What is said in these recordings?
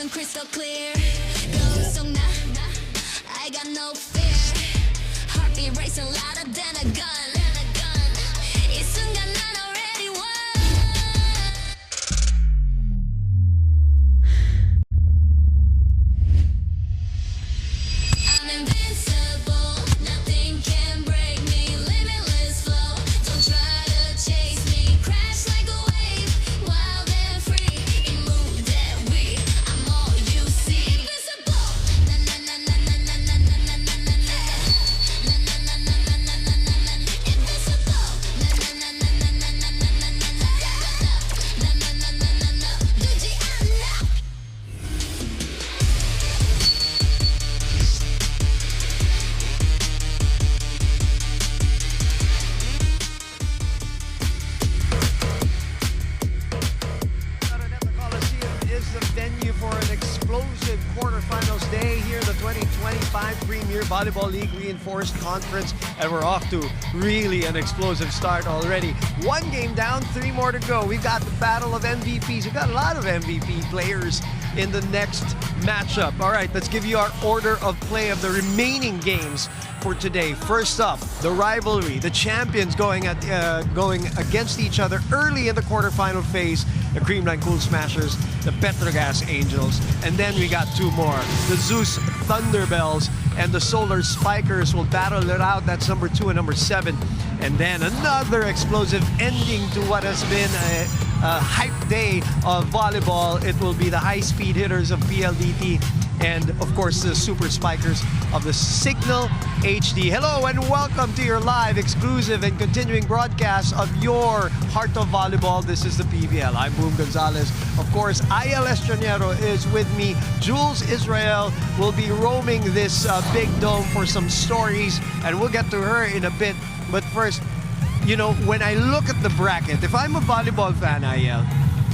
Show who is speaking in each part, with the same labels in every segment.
Speaker 1: dreaming crystal clear. Go so nah, I got no fear. Heartbeat racing louder than a gun. 이 순간 난 already won. I'm invincible, nothing can break me. Limitless flow, don't try to chase me. Crash like a wave, wild and free. You move that way, I'm all you see. Invincible, na na na na na na na na na na na na. Na na na na na na na na na. Invincible, na na na na na na na na na na na. Na na na na na na. Gucci, I'm now.
Speaker 2: The Coliseum is the venue for an explosive quarterfinals day here in the 2025 Premier Volleyball League Reinforced Conference, and we're off to really an explosive start already. One game down, 3 more to go. We've got the battle of MVPs. We've got a lot of MVP players in the next matchup. All right, let's give you our order of play of the remaining games for today. First up, the rivalry, the champions going against each other early in the quarterfinal phase. The Creamline Cool Smashers, the Petro Gas Angels, and then we got 2 more. The Zeus Thunderbells and the Solar Spikers will battle it out. That's number 2 and number 7. And then another explosive ending to what has been a hype day of volleyball. It will be the high-speed hitters of PLDT and, of course, the Super Spikers of the Signal HD. Hello and welcome to your live, exclusive, and continuing broadcast of your Heart of Volleyball. This is the PVL. I'm Boom Gonzalez. Of course, Ayel Estranero is with me. Jules Ysrael will be roaming this big dome for some stories, and we'll get to her in a bit. But first, you know, when I look at the bracket, if I'm a volleyball fan, Ayel,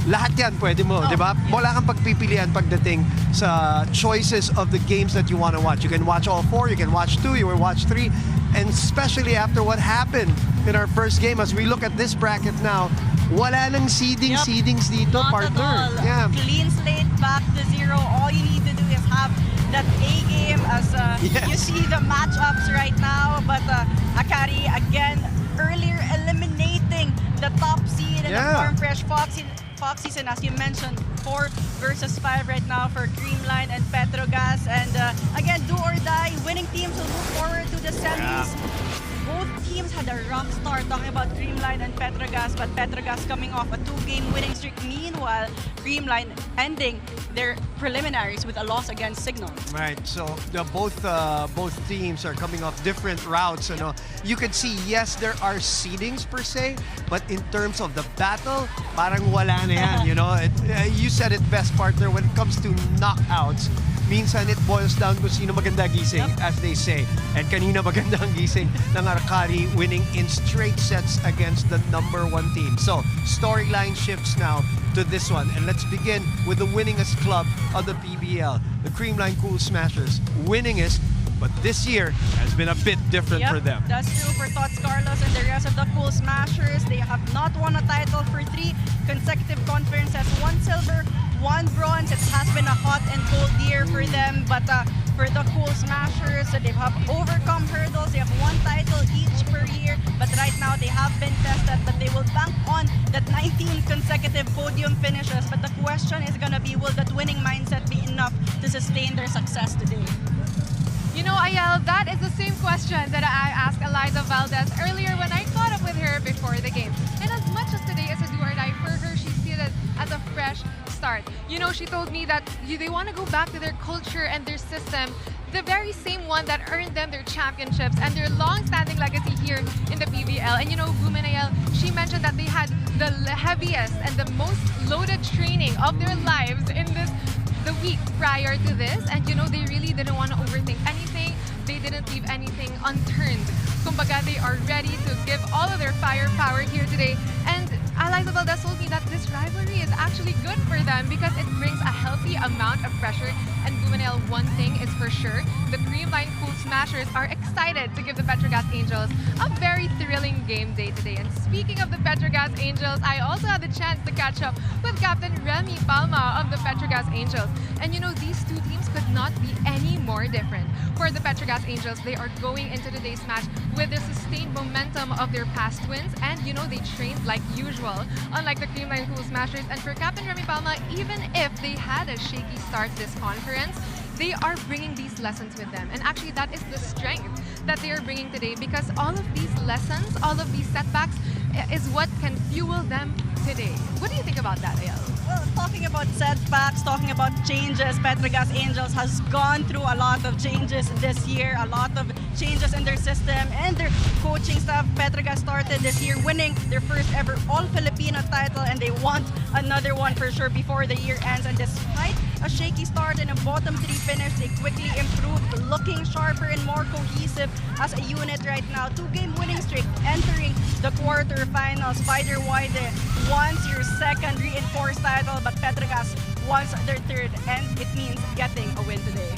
Speaker 2: lahat yan pwede mo, di ba? Wala kang pagpipilian pagdating sa choices of the games that you want to watch. You can watch all 4, you can watch 2, you can watch 3, and especially after what happened in our first game, as we look at this bracket now, wala nang seedings dito,
Speaker 3: Not
Speaker 2: partner.
Speaker 3: at all.
Speaker 2: Yeah.
Speaker 3: Clean slate, back to 0. All you need to do is have that A game as
Speaker 2: Yes.
Speaker 3: you see the matchups right now. But Akari, again, earlier eliminating the top seed in the Form Fresh Foxys, and as you mentioned, 4 versus 5 right now for Creamline and Petro Gas. And again, do or die, winning teams will move forward to the semis. Both teams had a rough start, talking about Creamline and Petro Gas, but Petro Gas coming off a 2-game winning streak. Meanwhile, Creamline ending their preliminaries with a loss against Signal.
Speaker 2: Right, so both teams are coming off different routes. You know, you can see, yes, there are seedings per se, but in terms of the battle, parang wala na yan. You know, you said it best, partner. When it comes to knockouts, minsan it boils down kung sino maganda gising, as they say. And kanina maganda ang gising ng Arcari, winning in straight sets against the number 1 team. So, storyline shifts now to this one. And let's begin with the winningest club of the PBL, the Creamline Cool Smashers. Winningest, but this year has been a bit different for them.
Speaker 3: That's true for Tots Carlos and the rest of the Cool Smashers. They have not won a title for 3 consecutive conferences, 1 silver, 1 bronze. It has been a hot and cold year for them, but for the Cool Smashers, they have overcome hurdles. They have 1 title each per year, but right now they have been tested, but they will bank on that 19 consecutive podium finishes. But the question is gonna be, will that winning mindset be enough to sustain their success today?
Speaker 4: You know, Ayel, that is the same question that I asked Eliza Valdez earlier when I caught up with her before the game. And as much as today is a do or die for her, she sees it as a fresh start. You know, she told me that they want to go back to their culture and their system, the very same one that earned them their championships and their long-standing legacy here in the PVL. And you know, Boom and Ayel, she mentioned that they had the heaviest and the most loaded training of their lives in the week prior to this, and you know, they really didn't want to overthink anything. They didn't leave anything unturned. Kumbaga, they are ready to give all of their firepower here today. And Eliza Valdez told me that this rivalry is actually good for them because it brings a healthy amount of pressure. And Blumenau, one thing is for sure, the Creamline Cool Smashers are excited to give the Petro Gas Angels a very thrilling game day today. And speaking of the Petro Gas Angels, I also had the chance to catch up with Captain Remy Palma of the Petro Gas Angels. And you know, these two teams could not be any more different. For the Petro Gas Angels, they are going into today's match with the sustained momentum of their past wins, and you know, they trained like usual, unlike the Creamline Cool Smashers. And for Captain Remy Palma, even if they had a shaky start this conference, they are bringing these lessons with them. And actually, that is the strength that they are bringing today, because all of these lessons, all of these setbacks is what can fuel them today. What do you think about that, Ayal?
Speaker 3: Well, talking about setbacks, talking about changes, Petro Gas Angels has gone through a lot of changes this year, a lot of changes in their system and their coaching staff. Petro Gas started this year winning their first ever All-Filipino title, and they want another one for sure before the year ends. And despite a shaky start and a bottom three finish, they quickly improved, looking sharper and more cohesive as a unit right now. 2-game winning streak, entering the quarterfinals. Spider Wide wants your second reinforced title, but Petro Gas wants their third, and it means getting a win today.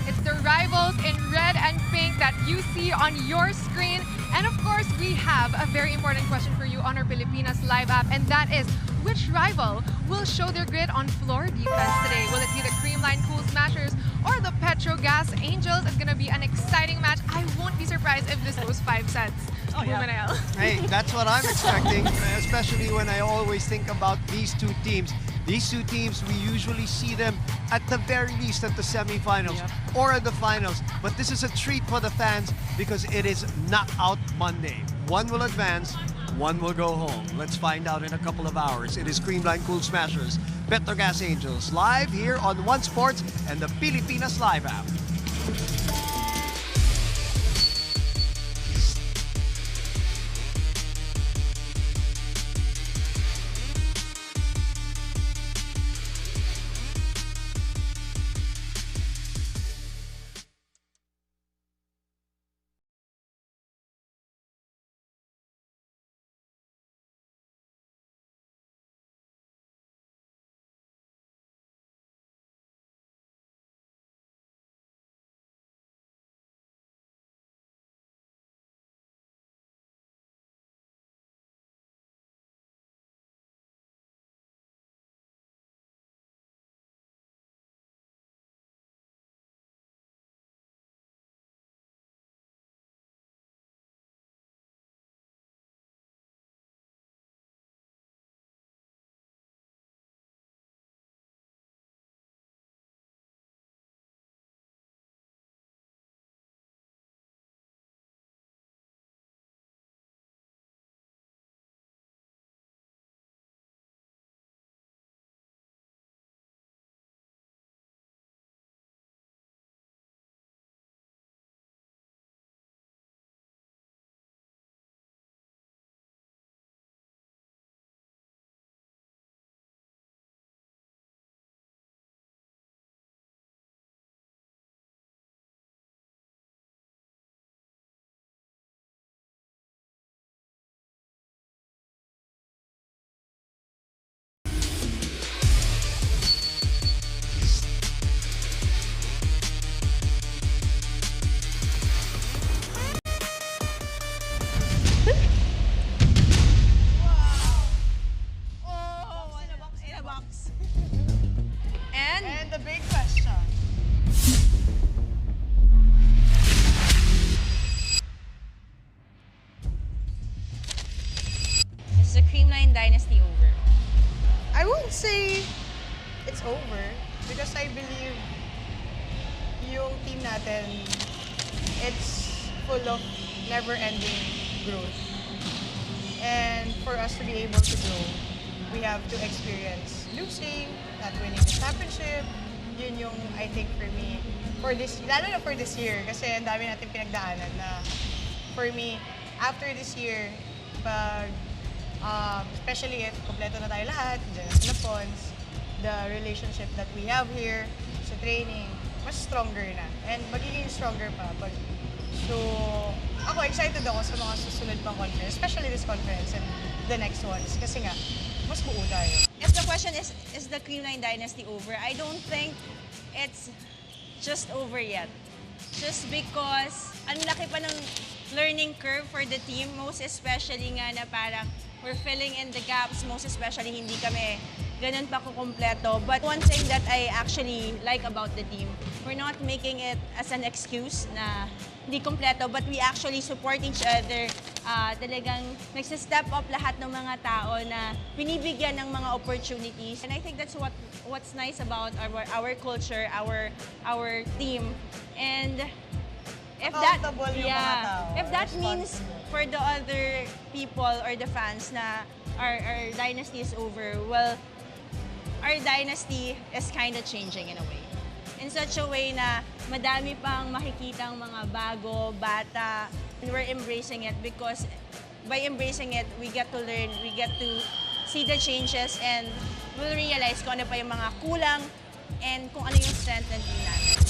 Speaker 4: It's the rivals in red and pink that you see on your screen. And of course, we have a very important question for you on our Pilipinas Live app, and that is, which rival will show their grit on floor defense today? Will it be the Creamline Cool Smashers or the Petro Gas Angels? It's going to be an exciting match. I won't be surprised if this goes 5 sets.
Speaker 3: Oh, yeah.
Speaker 4: Blumenau.
Speaker 2: Hey, that's what I'm expecting, especially when I always think about these two teams. These two teams, we usually see them at the very least at the semifinals or at the finals. But this is a treat for the fans because it is Knockout Monday. One will advance, one will go home. Let's find out in a couple of hours. It is Creamline Cool Smashers, Petro Gas Angels, live here on One Sports and the Pilipinas Live app.
Speaker 3: And the big question.
Speaker 5: Is the Creamline dynasty over?
Speaker 6: I won't say it's over because I believe yung team natin, it's full of never-ending growth. And for us to be able to grow, we have to experience losing, not winning the championship. Yun yung, I think, for me, for this, lalo na for this year, kasi ang dami natin pinagdaanan na, for me, after this year, pag, especially if kompleto na tayo lahat, dyan na sila Pons, the relationship that we have here sa training, mas stronger na. And magiging stronger pa. So, ako, excited ako sa mga susunod pang conference, especially this conference. And the next ones. Kasi nga, mas buo tayo.
Speaker 5: If the question is the Creamline dynasty over? I don't think it's just over yet. Just because ang laki pa ng learning curve for the team, most especially nga na parang we're filling in the gaps, most especially hindi kami ganun pa kukumpleto. But one thing that I actually like about the team, we're not making it as an excuse na hindi kumpleto, but we actually support each other. Talagang nagsistep up lahat ng mga tao na binibigyan ng mga opportunities. And I think that's what's nice about our culture, our team. And if that,
Speaker 6: Accountable yung mga tao,
Speaker 5: if that means
Speaker 6: responsible.
Speaker 5: for the other people or the fans na our dynasty is over, well, our dynasty is kind of changing in a way. In such a way na madami pang makikitang mga bago, bata. And we're embracing it because by embracing it, we get to learn, we get to see the changes, and we'll realize kung ano pa yung mga kulang and kung ano yung strength ng team natin.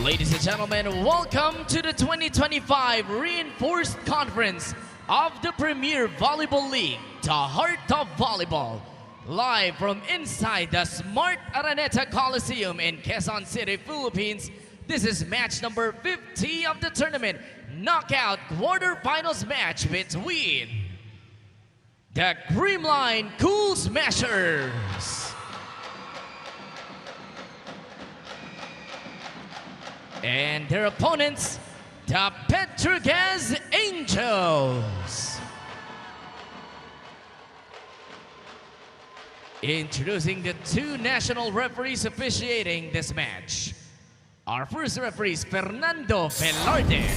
Speaker 7: Ladies and gentlemen, welcome to the 2025 Reinforced Conference of the Premier Volleyball League, the heart of volleyball. Live from inside the Smart Araneta Coliseum in Quezon City, Philippines, this is match number 50 of the tournament, knockout quarterfinals match between the Creamline Cool Smashers and their opponents, the Petro Gas Angels. Introducing the two national referees officiating this match. Our first referee is Fernando Velarde.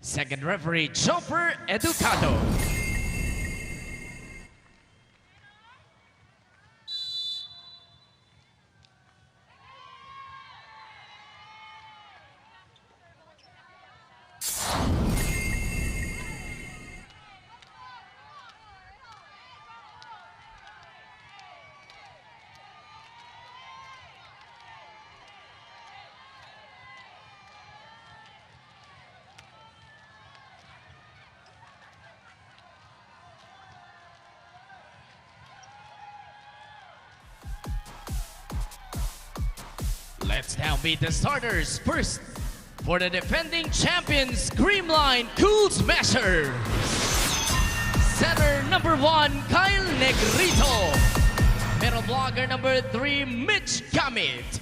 Speaker 7: Second referee, Chopper Educado. Let's now meet the starters. First, for the defending champions, Creamline Cool Smashers. Center number 1, Kyle Negrito. Middle blocker number 3, Mitch Gamit.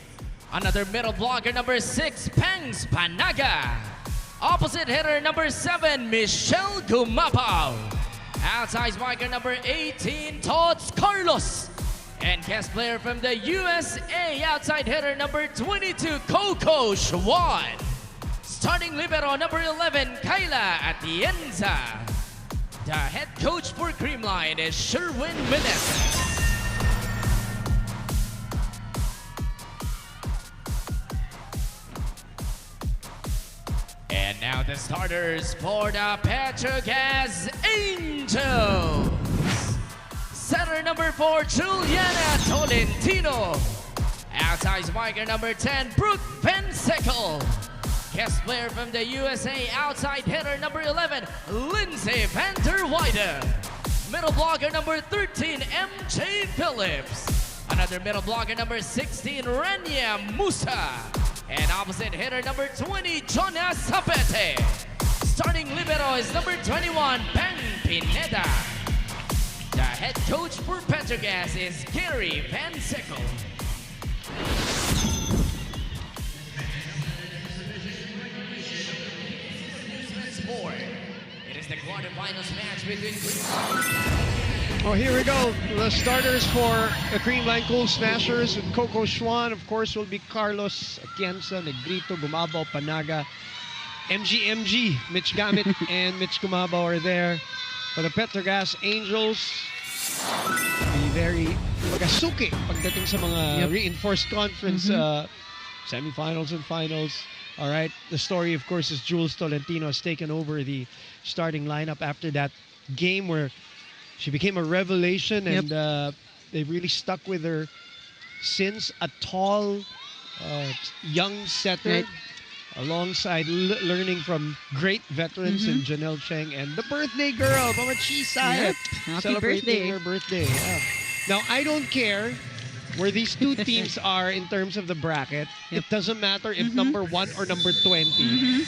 Speaker 7: Another middle blocker number 6, Pangs Panaga. Opposite hitter number 7, Michelle Gumapaw. Outside striker number 18, Tots Carlos. And guest player from the USA, outside hitter number 22, Koko Schwan. Starting libero number 11, Kyla Atienza. The head coach for Creamline is Sherwin Meneses. And now the starters for the Petro Gas Angels. Center number 4, Juliana Tolentino. Outside striker number 10, Brooke Penseco. Guest player from the USA, outside hitter number 11, Lindsay Vanderweide. Middle blocker number 13, MJ Phillips. Another middle blocker number 16, Rania Musa. And opposite hitter number 20, Jonas Zapete. Starting libero is number 21, Ben Pineda. The head coach for Petro Gas is Gary Van Sickle. It is the quarterfinals match between
Speaker 2: Oh, here we go. The starters for the Creamline Cool Smashers with Koko Schwan. Of course, will be Carlos, Atienza, Negrito, Gumabaw, Panaga, MG, Mitch Gamit, and Mitch Gumabaw are there. For the Petro Gas Angels, be very magasuki pagdating sa mga reinforced conference semifinals and finals. All right. The story, of course, is Jules Tolentino has taken over the starting lineup after that game where she became a revelation, and they've really stuck with her since. A tall, young setter, alongside learning from great veterans in Janelle Cheng and the birthday girl, Mama Chisay, celebrating her birthday. Yeah. Now, I don't care where these two teams are in terms of the bracket. It doesn't matter if number 1 or number 20.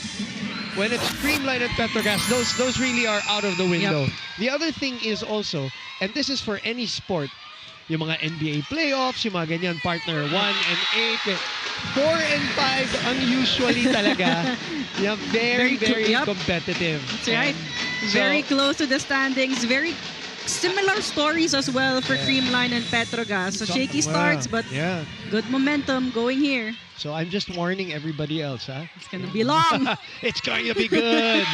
Speaker 2: When it's Creamline and Petro Gas, those really are out of the window. The other thing is also, and this is for any sport, yung mga NBA playoffs, yung mga ganyan, partner 1 and 8, 4 and 5 ang usually talaga. Yeah, very competitive.
Speaker 3: That's right. Very close to the standings. Very similar stories as well for Creamline and Petro Gas. So shaky starts, but good momentum going here.
Speaker 2: So I'm just warning everybody else, huh?
Speaker 3: It's gonna be long.
Speaker 2: It's going to be good.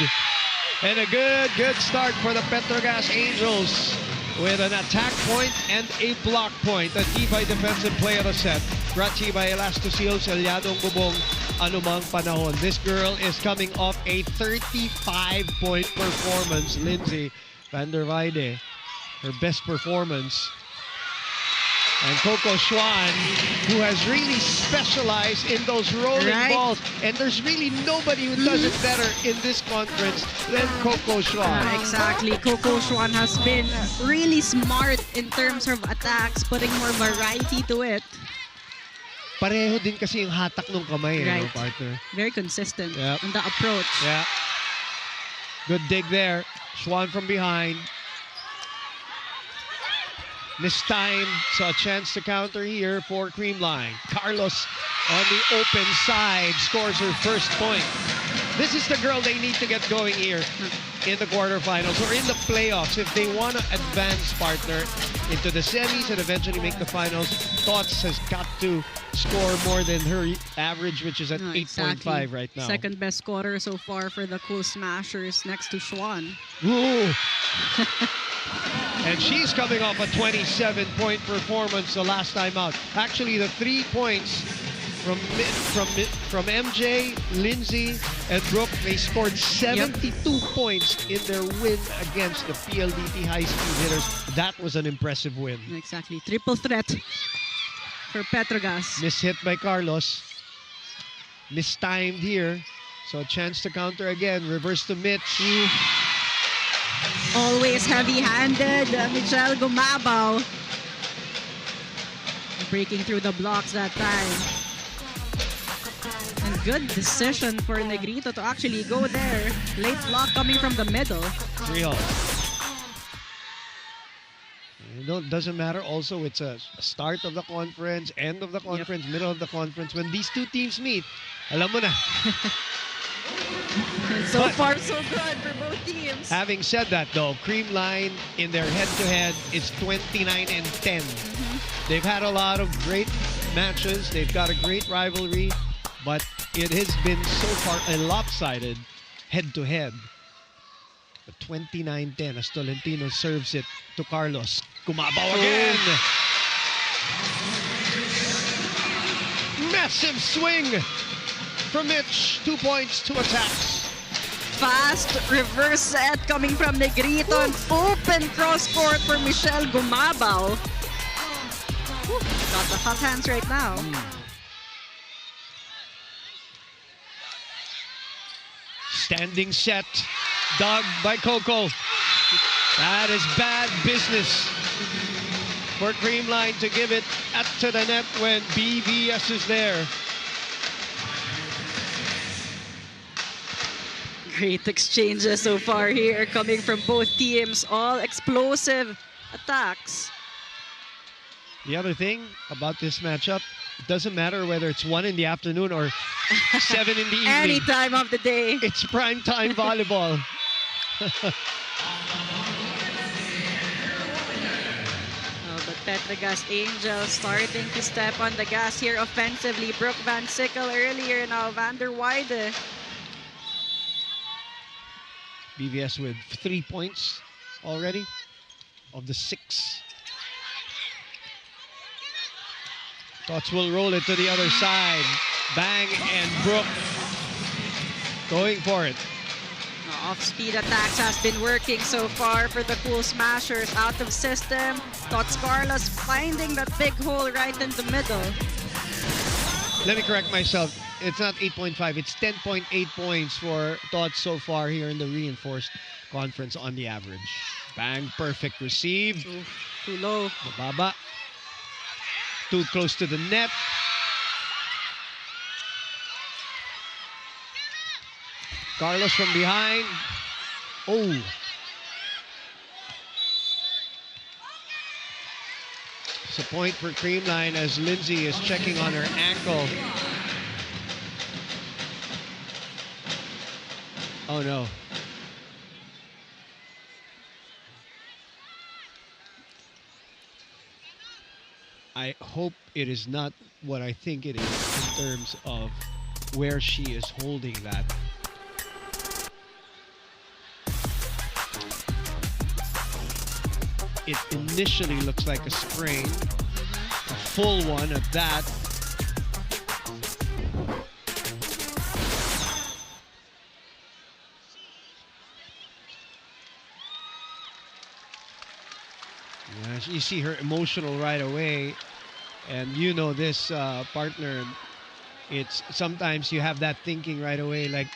Speaker 2: And a good start for the Petro Gas Angels with an attack point and a block point. A tibay defensive play of the set. Brought to you by Elastoseal, Selyadong Bubong, anumang panahon. This girl is coming off a 35-point performance. Lindsay Vanderweide, her best performance. And Koko Schwan, who has really specialized in those rolling balls. And there's really nobody who does it better in this conference than Koko Schwan.
Speaker 3: Exactly. Koko Schwan has been really smart in terms of attacks, putting more variety to it.
Speaker 2: Pareho din kasi yung hatak ng kamay, partner.
Speaker 3: Very consistent in the approach.
Speaker 2: Yeah. Good dig there. Schwan from behind. Mistimed, so a chance to counter here for Creamline. Carlos on the open side scores her first point. This is the girl they need to get going here in the quarterfinals or in the playoffs if they want to advance, partner, into the semis and eventually make the finals. Tots has got to score more than her average, which is at 8.5 right now.
Speaker 3: Second best scorer so far for the Cool Smashers next to Schwan.
Speaker 2: Ooh. And she's coming off a 27-point performance the last time out. Actually, the 3 points from MJ, Lindsay, and Brooke, they scored 72 points in their win against the PLDT high-speed hitters. That was an impressive win.
Speaker 3: Exactly. Triple threat for Petro Gas.
Speaker 2: Mishit by Carlos. Mistimed here. So a chance to counter again. Reverse to Mitch.
Speaker 3: Always heavy-handed, Michelle Gumabaw. Breaking through the blocks that time. And good decision for Negrito to actually go there. Late block coming from the middle.
Speaker 2: 3-0. Doesn't matter. Also, it's a start of the conference, end of the conference, middle of the conference. When these two teams meet, alam mo na.
Speaker 3: And so far, so good for both teams.
Speaker 2: Having said that, though, Creamline in their head-to-head is 29 and 10. They've had a lot of great matches. They've got a great rivalry, but it has been so far a lopsided head-to-head. But 29-10 as Tolentino serves it to Carlos. Gumabaw again. Massive swing from Mitch. 2 points, 2 attacks.
Speaker 3: Fast reverse set coming from Negrito. An open cross court for Michelle Gumabaw. Got the hot hands right now.
Speaker 2: Standing set. Dug by Koko. That is bad business for Creamline to give it to the net when BVS is there.
Speaker 3: Great exchanges so far here coming from both teams. All explosive. attacks.
Speaker 2: The other thing about this matchup, it doesn't matter whether it's 1 in the afternoon or 7 in the evening.
Speaker 3: Any time of the day.
Speaker 2: It's prime time volleyball.
Speaker 3: But Petro Gas Angels starting to step on the gas here offensively. Brooke Van Sickle earlier, now Van der Weide.
Speaker 2: BVS with 3 points already of the 6. Tots will roll it to the other side. Bang, and Brooke going for it.
Speaker 3: Off-speed attacks has been working so far for the Cool Smashers. Out of system, Tots Carlos finding that big hole right in the middle.
Speaker 2: Let me correct myself. It's not 8.5, it's 10.8 points for Tots so far here in the reinforced conference on the average. Bang, perfect receive.
Speaker 3: Oof, too low.
Speaker 2: Mababa. Too close to the net. Carlos from behind. Oh. It's a point for Creamline as Lindsay is checking on her ankle. Oh no. I hope it is not what I think it is in terms of where she is holding that. It initially looks like a sprain, a full one at that. Yeah, you see her emotional right away, and you know this partner. It's sometimes you have that thinking right away, like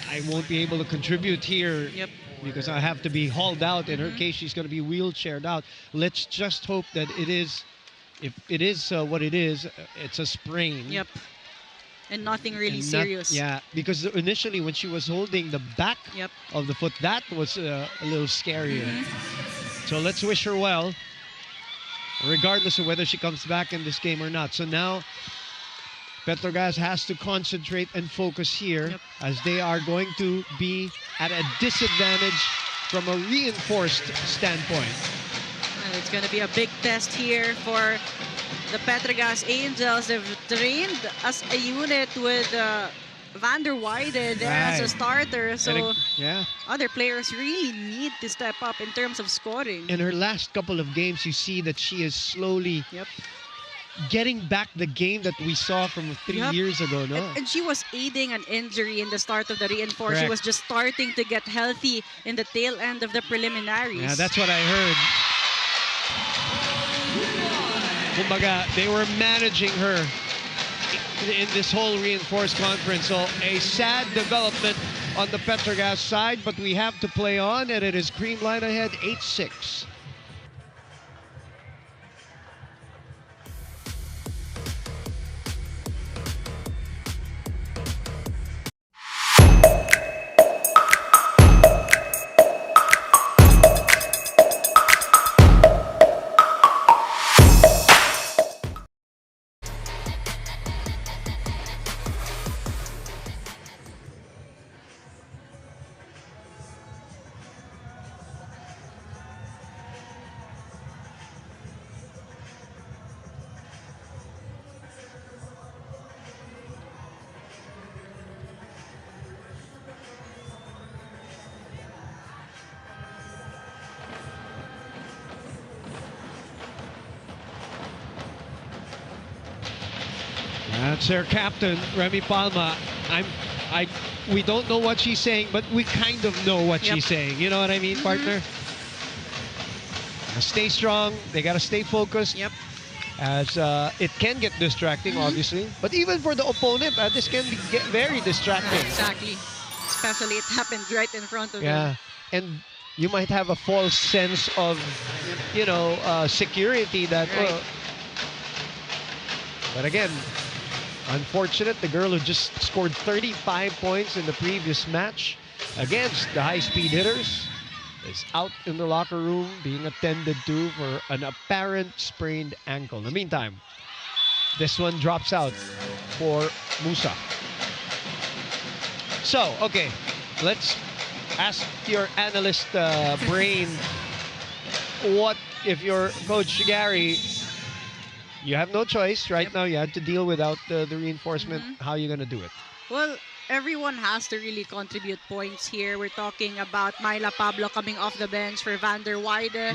Speaker 2: I won't be able to contribute here.
Speaker 3: Yep.
Speaker 2: Because I have to be hauled out. In her case, she's going to be wheelchaired out. Let's just hope that it is, if it is what it is, it's a sprain.
Speaker 3: Yep. And nothing really
Speaker 2: And
Speaker 3: serious.
Speaker 2: Yeah, because initially when she was holding the back
Speaker 3: Yep.
Speaker 2: of the foot, that was a little scarier. So let's wish her well, regardless of whether she comes back in this game or not. So now, Petro Gas has to concentrate and focus here,
Speaker 3: Yep.
Speaker 2: as they are going to be at a disadvantage from a reinforced standpoint.
Speaker 3: And it's going to be a big test here for the Petro Gas Angels. They've trained as a unit with Van der Weide there as a
Speaker 2: Right.
Speaker 3: starter. So
Speaker 2: Yeah.
Speaker 3: other players really need to step up in terms of scoring.
Speaker 2: In her last couple of games, you see that she is slowly
Speaker 3: Yep.
Speaker 2: getting back the game that we saw from 3
Speaker 3: Yep.
Speaker 2: years ago, no?
Speaker 3: And she was aiding an injury in the start of the reinforce. She
Speaker 2: Correct.
Speaker 3: was just starting to get healthy in the tail end of the preliminaries.
Speaker 2: Yeah, that's what I heard. Kumbaga, they were managing her in this whole reinforced conference. So a sad development on the Petro Gas side, but we have to play on, and it is Creamline ahead 8-6. That's their captain, Remy Palma. We don't know what she's saying, but we kind of know what
Speaker 3: Yep.
Speaker 2: she's saying. You know what I mean, partner? Stay strong. They got to stay focused.
Speaker 3: Yep.
Speaker 2: As it can get distracting, obviously. But even for the opponent, this can get very distracting.
Speaker 3: Exactly. Especially it happened right in front of them.
Speaker 2: Yeah. And you might have a false sense of, you know, security that...
Speaker 3: Right.
Speaker 2: But again, unfortunate, the girl who just scored 35 points in the previous match against the high-speed hitters is out in the locker room being attended to for an apparent sprained ankle. In the meantime, this one drops out for Musa. So, okay, let's ask your analyst brain, what if you're Coach Gary, you have no choice right now, you have to deal without the reinforcement, how are you going to do it?
Speaker 3: Well, everyone has to really contribute points here. We're talking about Myla Pablo coming off the bench for Van der Weide.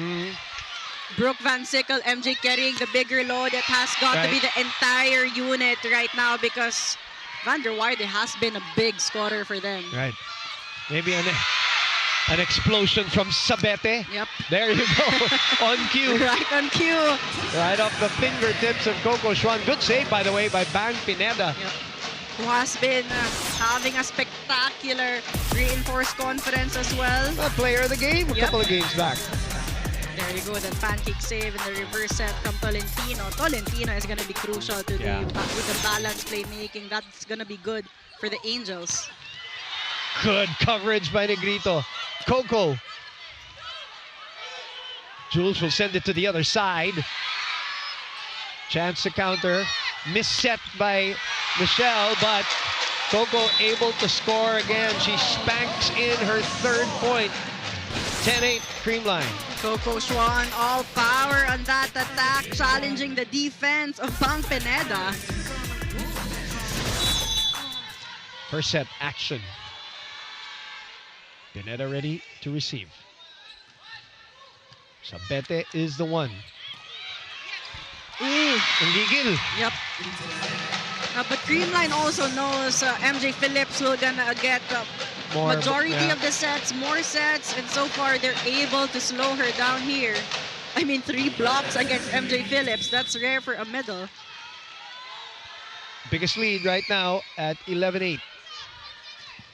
Speaker 3: Brooke Van Sickle, MJ carrying the bigger load. It has got to be the entire unit right now because Van der Weide has been a big scorer for them.
Speaker 2: Right. Maybe an explosion from Sabete.
Speaker 3: Yep.
Speaker 2: There you go. On cue.
Speaker 3: Right on cue.
Speaker 2: Right off the fingertips of Koko Schwan. Good save, by the way, by Bang Pineda.
Speaker 3: Yep. Who has been having a spectacular reinforced conference as well.
Speaker 2: A player of the game a couple of games back.
Speaker 3: There you go, that pancake save in the reverse set from Tolentino. Tolentino is going to be crucial to with the balanced playmaking. That's going to be good for the Angels.
Speaker 2: Good coverage by Negrito. Koko. Jules will send it to the other side. Chance to counter. Misset by Michelle, but Koko able to score again. She spanks in her third point. 10-8 Creamline.
Speaker 3: Koko Schwan, all power on that attack, challenging the defense of Bang Pineda.
Speaker 2: First set action. Pineda ready to receive. Sabete is the one.
Speaker 3: Ooh.
Speaker 2: Gigil.
Speaker 3: Yep. But Creamline also knows MJ Phillips will gonna get majority of the sets, more sets, and so far they're able to slow her down here. I mean, 3 blocks against MJ Phillips. That's rare for a middle.
Speaker 2: Biggest lead right now at 11-8.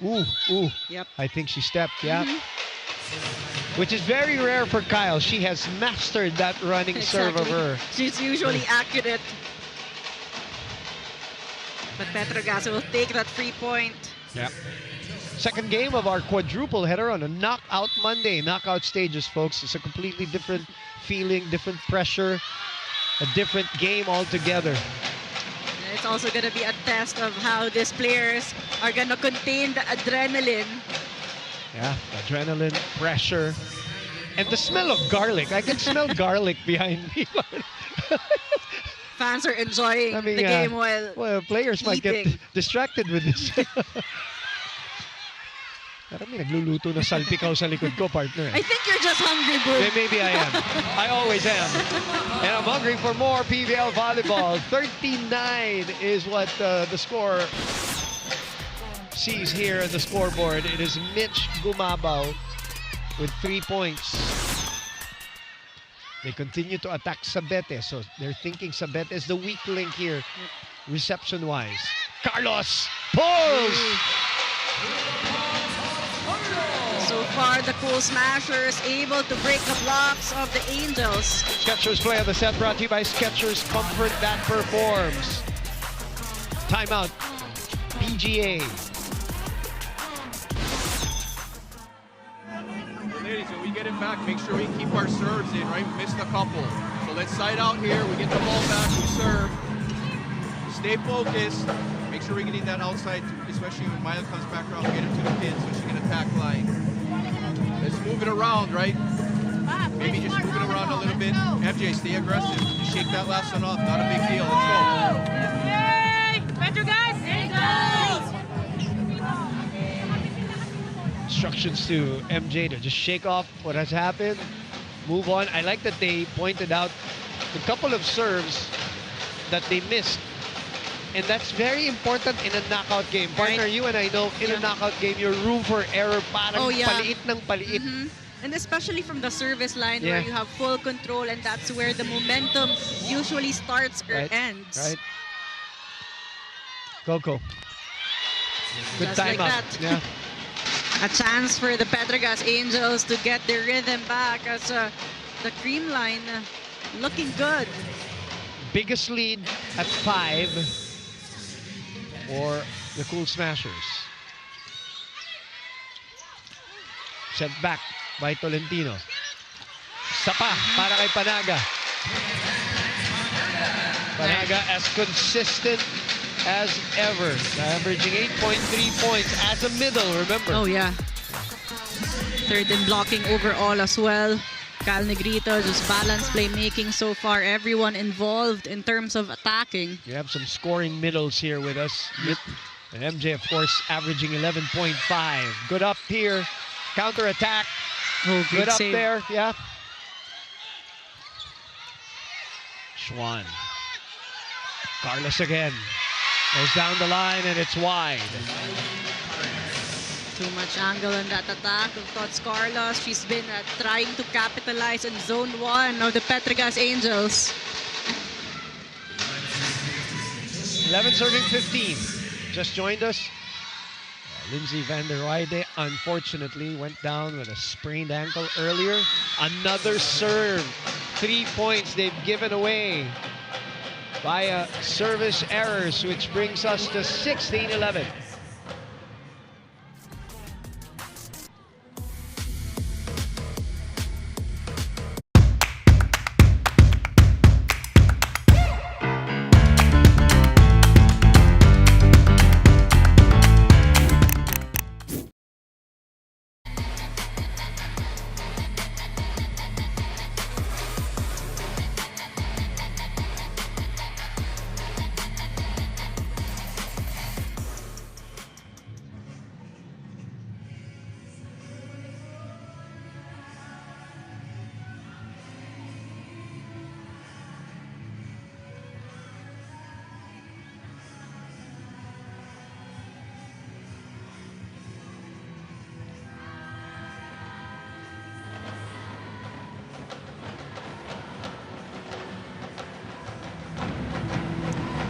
Speaker 2: Ooh.
Speaker 3: Yep.
Speaker 2: I think she stepped, Which is very rare for Kyle. She has mastered that running serve of her.
Speaker 3: She's usually accurate. But Petro Gas will take that free point.
Speaker 2: Yeah. Second game of our quadruple header on a knockout Monday. Knockout stages, folks. It's a completely different feeling, different pressure, a different game altogether.
Speaker 3: It's also going to be a test of how these players are going to contain the adrenaline.
Speaker 2: Yeah, adrenaline, pressure, and the smell of garlic. I can smell garlic behind me.
Speaker 3: Fans are enjoying the game while
Speaker 2: players might get
Speaker 3: eating.
Speaker 2: distracted with this. Parang may nagluluto na salpikaw sa likod ko, partner.
Speaker 3: I think you're just hungry, bro.
Speaker 2: Maybe I am. I always am. And I'm hungry for more PVL volleyball. 39 is what the score sees here at the scoreboard. It is Mitch Gumabaw with 3 points. They continue to attack Sabete, so they're thinking Sabete is the weak link here, reception-wise. Carlos pulls!
Speaker 3: So far, the Cool Smashers able to break the blocks of the Angels.
Speaker 2: Skechers play of the set brought to you by Skechers Comfort that performs. Timeout. PGA.
Speaker 8: Ladies, when we get it back, make sure we keep our serves in, right? We missed a couple. So let's side out here. We get the ball back. We serve. Stay focused. Make sure we're getting that outside, especially when Maya comes back around, get her to the pin so she can attack line. Let's move it around, right? Maybe just move it around a little bit. FJ, stay aggressive. Just shake that last one off. Not a big deal. Let's go.
Speaker 1: Yay! Petro Gas!
Speaker 2: Instructions to MJ to just shake off what has happened, move on. I like that they pointed out a couple of serves that they missed, and that's very important in a knockout game. Partner,
Speaker 3: Right.
Speaker 2: you and I know in a knockout game, your room for error parang paliit ng paliit.
Speaker 3: And especially from the service line where you have full control, and that's where the momentum usually starts or ends.
Speaker 2: Right. Koko. Good
Speaker 3: Just like
Speaker 2: timeout.
Speaker 3: that.
Speaker 2: Yeah.
Speaker 3: A chance for the Petro Gas Angels to get their rhythm back as the Creamline looking good.
Speaker 2: Biggest lead at 5 for the Cool Smashers. Sent back by Tolentino. Sapa para kay Panaga. Panaga as consistent as ever, averaging 8.3 points as a middle, remember?
Speaker 3: Oh, yeah. Third in blocking overall as well. Cal Negrito, just balanced playmaking so far. Everyone involved in terms of attacking.
Speaker 2: We have some scoring middles here with us. And MJ, of course, averaging 11.5. Good up here. Counter attack.
Speaker 3: Oh,
Speaker 2: Good up
Speaker 3: save.
Speaker 2: there. Yeah. Schwan. Carlos again. Goes down the line and it's wide.
Speaker 3: Too much angle in that attack of Tots Carlos. She's been trying to capitalize on zone 1 of the Petro Gas Angels.
Speaker 2: 11 serving 15. Just joined us. Lindsay Valdez unfortunately went down with a sprained ankle earlier. Another serve. 3 points they've given away via service errors, which brings us to 16-11.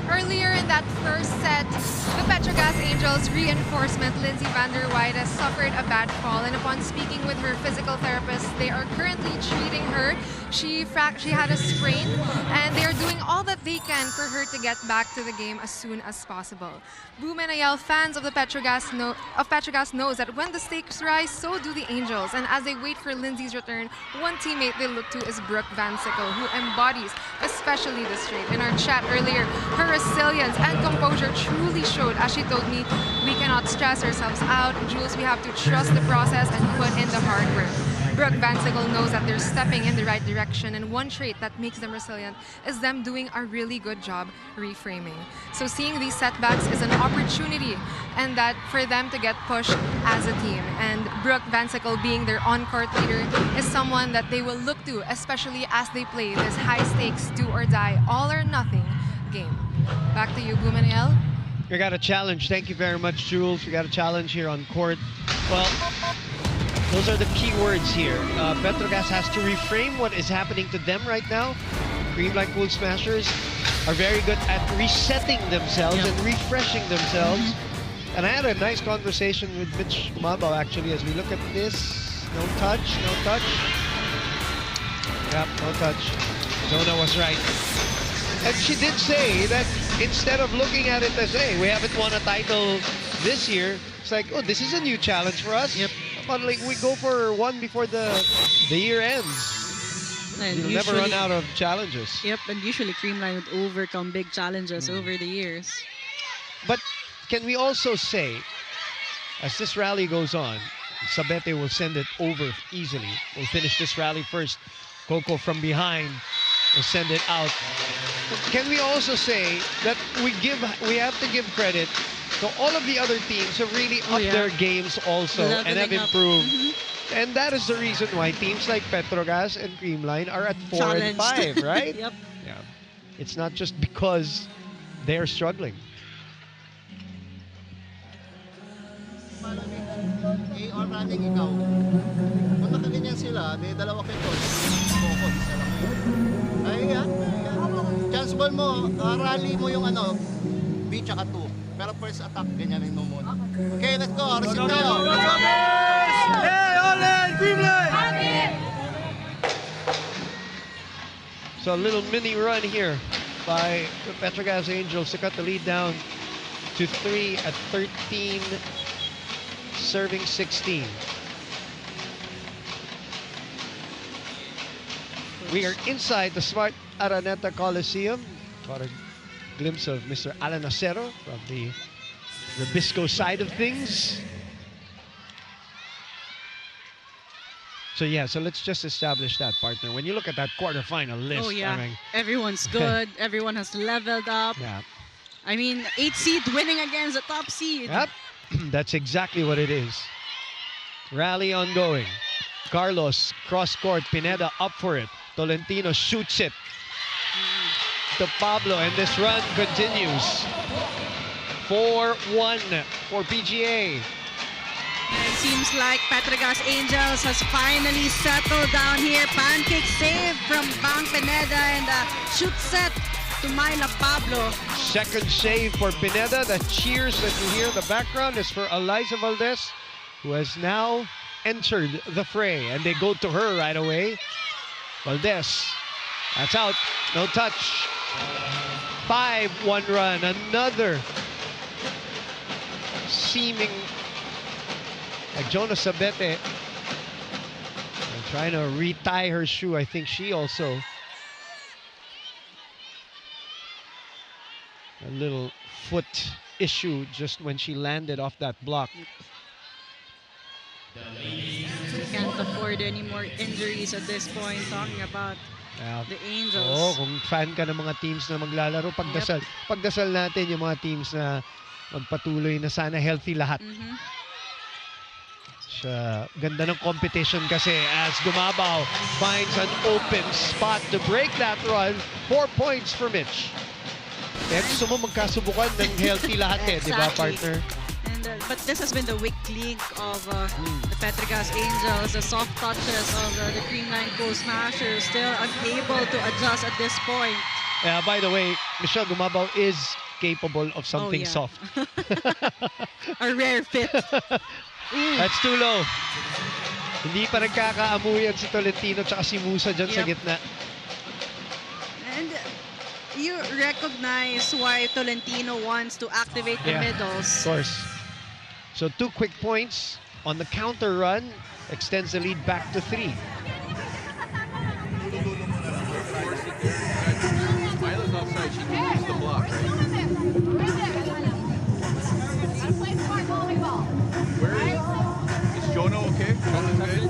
Speaker 4: Earlier in that first set, the Petro Gas Angels reinforcement Lindsay Valdez suffered a bad fall, and upon speaking with her physical therapist, they are currently treating her. She had a sprain, and they are doing all that they can for her to get back to the game as soon as possible. Boom and Ayel, fans of the Petro Gas knows that when the stakes rise, so do the Angels. And as they wait for Lindsay's return, one teammate they look to is Brooke Van Sickle, who embodies especially this trait. In our chat earlier, her resilience and composure truly showed, as she told me, we cannot stress ourselves out. Jules, we have to trust the process and put in the hard work. Brooke Van Sickle knows that they're stepping in the right direction, and one trait that makes them resilient is them doing a really good job reframing. So seeing these setbacks is an opportunity, and that for them to get pushed as a team. And Brooke Van Sickle, being their on-court leader, is someone that they will look to, especially as they play this high-stakes do-or-die, all-or-nothing game. Back to you, Bumaniel.
Speaker 2: We got a challenge. Thank you very much, Jules. We got a challenge here on court. Well, those are the key words here. Petro Gas has to reframe what is happening to them right now. Creamline Cool Smashers are very good at resetting themselves and refreshing themselves. And I had a nice conversation with Mitch Mabaw actually as we look at this. No touch, no touch. Yep, no touch. Zona was right. And she did say that instead of looking at it as, hey, we haven't won a title this year, it's like, oh, this is a new challenge for us.
Speaker 3: Yep.
Speaker 2: But like we go for one before the year ends.
Speaker 3: And
Speaker 2: You'll never run out of challenges.
Speaker 3: Yep, and usually Creamline would overcome big challenges over the years.
Speaker 2: But can we also say, as this rally goes on, Sabete will send it over easily. We'll finish this rally first. Koko from behind will send it out. Can we also say that we have to give credit to all of the other teams have really upped their games also and have improved. And that is the reason why teams like Petro Gas and Creamline are at 4 and 5, right?
Speaker 3: Yep.
Speaker 2: Yeah. It's not just because they're struggling.
Speaker 9: Maraming ikaw. Kung nakaganyan sila, di dalawa kayo to. Koko, isa lang yun. Ay, yan. Chance ball mo, rally mo yung ano, B tsaka 2. Pero first attack, ganyanin mo muna. Okay, let's go. Receive tayo.
Speaker 2: Hey, Olen! Creamline! So a little mini run here by the Petro Gas Angels to cut the lead down to 3 at 13, serving 16. We are inside the Smart Araneta Coliseum. Caught a glimpse of Mr. Alan Acero from the Bisco side of things. So yeah, so let's just establish that, partner. When you look at that quarterfinal list,
Speaker 3: Oh yeah,
Speaker 2: I mean,
Speaker 3: everyone's good. Everyone has leveled up.
Speaker 2: yeah,
Speaker 3: I mean, 8 seed winning against the top seed.
Speaker 2: yep, that's exactly what it is. Rally ongoing. Carlos cross court, Pineda up for it. Tolentino shoots it to Pablo, and this run continues. 4-1 for PGA.
Speaker 3: It seems like Petro Gas Angels has finally settled down here. Pancake save from Bang Pineda and a shoot set to Myla Pablo.
Speaker 2: Second save for Pineda. The cheers that you hear in the background is for Eliza Valdez, who has now entered the fray, and they go to her right away. Valdez, that's out, no touch. 5-1 run, another seeming like Jonas Sabete trying to retie her shoe. I think she also a little foot issue just when she landed off that block.
Speaker 3: Can't afford any more injuries at this point. Talking about the Angels.
Speaker 2: Oo, kung fan ka ng mga teams na maglalaro, pagdasal natin yung mga teams na magpatuloy na sana healthy lahat. Sa ganda ng competition kasi as Gumabaw finds an open spot to break that run. 4 points for Mitch. Kaya gusto mo magkasubukan ng healthy lahat di ba, partner?
Speaker 3: And, but this has been the weak link of the Petro Gas Angels. The soft touches of the Creamline Smashers still unable to adjust at this point.
Speaker 2: By the way, Michelle Gumabaw is capable of something soft.
Speaker 3: A rare fit.
Speaker 2: That's too low. Hindi pa nagkakaamuyan si Tolentino tsaka si Musa dyan sa gitna.
Speaker 3: And you recognize why Tolentino wants to activate the middles.
Speaker 2: Of course. So 2 quick points on the counter run extends the lead back to 3.
Speaker 8: Mila's outside. She can use the block, right? Where is Jonah okay? Jonah's good?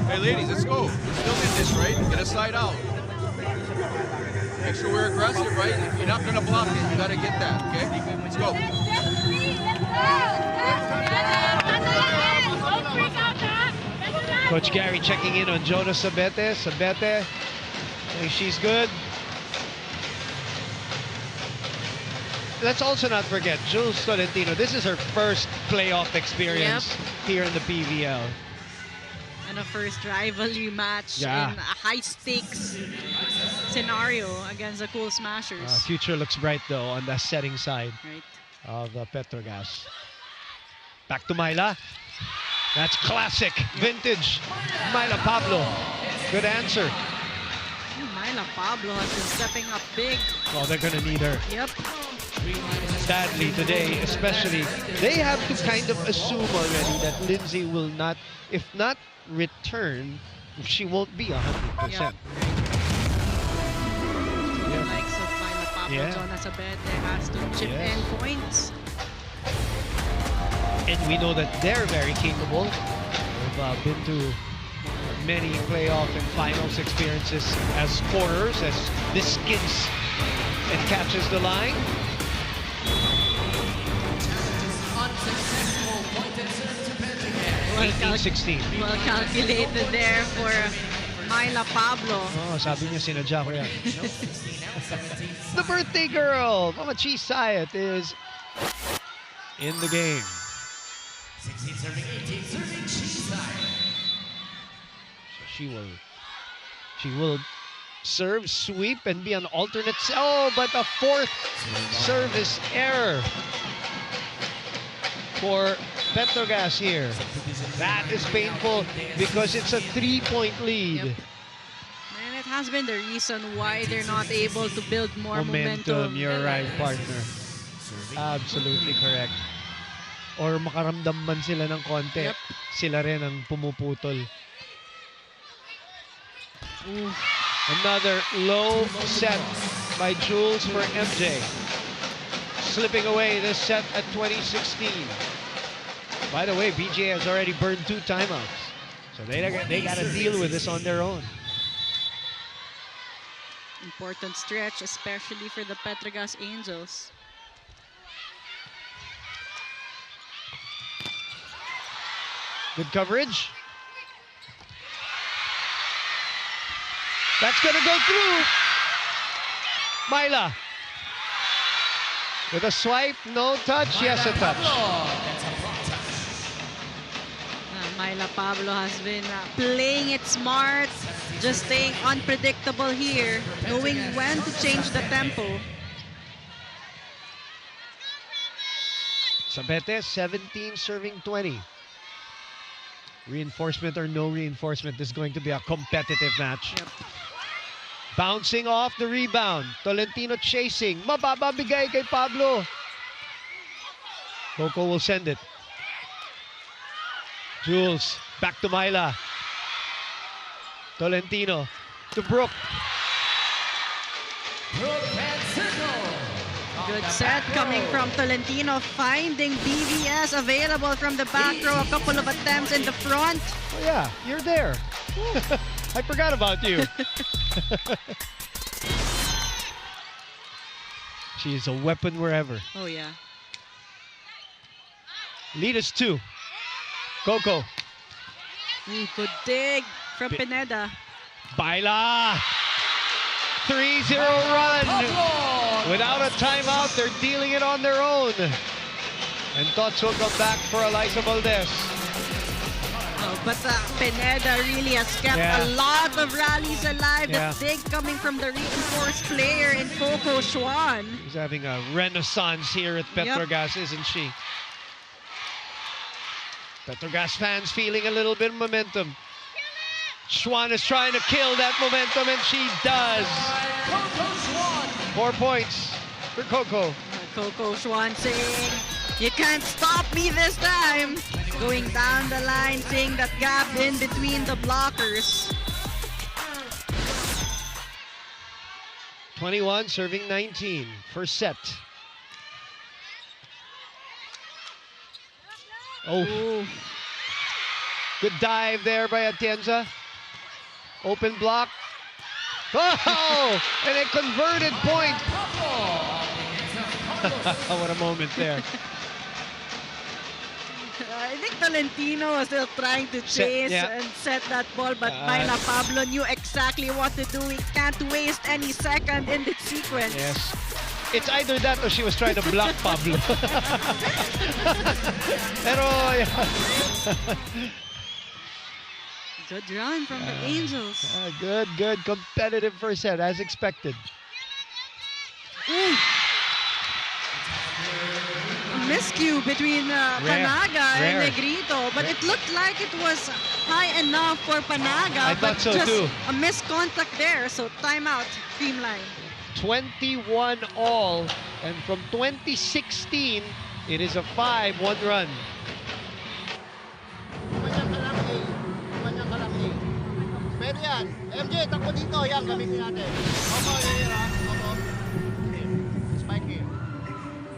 Speaker 8: Hey, ladies, let's go. We're still in this, right? Get a slide out. Make sure we're aggressive, right? If you're not going to block it, you got to get that, okay? Let's go.
Speaker 2: Coach Gary checking in on Jonas Sabete. Sabete, I think she's good. Let's also not forget Jules Tolentino. This is her first playoff experience here in the PVL.
Speaker 3: And a first rivalry match in a high-stakes scenario against the Cool Smashers.
Speaker 2: Future looks bright though on the setting side
Speaker 3: Right.
Speaker 2: of Petro Gas. Back to Myla. That's classic, vintage Myla Pablo. Good answer.
Speaker 3: Myla Pablo has been stepping up big.
Speaker 2: Well, they're gonna need her.
Speaker 3: Yep.
Speaker 2: Sadly today, especially, they have to kind of assume already that Lindsay will not, if not return, she won't be 100%.
Speaker 3: Yep. The likes of Myla Pablo, Jonas Abete has to chip in points.
Speaker 2: And we know that they're very capable. They've been to many playoff and finals experiences as scorers, as this skids and catches the line.
Speaker 7: Unsuccessful point and serve to Petro Gas.
Speaker 2: 18-16.
Speaker 3: Well calculated there for Myla Pablo.
Speaker 2: Oh, sabi niya sinadya ko yan. The birthday girl, Mama Chi Sayat, is in the game.
Speaker 7: 16 serving, 18 serving, Chisai.
Speaker 2: So she will serve, sweep, and be an alternate. Oh, but a fourth service error for Petro Gas here. That is painful because it's a 3-point lead.
Speaker 3: Yep. And it has been the reason why they're not able to build more momentum.
Speaker 2: You're right, partner. Absolutely correct. Or makaramdam man sila ng konti, sila rin ang pumuputol. Another low set by Jules for MJ. Slipping away this set at 20-16. By the way, BJ has already burned 2 timeouts. So they got to deal with this on their own.
Speaker 3: Important stretch, especially for the Petro Gas Angels.
Speaker 2: Good coverage. That's going to go through. Myla. With a swipe, no touch, yes a touch.
Speaker 3: Myla Pablo has been playing it smart, just staying unpredictable here, knowing when to change the tempo.
Speaker 2: Sabete, 17 serving 20. Reinforcement or no reinforcement, this is going to be a competitive match.
Speaker 3: Yep.
Speaker 2: Bouncing off the rebound. Tolentino chasing. Mababa bigay kay Pablo. Koko will send it. Jules, back to Myla. Tolentino to Brooke.
Speaker 3: Good set coming from Tolentino, finding BVS available from the back row. A couple of attempts in the front.
Speaker 2: Oh yeah, you're there. I forgot about you. She is a weapon wherever.
Speaker 3: Oh yeah.
Speaker 2: Lead is 2. Koko.
Speaker 3: Good dig from Pineda.
Speaker 2: Baila. 3-0 run. Without a timeout, they're dealing it on their own. And Tots will come back for Eliza Valdez.
Speaker 3: Oh, but Pineda really has kept a lot of rallies alive.
Speaker 2: Yeah.
Speaker 3: The dig coming from the reinforced player in Koko Schwan.
Speaker 2: He's having a renaissance here at Petro
Speaker 3: Yep.
Speaker 2: Gas, isn't she? Petro Gas fans feeling a little bit of momentum. Schwan is trying to kill that momentum, and she does. 4 points for Koko.
Speaker 3: Koko Schwan saying, "You can't stop me this time." Going down the line, seeing that gap in between the blockers.
Speaker 2: 21 serving 19. First set. Oh,
Speaker 3: Ooh.
Speaker 2: good dive there by Atienza. Open block. Oh, and a converted point. What a moment there.
Speaker 3: I think Tolentino was still trying to chase and set that ball, but Myla Pablo knew exactly what to do. He can't waste any second in this sequence.
Speaker 2: Yes. It's either that or she was trying to block Pablo. Pero, yeah.
Speaker 3: Good run from the Angels.
Speaker 2: Good. Competitive first set, as expected.
Speaker 3: Ooh. A miscue between Panaga and Negrito, but it looked like it was high enough for Panaga.
Speaker 2: I thought so
Speaker 3: just
Speaker 2: too.
Speaker 3: A miscontact there, so timeout, Creamline.
Speaker 2: 21 all, and from 2016, it is a 5-1 run.
Speaker 9: Kumanyang ka lang, eh. Pwede yan. MJ, takbo dito. Yan, gamitin natin. Opo, yun, ha? Opo. Spike here.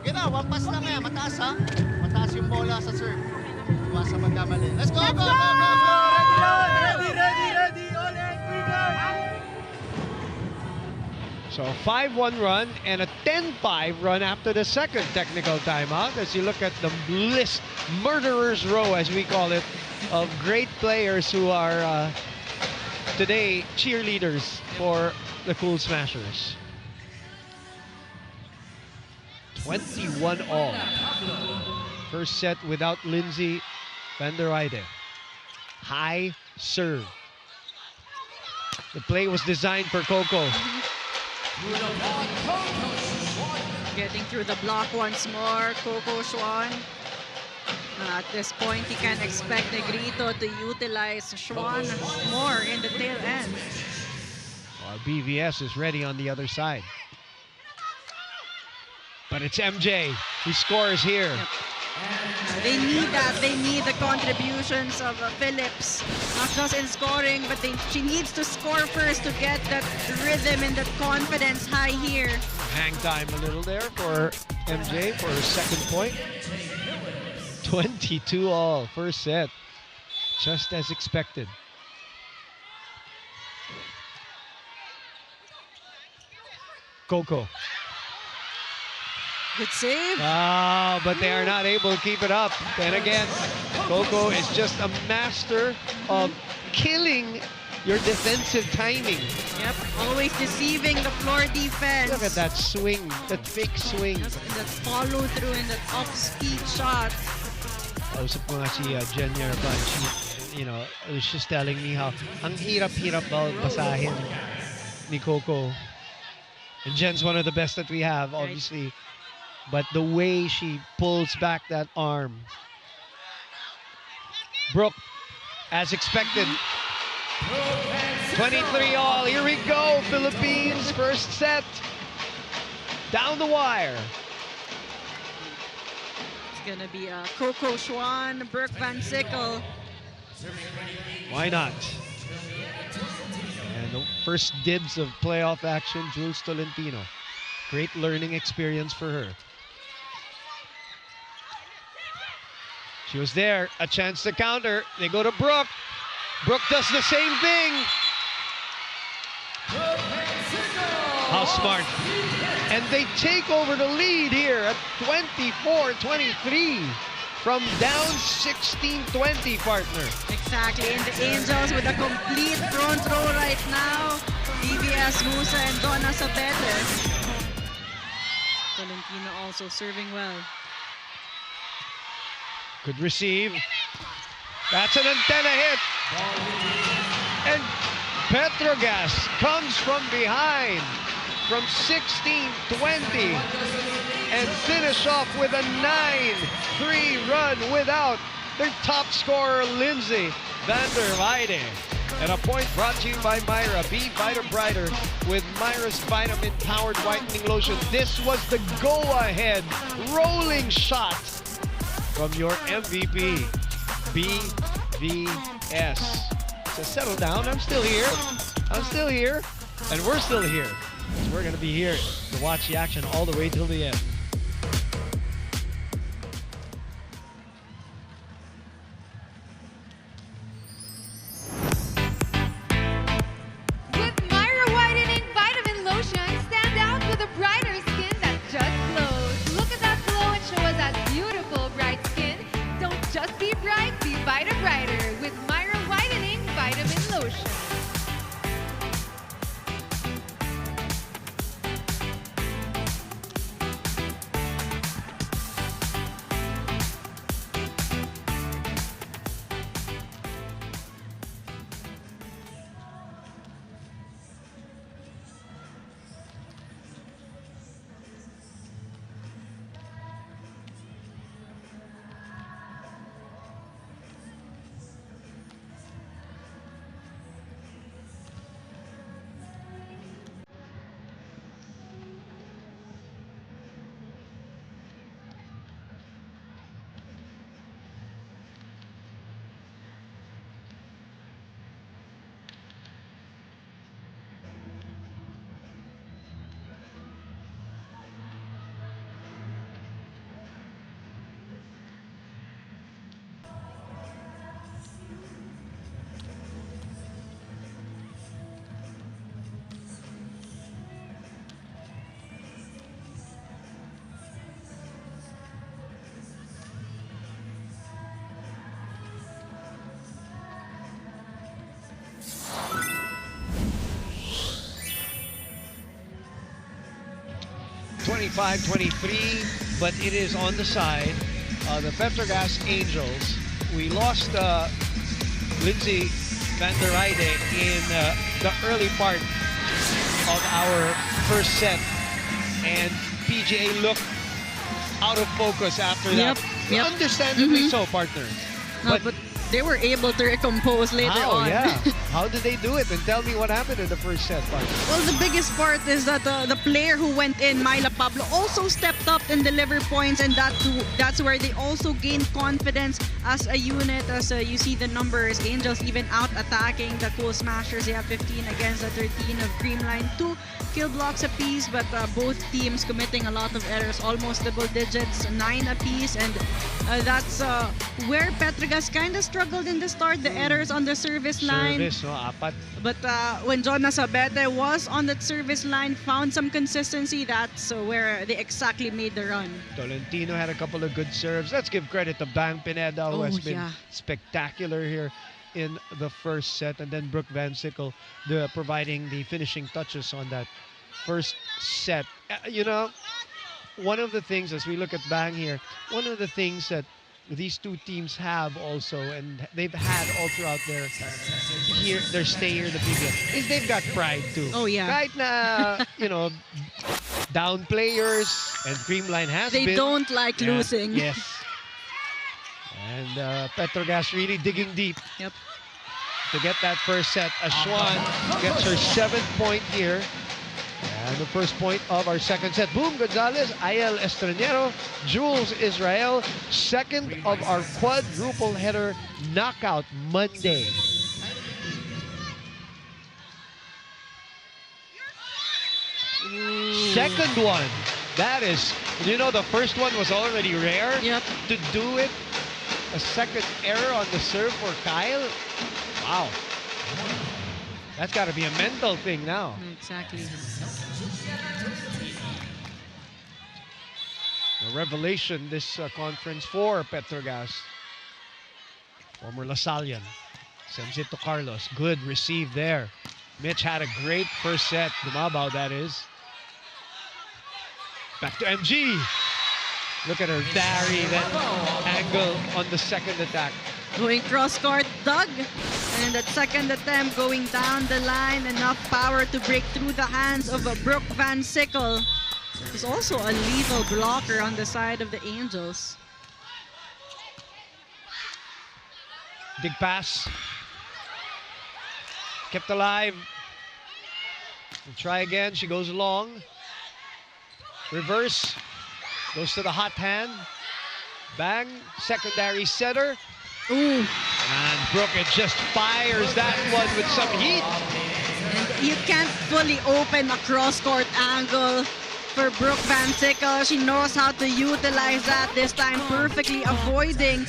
Speaker 9: Gina, one pass lang yan. Mataas, ha? Mataas yung bola sa serve. Iwas sa magkamali. Let's go, go, go, go, go! Ready! All in,
Speaker 2: So a 5-1 run and a 10-5 run after the second technical timeout, as you look at the list, murderer's row as we call it, of great players who are today cheerleaders for the Cool Smashers. 21 all. First set without Lindsay van der Weide. High serve. The play was designed for Koko.
Speaker 3: Getting through the block once more, Koko Schwan. At this point, he can expect Negrito to utilize Schwan more in the tail end.
Speaker 2: Well, BVS is ready on the other side. But it's MJ who scores here.
Speaker 3: Yep. They need that. They need the contributions of Phillips, not just in scoring, but she needs to score first to get that rhythm and that confidence high here.
Speaker 2: Hang time a little there for MJ for her second point. 22 all, first set. Just as expected. Koko.
Speaker 3: Good save.
Speaker 2: But they are not able to keep it up. Then again, Koko is just a master of killing your defensive timing.
Speaker 3: Yep, always deceiving the floor defense.
Speaker 2: Look at that swing, that fake swing.
Speaker 3: That follow through and that off-speed shot.
Speaker 2: Kausap ko nga si Jen Yarban. She, was just telling me how ang hirap-hirap basahin ni Koko. And Jen's one of the best that we have, obviously. But the way she pulls back that arm. Brooke, as expected. 23 all. Here we go, Philippines. First set. Down the wire.
Speaker 3: It's going to be Koko Schwan, Brooke Van Sickle.
Speaker 2: Why not? And the first dibs of playoff action, Jules Tolentino. Great learning experience for her. She was there, a chance to counter. They go to Brooke. Brooke does the same thing. How smart. And they take over the lead here at 24-23 from down 16-20, partner.
Speaker 3: Exactly, and the Angels with a complete front row right now. DBS, Musa, and Donna Sabete. Tolentino also serving well.
Speaker 2: Could receive. That's an antenna hit. And Petro Gas comes from behind from 16-20 and finish off with a 9-3 run without their top scorer, Lindsay Valdez. And a point brought to you by Myra. Be Vita Brighter with Myra's vitamin-powered whitening lotion. This was the go-ahead rolling shot from your MVP, BVS. So settle down, I'm still here. And we're still here. So we're gonna be here to watch the action all the way till the end.
Speaker 4: With Myra Whitening Vitamin Lotion, stand out with a brighter skin that just glows. Look at that glow and show us that beautiful bright skin. Don't just be bright, be Vita Brighter with Myra Whitening Vitamin Lotion.
Speaker 2: (25-23), but it is on the side. The Petro Gas Angels. We lost Lindsay Valdez in the early part of our first set, and PGA looked out of focus after that.
Speaker 3: Yep.
Speaker 2: Understandably so, partner.
Speaker 3: No, but they were able to recompose later on.
Speaker 2: Yeah. How did they do it? And tell me what happened in the first set, Park.
Speaker 3: Well, the biggest part is that the player who went in, Myla Pablo, also stepped up and delivered points, and that's where they also gained confidence as a unit. As you see the numbers, Angels even out attacking the Cool Smashers. They have 15 against the 13 of Creamline. 2 kill blocks apiece, but both teams committing a lot of errors, almost double digits, 9 apiece, and that's where Petro Gas kind of struggled in the start. The errors on the service line.
Speaker 2: Service, no? Apat.
Speaker 3: But when John Nasabete was on that service line, found some consistency, that's where they exactly made the run.
Speaker 2: Tolentino had a couple of good serves. Let's give credit to Bang Pineda, who has been spectacular here in the first set. And then Brooke Van Sickle providing the finishing touches on that first set. You know, one of the things, as we look at Bang here, one of the things that these two teams have also, and they've had all throughout their stay here in the PVL, is they've got pride too.
Speaker 3: Oh yeah.
Speaker 2: Right na, you know, down players, and Creamline has been.
Speaker 3: They don't like losing.
Speaker 2: Yes. And Petro Gas really digging deep.
Speaker 3: Yep.
Speaker 2: To get that first set. Schwan gets her 7th point here. And the first point of our second set. Boom Gonzalez, Ayel Estranero, Jules Ysrael. Second of our quadruple header knockout Monday. Second one. That is, you know, the first one was already rare.
Speaker 3: Yep.
Speaker 2: To do it, a second error on the serve for Kyle. Wow. That's got to be a mental thing now.
Speaker 3: Exactly.
Speaker 2: A revelation this conference for Petro Gas. Former Lasallian. Sends it to Carlos. Good receive there. Mitch had a great first set. Dumabaw, that is. Back to MG. Look at her parry, that angle on the second attack.
Speaker 3: Going cross-court, Doug. And that second attempt going down the line. Enough power to break through the hands of Brooke Van Sickle. He's also a lethal blocker on the side of the Angels.
Speaker 2: Dig pass. Kept alive. We'll try again. She goes long. Reverse. Goes to the hot hand. Bang. Secondary setter.
Speaker 3: Ooh.
Speaker 2: And Brooke, it just fires that one with some heat.
Speaker 3: And you can't fully open a cross-court angle for Brooke Van Sickle. She knows how to utilize that this time, perfectly avoiding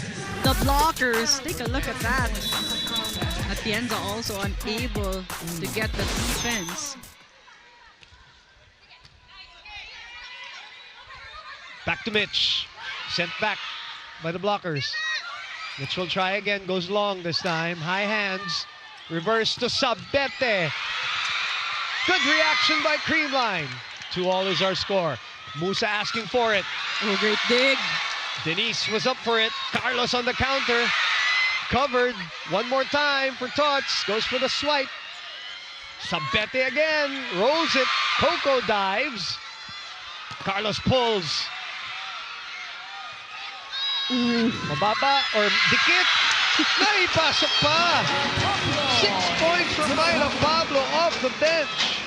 Speaker 3: the blockers. Take a look at that. Atienza also unable to get the defense.
Speaker 2: Back to Mitch. Sent back by the blockers. Mitch will try again. Goes long this time. High hands. Reverse to Sabete. Good reaction by Creamline. 2-all is our score. Musa asking for it.
Speaker 3: Oh, great dig.
Speaker 2: Denise was up for it. Carlos on the counter. Covered. One more time for Tots. Goes for the swipe. Sabete again. Rolls it. Koko dives. Carlos pulls. Mababa or dikit. Naipasok pa. 6 points from Myla Pablo off the bench.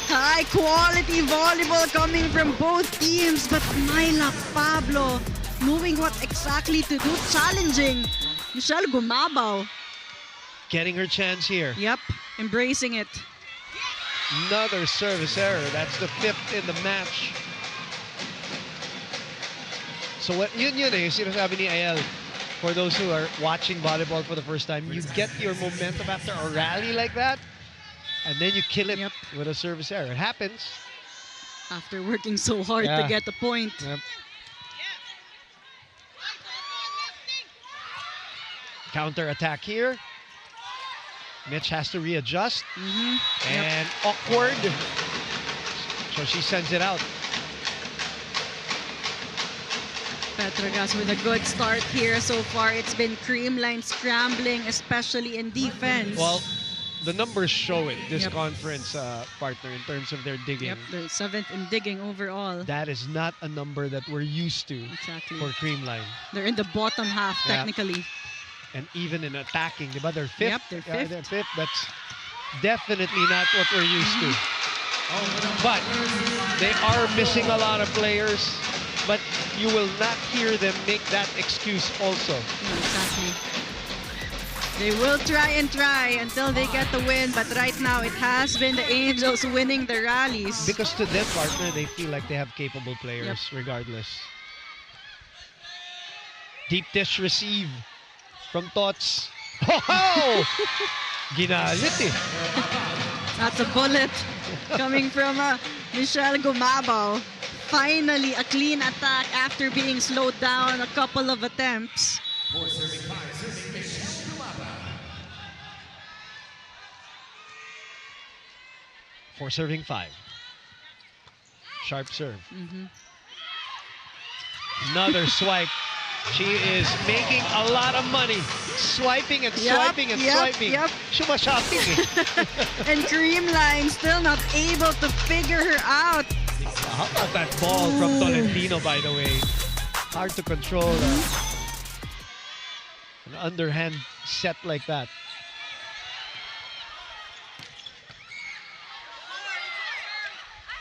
Speaker 3: High quality volleyball coming from both teams, but Myla Pablo knowing what exactly to do, challenging Michelle Gumabaw.
Speaker 2: Getting her chance here.
Speaker 3: Yep, embracing it.
Speaker 2: Another service error. That's the 5th in the match. So what yun eh, sinasabi ni Ayel, for those who are watching volleyball for the first time, you get your momentum after a rally like that, and then you kill it with a service error. It happens.
Speaker 3: After working so hard to get the point.
Speaker 2: Yep. Counter attack here. Mitch has to readjust. And awkward. So she sends it out.
Speaker 3: Petro Gas with a good start here so far. It's been Creamline scrambling, especially in defense.
Speaker 2: Well, the numbers show it, this
Speaker 3: Yep.
Speaker 2: conference partner, in terms of their digging.
Speaker 3: Yep, they're 7th in digging overall.
Speaker 2: That is not a number that we're used to
Speaker 3: Exactly.
Speaker 2: for Creamline.
Speaker 3: They're in the bottom half,
Speaker 2: Yeah.
Speaker 3: technically.
Speaker 2: And even in attacking, diba? They're fifth.
Speaker 3: Yep, they're fifth.
Speaker 2: They're fifth. That's definitely not what we're used to. But they are missing a lot of players. But you will not hear them make that excuse also.
Speaker 3: Yeah, exactly. They will try and try until they get the win, but right now it has been the Angels winning the rallies.
Speaker 2: Because to them, partner, they feel like they have capable players regardless. Deep dish receive from Tots. Ho-ho! Ginalit eh.
Speaker 3: That's a bullet coming from Michelle Gumabao. Finally, a clean attack after being slowed down a couple of attempts.
Speaker 2: For serving 5. Sharp serve. Another swipe. She is making a lot of money. Swiping and swiping and swiping. Shopping eh.
Speaker 3: And Creamline still not able to figure her out.
Speaker 2: How about that ball from Tolentino, by the way? Hard to control an underhand set like that.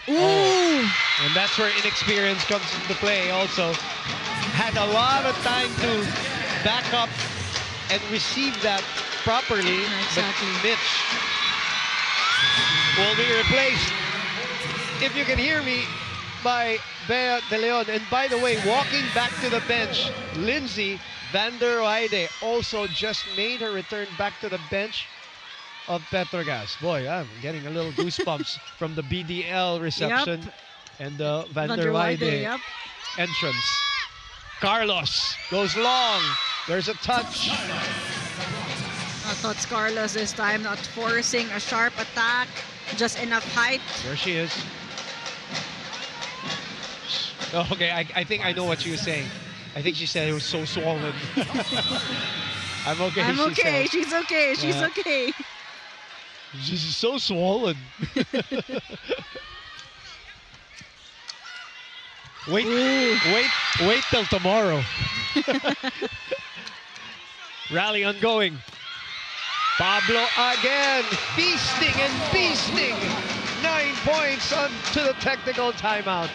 Speaker 3: Ooh!
Speaker 2: And that's where inexperience comes into play also. Had a lot of time to back up and receive that properly.
Speaker 3: Exactly.
Speaker 2: But Mitch will be replaced, if you can hear me, by Bea De Leon. And by the way, walking back to the bench, Lindsay Valdez also just made her return back to the bench of Petro Gas. Boy, I'm getting a little goosebumps from the BDL reception and the Valdez
Speaker 3: Yep.
Speaker 2: entrance. Carlos goes long. There's a touch.
Speaker 3: Tots Carlos this time not forcing a sharp attack, just enough height.
Speaker 2: There she is. Oh, okay, I think I know what she was saying. I think she said it was so swollen. I'm okay.
Speaker 3: I'm
Speaker 2: she
Speaker 3: okay.
Speaker 2: said.
Speaker 3: She's okay. She's
Speaker 2: Yeah.
Speaker 3: okay.
Speaker 2: She's so swollen. Wait till tomorrow. Rally ongoing. Pablo again, feasting and feasting. 9 points on to the technical timeout.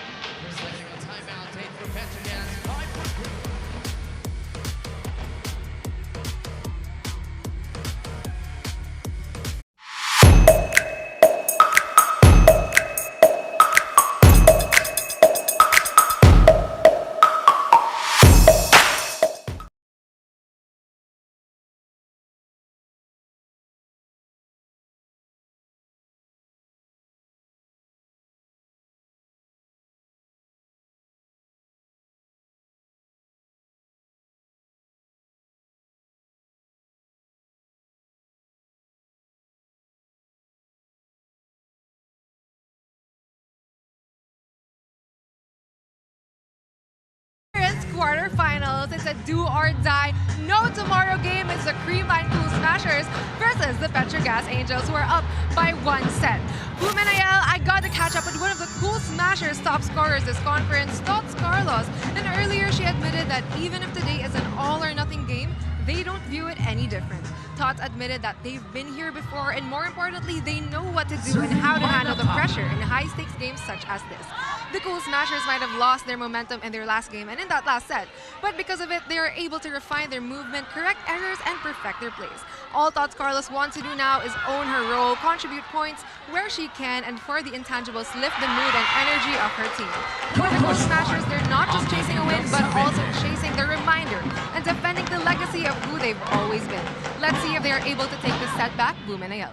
Speaker 4: Quarterfinals. It's a do or die, no tomorrow game. It's the Creamline Cool Smashers versus the Petro Gas Angels, who are up by 1 set. Bumenayel, I got to catch up with one of the Cool Smashers' top scorers this conference, Tots Carlos. And earlier she admitted that even if today is an all or nothing game, they don't view it any different. Tots admitted that they've been here before, and more importantly, they know what to do and how to handle the pressure in high-stakes games such as this. The Cool Smashers might have lost their momentum in their last game and in that last set, but because of it, they are able to refine their movement, correct errors, and perfect their plays. All Tots Carlos wants to do now is own her role, contribute points where she can, and for the intangibles, lift the mood and energy of her team. For the Cool Smashers, they're not just chasing a win, but also chasing the reminder and defending the legacy of who they've always been. Let's see if they are able to take this set back. Bumenayel.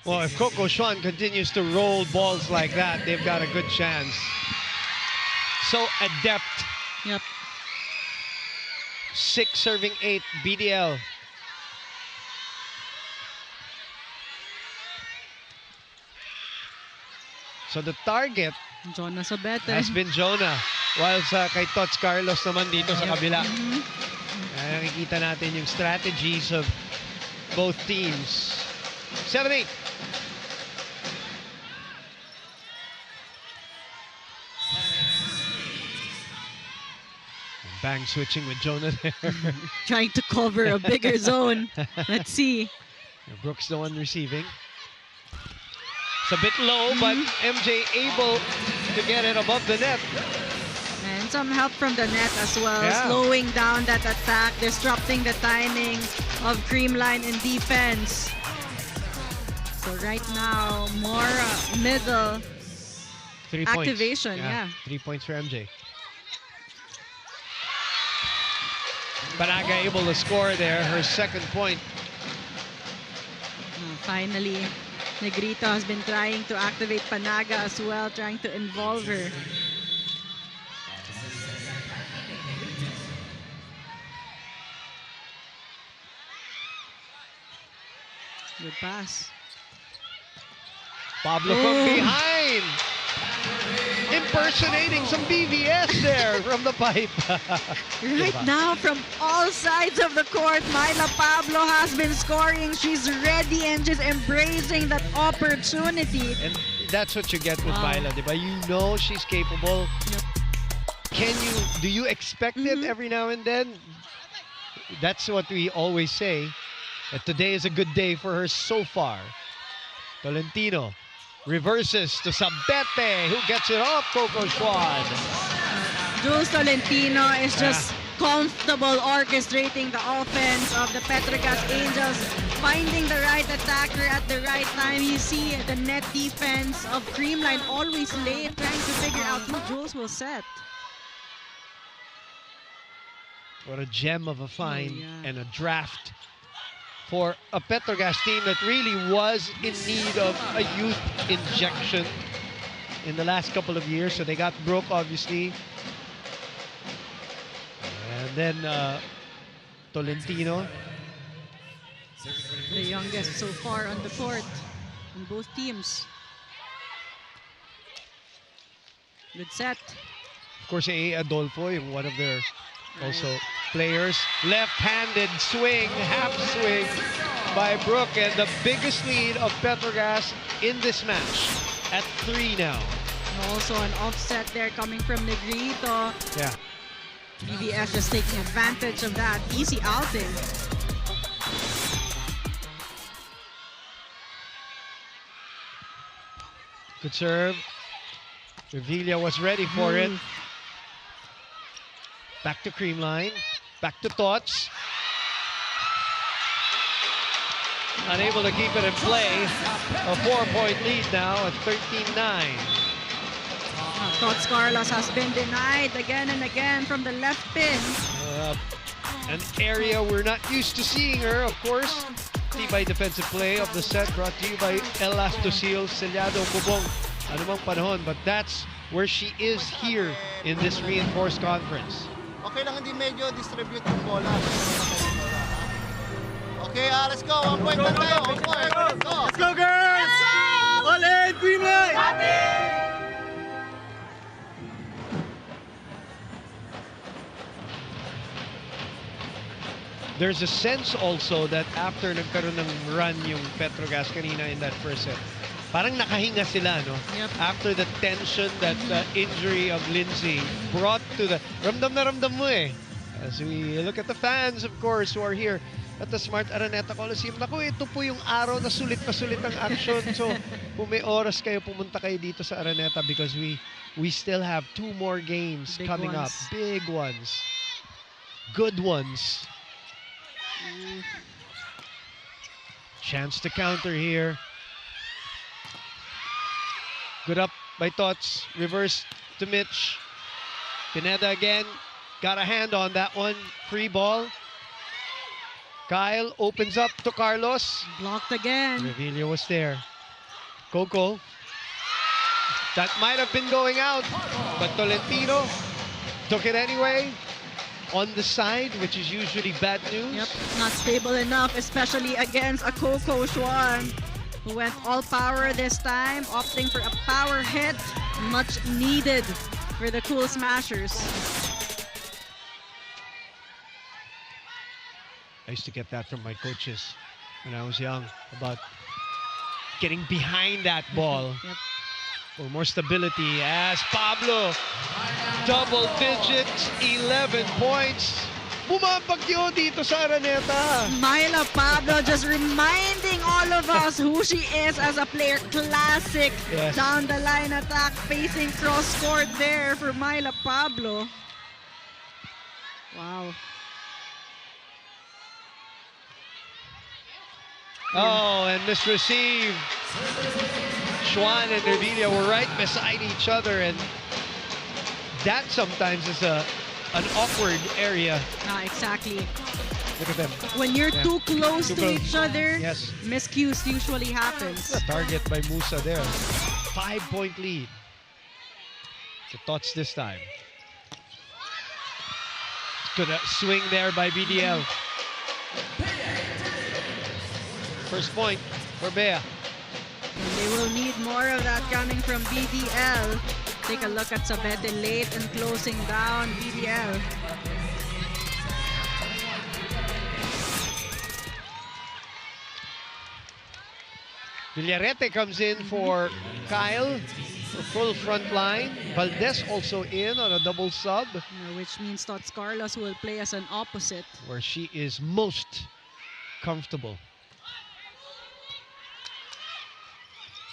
Speaker 2: Well, if Koko Schwan continues to roll balls like that, they've got a good chance. So adept.
Speaker 3: Yep.
Speaker 2: 6 serving 8, BDL. So the target
Speaker 3: Jonah Sobete.
Speaker 2: has been Jonah. While sa kay Tots Carlos naman dito sa kabila. Nakikita natin yung strategies of both teams. 7-8. Bang switching with Jonah there.
Speaker 3: Trying to cover a bigger zone. Let's see.
Speaker 2: Brooks the one receiving. It's a bit low, but MJ able to get it above the net.
Speaker 3: And some help from the net as well.
Speaker 2: Yeah.
Speaker 3: Slowing down that attack, disrupting the timing of Creamline in defense. So right now, more middle
Speaker 2: 3
Speaker 3: activation.
Speaker 2: points.
Speaker 3: Yeah.
Speaker 2: 3 points for MJ. Panaga able to score there, her second point.
Speaker 3: Finally, Negrito has been trying to activate Panaga as well, trying to involve her. Good pass.
Speaker 2: Pablo from behind. Impersonating some BVS there from the pipe.
Speaker 3: Right now, from all sides of the court, Myla Pablo has been scoring. She's ready and she's embracing that opportunity.
Speaker 2: And that's what you get with Myla, diba? You know she's capable.
Speaker 3: Yep.
Speaker 2: Do you expect it every now and then? That's what we always say. That today is a good day for her so far. Tolentino reverses to Sabete, who gets it off Koko Schwan.
Speaker 3: Jules Tolentino is just comfortable orchestrating the offense of the Petro Gas Angels, finding the right attacker at the right time. You see the net defense of Creamline always late, trying to figure out who Jules will set.
Speaker 2: What a gem of a find
Speaker 3: yeah.
Speaker 2: and a draft for a Petro Gas team that really was in need of a youth injection in the last couple of years. So they got Brooke, obviously. And then Tolentino.
Speaker 3: The youngest so far on the court on both teams. Good set.
Speaker 2: Of course, A. Adolfo, yung one of their also players. Left-handed swing, half swing by Brooke, and the biggest lead of Petro Gas in this match at 3 now.
Speaker 3: Also an offset there coming from Negrito.
Speaker 2: Yeah.
Speaker 3: PVL just taking advantage of that easy outing.
Speaker 2: Good serve. Revilla was ready for it. Back to Creamline. Back to Tots. Unable to keep it in play. A 4-point lead now at 13-9.
Speaker 3: Tots Carlos has been denied again and again from the left pin.
Speaker 2: An area we're not used to seeing her, of course. Tibay defensive play of the set brought to you by Elastosil, Sellado, Bubong. Anumang panahon, but that's where she is here in this reinforced conference.
Speaker 9: Okay lang hindi medyo distribute yung bola. Okay, let's go. 1 point lang tayo. 1 point. Let's go.
Speaker 2: Let's go, girls! All in, Creamline! There's a sense also that after nagkaroon ng run yung Petro Gas kanina in that first set, parang nakahinga sila, no?
Speaker 3: Yep.
Speaker 2: After the tension that the injury of Lindsay brought to the... Ramdam na ramdam mo eh. As we look at the fans, of course, who are here at the Smart Araneta Coliseum. Naku, ito po yung araw na sulit ang action. So, kung may oras kayo, pumunta kayo dito sa Araneta because we still have 2 more games
Speaker 3: Big
Speaker 2: coming
Speaker 3: ones.
Speaker 2: up. Big ones. Good ones. Chance to counter here. Good up by Tots. Reverse to Mitch. Pineda again. Got a hand on that one. Free ball. Kyle opens up to Carlos.
Speaker 3: Blocked again.
Speaker 2: Revilla was there. Koko. That might have been going out, but Tolentino took it anyway. On the side, which is usually bad news.
Speaker 3: Yep, not stable enough, especially against a Koko Schwan, who went all power this time, opting for a power hit, much needed for the Cool Smashers.
Speaker 2: I used to get that from my coaches when I was young, about getting behind that ball
Speaker 3: Yep.
Speaker 2: for more stability as Pablo, double digits, 11 points. Bumabagyo dito sa Araneta.
Speaker 3: Myla Pablo just reminding all of us who she is as a player. Classic
Speaker 2: Yes.
Speaker 3: down the line attack, facing cross court there for Myla Pablo. Wow.
Speaker 2: Oh, and misreceived. Schwan and Nervidia were right beside each other, and that sometimes is an awkward area.
Speaker 3: Exactly.
Speaker 2: Look at them.
Speaker 3: When you're
Speaker 2: Yeah.
Speaker 3: too close
Speaker 2: Too
Speaker 3: to
Speaker 2: close.
Speaker 3: each other,
Speaker 2: Yes.
Speaker 3: miscues usually happens.
Speaker 2: Target by Musa there. 5-point lead. The Tots this time. Good swing there by BDL. First point for Bea.
Speaker 3: And they will need more of that coming from BDL. Take a look at Sabete late and closing down BDL.
Speaker 2: Villarete comes in for Kyle, for full front line. Valdez also in on a double sub,
Speaker 3: Which means Tots Carlos will play as an opposite.
Speaker 2: where she is most comfortable.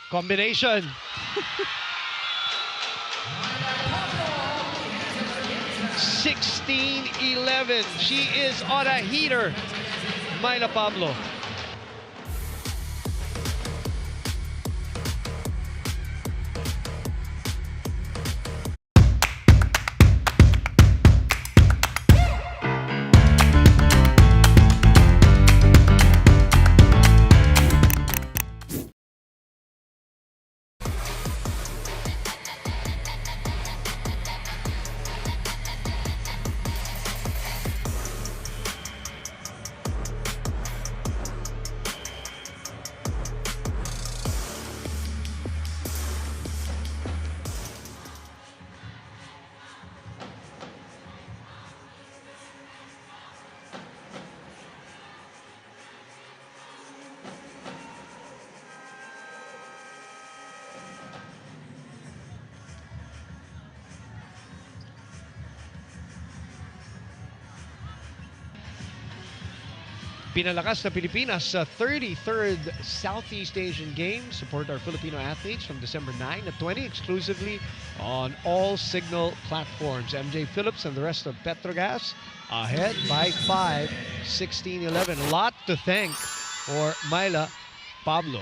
Speaker 2: Combination. 16-11. She is on a heater. Myla Pablo. Pinalakas na Pilipinas sa 33rd Southeast Asian Games. Support our Filipino athletes from December 9 to 20 exclusively on all signal platforms. MJ Phillips and the rest of Petro Gas ahead by 5, 16-11. A lot to thank for Myla Pablo.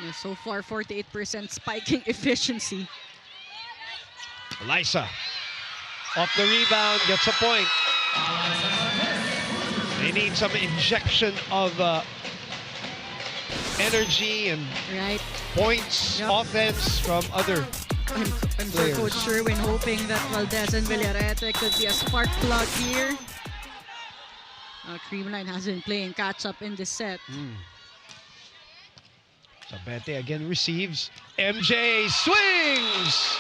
Speaker 3: Yeah, so far, 48% spiking efficiency.
Speaker 2: Eliza off the rebound, gets a point. They need some injection of energy and
Speaker 3: Right.
Speaker 2: points,
Speaker 3: Yep.
Speaker 2: offense from other
Speaker 3: And for
Speaker 2: players.
Speaker 3: Coach Sherwin, hoping that Valdez and Villarete could be a spark plug here. Creamline has been playing catch up in this set.
Speaker 2: Sabete again receives. MJ swings!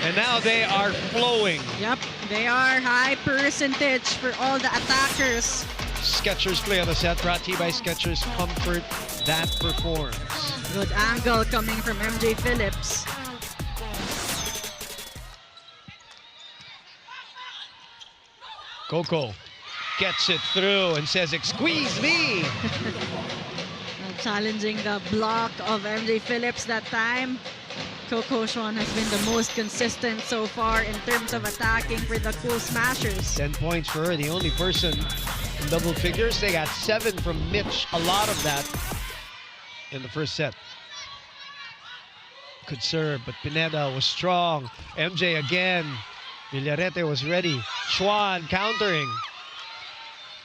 Speaker 2: And now they are flowing.
Speaker 3: Yep, they are high percentage for all the attackers.
Speaker 2: Skechers play on the set, brought to you by Skechers. Comfort that performs.
Speaker 3: Good angle coming from MJ Phillips.
Speaker 2: Koko gets it through and says, "Squeeze me!"
Speaker 3: Challenging the block of MJ Phillips that time. Koko Schwan has been the most consistent so far in terms of attacking for the Cool Smashers.
Speaker 2: 10 points for her, the only person in double figures. They got 7 from Mitch, a lot of that in the first set. Could serve, but Pineda was strong. MJ again. Villarete was ready. Schwan countering.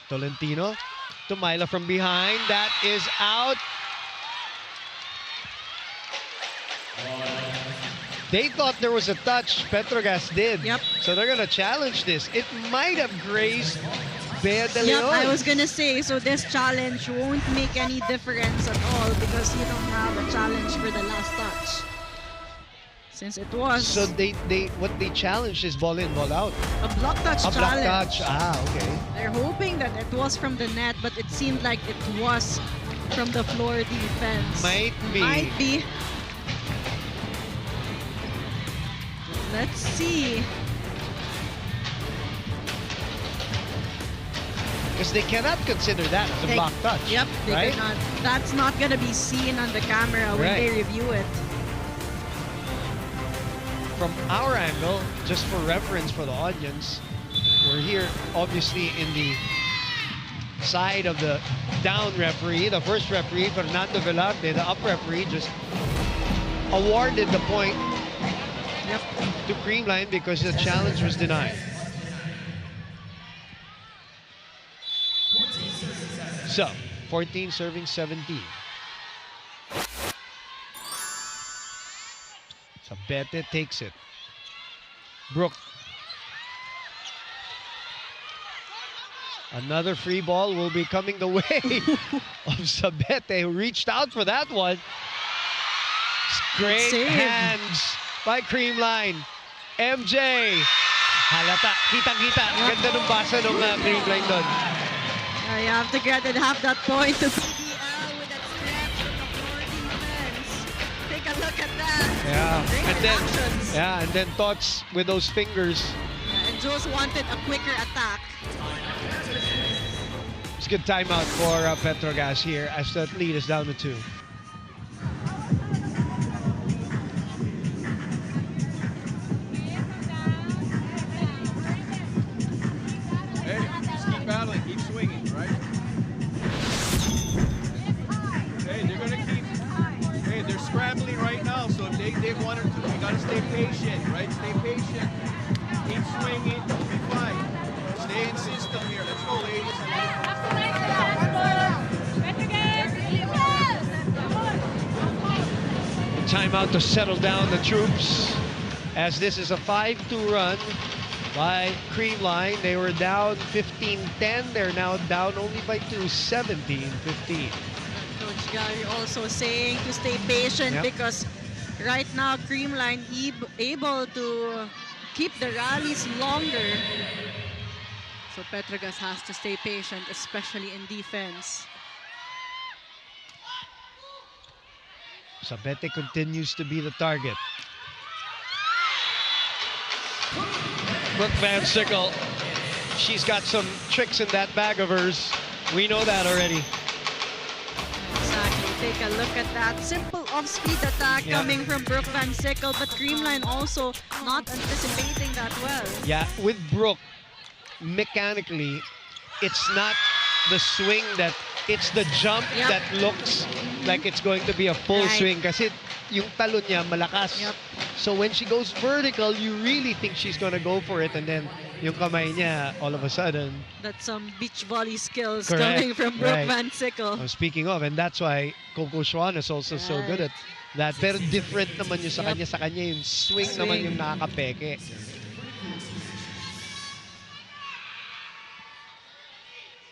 Speaker 2: Tolentino to Myla from behind. That is out. They thought there was a touch. Petro Gas did.
Speaker 3: Yep.
Speaker 2: So they're going to challenge this. It might have grazed Bea de
Speaker 3: Yep,
Speaker 2: Leon.
Speaker 3: I was gonna say, so this challenge won't make any difference at all because you don't have a challenge for the last touch. Since it was
Speaker 2: So what they challenged is ball in, ball out.
Speaker 3: a block touch
Speaker 2: A block
Speaker 3: challenge.
Speaker 2: touch. Ah, okay.
Speaker 3: They're hoping that it was from the net, but it seemed like it was from the floor defense.
Speaker 2: Might be.
Speaker 3: Might be. Let's see.
Speaker 2: Because they cannot consider that as a block touch.
Speaker 3: Yep, they
Speaker 2: right?
Speaker 3: cannot. That's not gonna be seen on the camera when
Speaker 2: Right.
Speaker 3: they review it.
Speaker 2: From our angle, just for reference for the audience, we're here obviously in the side of the down referee. The first referee, Fernando Velarde, the up referee, just awarded the point to Creamline because the challenge was denied. So, 14 serving 17. Sabete takes it. Brooke. Another free ball will be coming the way of Sabete, who reached out for that one. Great
Speaker 3: Save.
Speaker 2: hands by Creamline. MJ. Halata. Kitang-kita. Ganda ng basa ng Creamline doon.
Speaker 3: You have to get it, have that point to PVL with that stretch from the floor defense. Take a look at that.
Speaker 2: Yeah.
Speaker 3: Great
Speaker 2: And then,
Speaker 3: actions.
Speaker 2: and then Tots with those fingers.
Speaker 3: And Jules wanted a quicker attack.
Speaker 2: It's a good timeout for Petro Gas here as that lead is down to 2.
Speaker 8: Hey, just keep battling, keep swinging, right? Hey, they're gonna keep. Hey, they're scrambling right now, so if they one or two, you gotta stay patient, right? Stay patient. Keep swinging, you'll be fine. Stay in system here. Let's go, ladies.
Speaker 2: Timeout to settle down the troops as this is a 5-2 run by Creamline. They were down 15-10. They're now down only by 2, 17-15.
Speaker 3: Coach Gary also saying to stay patient
Speaker 2: Yep.
Speaker 3: because right now Creamline able to keep the rallies longer. So Petro Gas has to stay patient, especially in defense.
Speaker 2: Sabete continues to be the target. Brooke Van Sickle, she's got some tricks in that bag of hers. We know that already.
Speaker 3: Exactly. Take a look at that. Simple off-speed attack
Speaker 2: Yeah.
Speaker 3: coming from Brooke Van Sickle, but Creamline also not anticipating that well.
Speaker 2: Yeah, with Brooke, mechanically, it's not the swing it's the jump
Speaker 3: Yep.
Speaker 2: that looks like it's going to be a full
Speaker 3: Right.
Speaker 2: swing kasi yung talon niya malakas.
Speaker 3: Yep.
Speaker 2: So when she goes vertical, you really think she's gonna go for it, and then yung kamay niya, all of a sudden.
Speaker 3: That's some beach volley skills
Speaker 2: Correct.
Speaker 3: coming from Brooke
Speaker 2: Right.
Speaker 3: Van Sickle.
Speaker 2: Speaking of, and that's why Koko Schwan is also so good at that. Pero different naman yung sa kanya yung swing naman yung nakakapeke.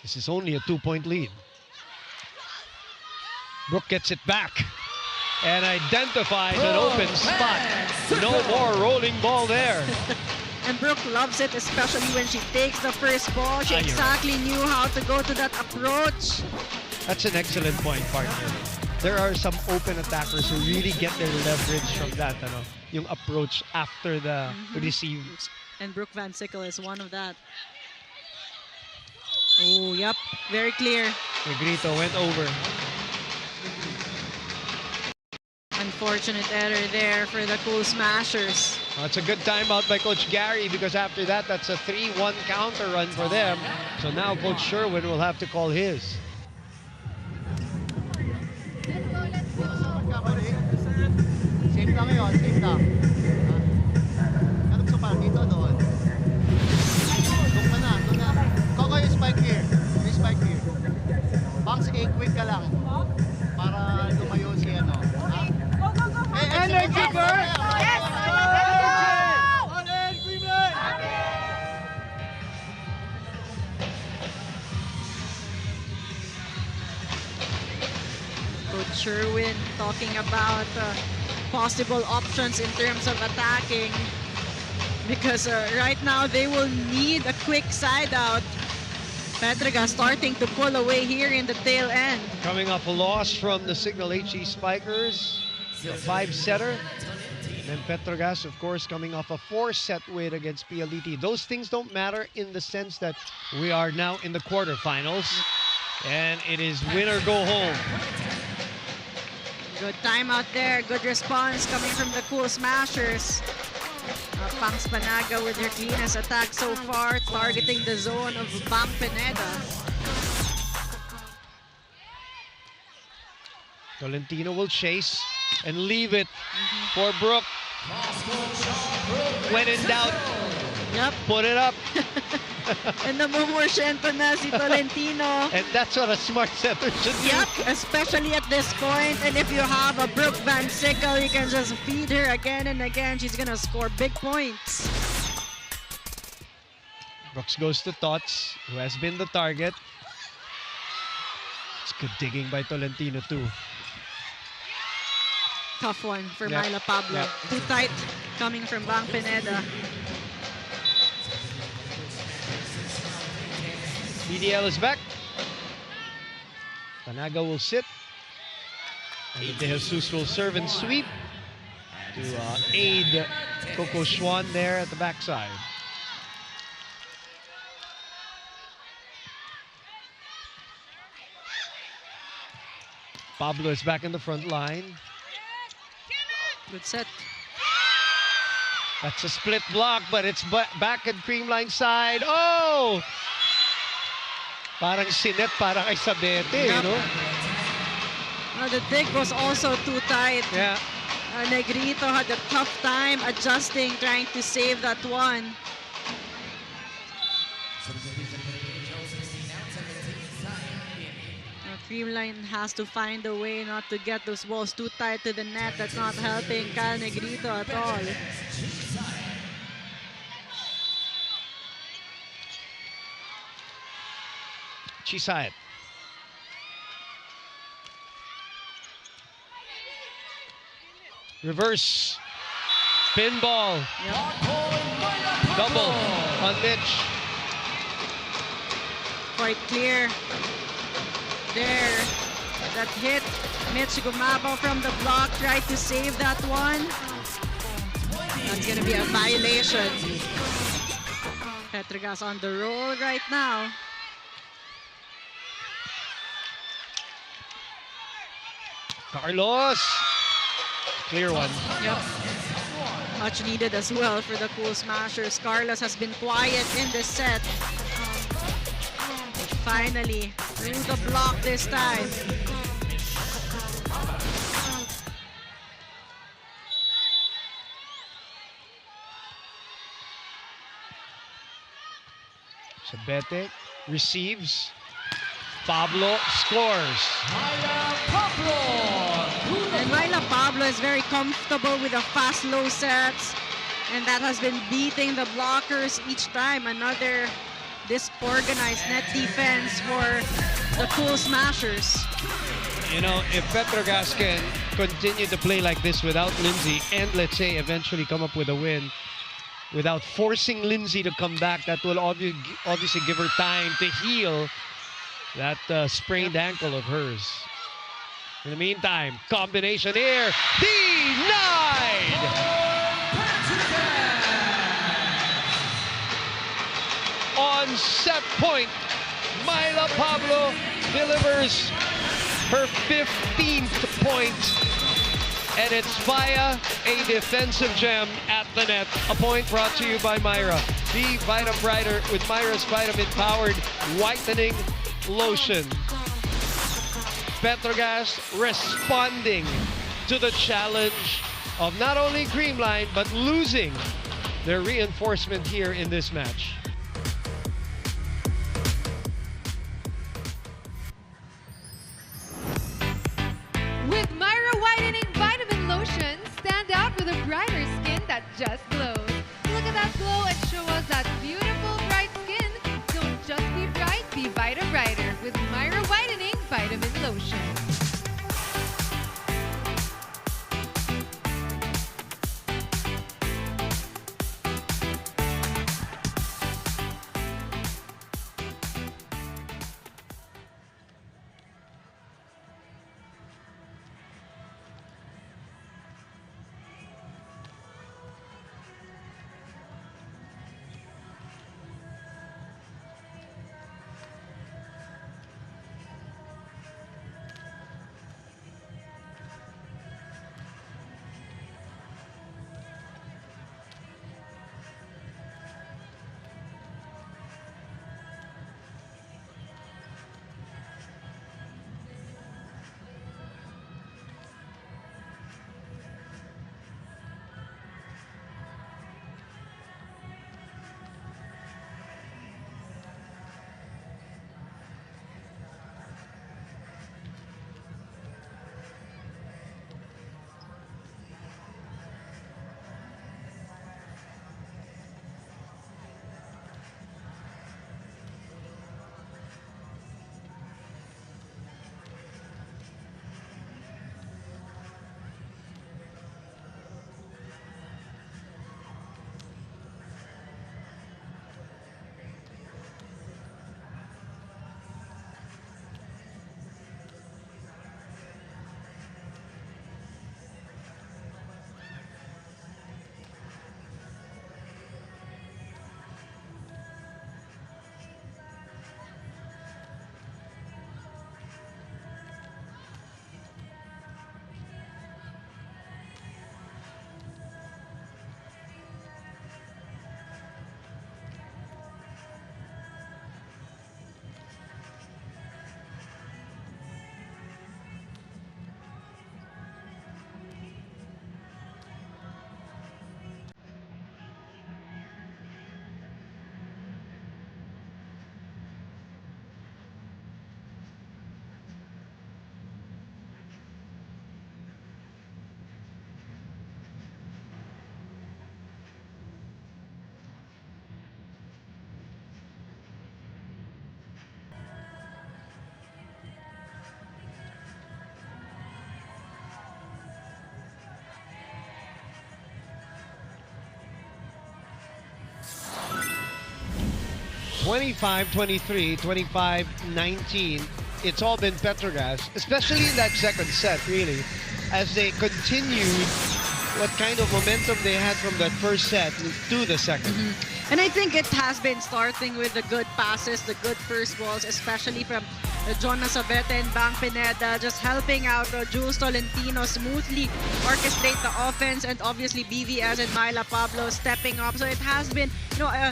Speaker 2: This is only a 2-point lead. Brooke gets it back and identifies an open spot. No more rolling ball there.
Speaker 3: And Brooke loves it, especially when she takes the first ball. She exactly knew how to go to that approach.
Speaker 2: That's an excellent point, partner. There are some open attackers who really get their leverage from that, yung approach after the receive.
Speaker 3: And Brooke Van Sickle is one of that. Oh, yep. Very clear.
Speaker 2: Negrito went over.
Speaker 3: Unfortunate error there for the Cool Smashers.
Speaker 2: It's a good timeout by Coach Gary because after that, that's a 3-1 counter run for them. So now Coach Sherwin will have to call his.
Speaker 9: Safe lang ngayon, safe lang. Ano gusto pa? Dito, doon. Doon ka na, doon na. Koko, yung spike here. Yung spike here. Bang, sige, quick ka lang. Para lumayo si ano. Okay, go, go, go. Energy, girl! Yes! On end, Creamline!
Speaker 3: Coach Sherwin talking about possible options in terms of attacking because right now they will need a quick side out. Petro Gas starting to pull away here in the tail end.
Speaker 2: Coming off a loss from the Signal HE Spikers, a 5-setter. And then Petro Gas, of course, coming off a 4-set win against PLDT. Those things don't matter in the sense that we are now in the quarterfinals. And it is win or go home.
Speaker 3: Good timeout there. Good response coming from the Cool Smashers. Pangs Panaga with her cleanest attack so far, targeting the zone of Bang Pineda.
Speaker 2: Tolentino will chase and leave it for Brooke. When in doubt,
Speaker 3: Yep.
Speaker 2: put it up.
Speaker 3: And namumursyento na si Tolentino.
Speaker 2: And that's what a smart setter should do.
Speaker 3: Yep, especially at this point. And if you have a Brooke Van Sickle, you can just feed her again and again. She's gonna score big points.
Speaker 2: Brooks goes to Tots, who has been the target. It's good digging by Tolentino too.
Speaker 3: Tough one for
Speaker 2: Yep.
Speaker 3: Myla Pablo.
Speaker 2: Yep.
Speaker 3: Too tight coming from Bang Pineda.
Speaker 2: PDL is back. Panaga will sit. And De Jesus will serve and sweep to aid Koko Schwan there at the backside. Pablo is back in the front line.
Speaker 3: Good set.
Speaker 2: That's a split block, but it's back at Creamline side. Oh! Parang sinet para kay Sabete, you know?
Speaker 3: The dig was also too tight.
Speaker 2: Yeah.
Speaker 3: Negrito had a tough time adjusting, trying to save that one. Creamline has to find a way not to get those balls too tight to the net. That's not helping Cal Negrito at all.
Speaker 2: Chisayat. Reverse. Pinball. Double on Mitch.
Speaker 3: Quite clear. There. That hit. Mitch gumabaw from the block. Tried to save that one. That's going to be a violation. Petro Gas on the roll right now.
Speaker 2: Carlos. Clear one.
Speaker 3: Yep. Much needed as well for the Cool Smashers. Carlos has been quiet in this set. Finally, through the block this time.
Speaker 2: Sabete receives. Pablo scores.
Speaker 3: And Myla Pablo is very comfortable with the fast low sets, and that has been beating the blockers each time. Another disorganized net defense for the Cool Smashers.
Speaker 2: You know, if Petro Gas can continue to play like this without Lindsay and let's say eventually come up with a win without forcing Lindsay to come back, that will obviously give her time to heal that sprained ankle of hers. In the meantime, combination here, denied! On set point, Myla Pablo delivers her 15th point, and it's via a defensive gem at the net. A point brought to you by Myra. Be Vita Brighter with Myra's vitamin-powered whitening lotion. Petro Gas responding to the challenge of not only Creamline, but losing their reinforcement here in this match.
Speaker 4: With Myra Whitening Vitamin Lotion, stand out with a brighter skin that just glows. Look at that glow and show us that beautiful bright skin. Don't just be bright, be Vita Brighter with Myra Whitening Vitamin Lotion.
Speaker 2: 25-23, 25-19. It's all been Petro Gas, especially in that second set, really, as they continued what kind of momentum they had from that first set to the second.
Speaker 3: And I think it has been starting with the good passes, the good first balls, especially from Jonas Abete and Bang Pineda, just helping out Jules Tolentino smoothly orchestrate the offense, and obviously BVS and Myla Pablo stepping up. So it has been, a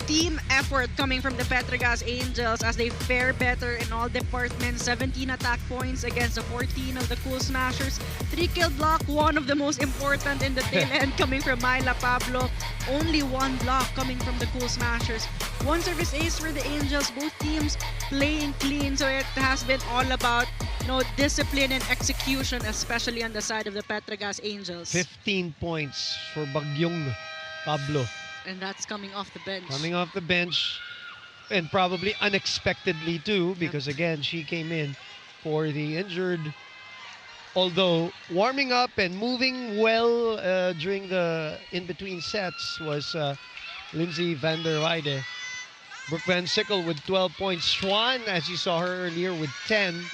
Speaker 3: team effort coming from the Petro Gas Angels as they fare better in all departments. 17 attack points against the 14 of the Cool Smashers. 3 kill block, one of the most important in the tail end coming from Myla Pablo. Only 1 block coming from the Cool Smashers. 1 service ace for the Angels, both teams playing clean. So it has been all about discipline and execution, especially on the side of the Petro Gas Angels.
Speaker 2: 15 points for Bagyong Pablo.
Speaker 3: And that's coming off the bench.
Speaker 2: Coming off the bench, and probably unexpectedly too, because again, she came in for the injured. Although warming up and moving well during the in-between sets was Lindsay van der Weide. Brooke Van Sickle with 12 points. Schwan, as you saw her earlier, with 10.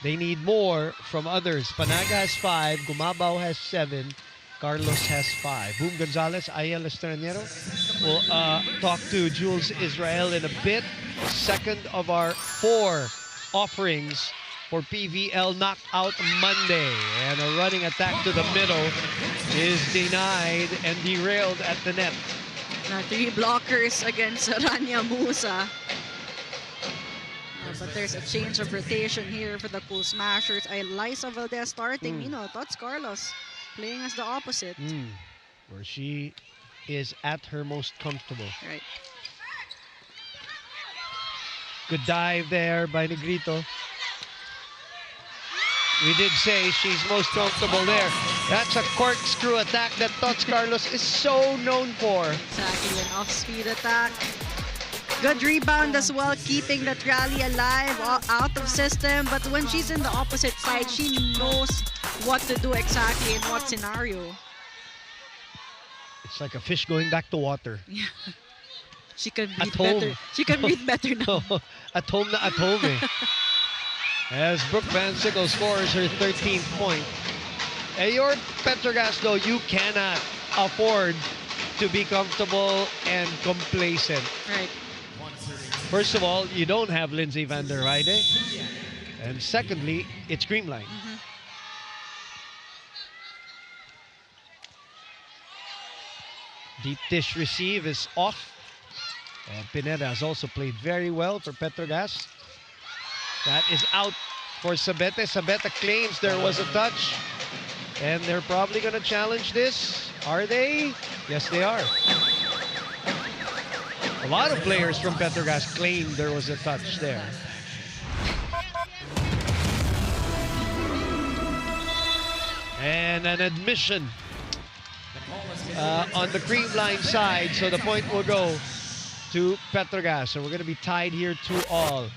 Speaker 2: They need more from others. Panaga has 5, Gumabao has 7. Carlos has 5. Boom Gonzalez, Ayel Estranero. We'll talk to Jules Ysrael in a bit. Second of our 4 offerings for PVL Knockout Monday. And a running attack to the middle is denied and derailed at the net.
Speaker 3: 3 blockers against Rania Musa. But there's a change of rotation here for the Cool Smashers. Eliza Valdez starting, Tots Carlos playing as the opposite.
Speaker 2: Where she is at her most comfortable.
Speaker 3: Right.
Speaker 2: Good dive there by Negrito. We did say she's most comfortable there. That's a corkscrew attack that Tots Carlos is so known for.
Speaker 3: Exactly, an off-speed attack. Good rebound as well, keeping that rally alive, out of system. But when she's in the opposite side, she knows what to do exactly in what scenario.
Speaker 2: It's like a fish going back to water.
Speaker 3: Yeah. She can breathe
Speaker 2: At home.
Speaker 3: better. She can breathe better now.
Speaker 2: At home na at home eh. As Brooke Van Sickle scores her 13th point. Your Petro Gas, though, you cannot afford to be comfortable and complacent.
Speaker 3: Right.
Speaker 2: First of all, you don't have Lindsay van der Weide. And secondly, it's Creamline. Deep dish receive is off. And Pineda has also played very well for Petro Gas. That is out for Sabete. Sabete claims there was a touch. And they're probably going to challenge this. Are they? Yes, they are. A lot of players from Petro Gas claimed there was a touch there. And an admission on the Creamline side. So the point will go to Petro Gas. So we're going to be tied here 2-all.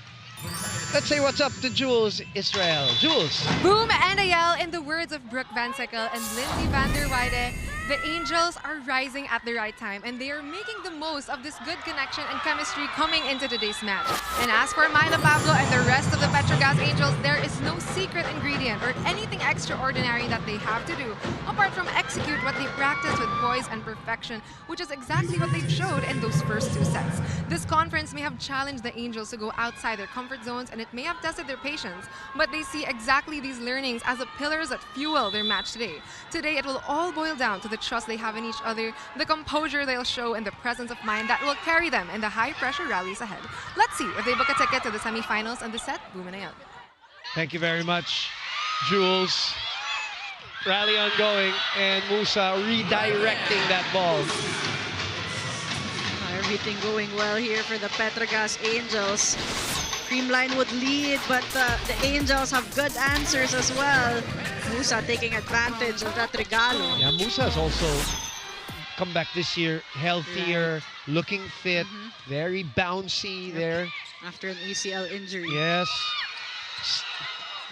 Speaker 2: Let's say what's up to Jules Ysrael. Jules.
Speaker 4: Boom and Ayel, in the words of Brooke Van Sickle and Lindsay van der Weide, the Angels are rising at the right time and they are making the most of this good connection and chemistry coming into today's match. And as for Myla Pablo and the rest of the Petro Gas Angels, there is no secret ingredient or anything extraordinary that they have to do apart from execute what they practice with poise and perfection, which is exactly what they've showed in those first 2 sets. This conference may have challenged the Angels to go outside their comfort zones and it may have tested their patience, but they see exactly these learnings as the pillars that fuel their match today. Today, it will all boil down to the trust they have in each other, the composure they'll show, and the presence of mind that will carry them in the high-pressure rallies ahead. Let's see if they book a ticket to the semifinals and the set. Boom and Ayel.
Speaker 2: Thank you very much, Jules. Rally ongoing, and Musa redirecting that ball.
Speaker 3: Everything going well here for the Petro Gas Angels. Creamline would lead, but the Angels have good answers as well. Musa taking advantage of that regalo.
Speaker 2: Yeah, Musa has also come back this year healthier, looking fit, very bouncy there.
Speaker 3: After an ACL injury.
Speaker 2: Yes.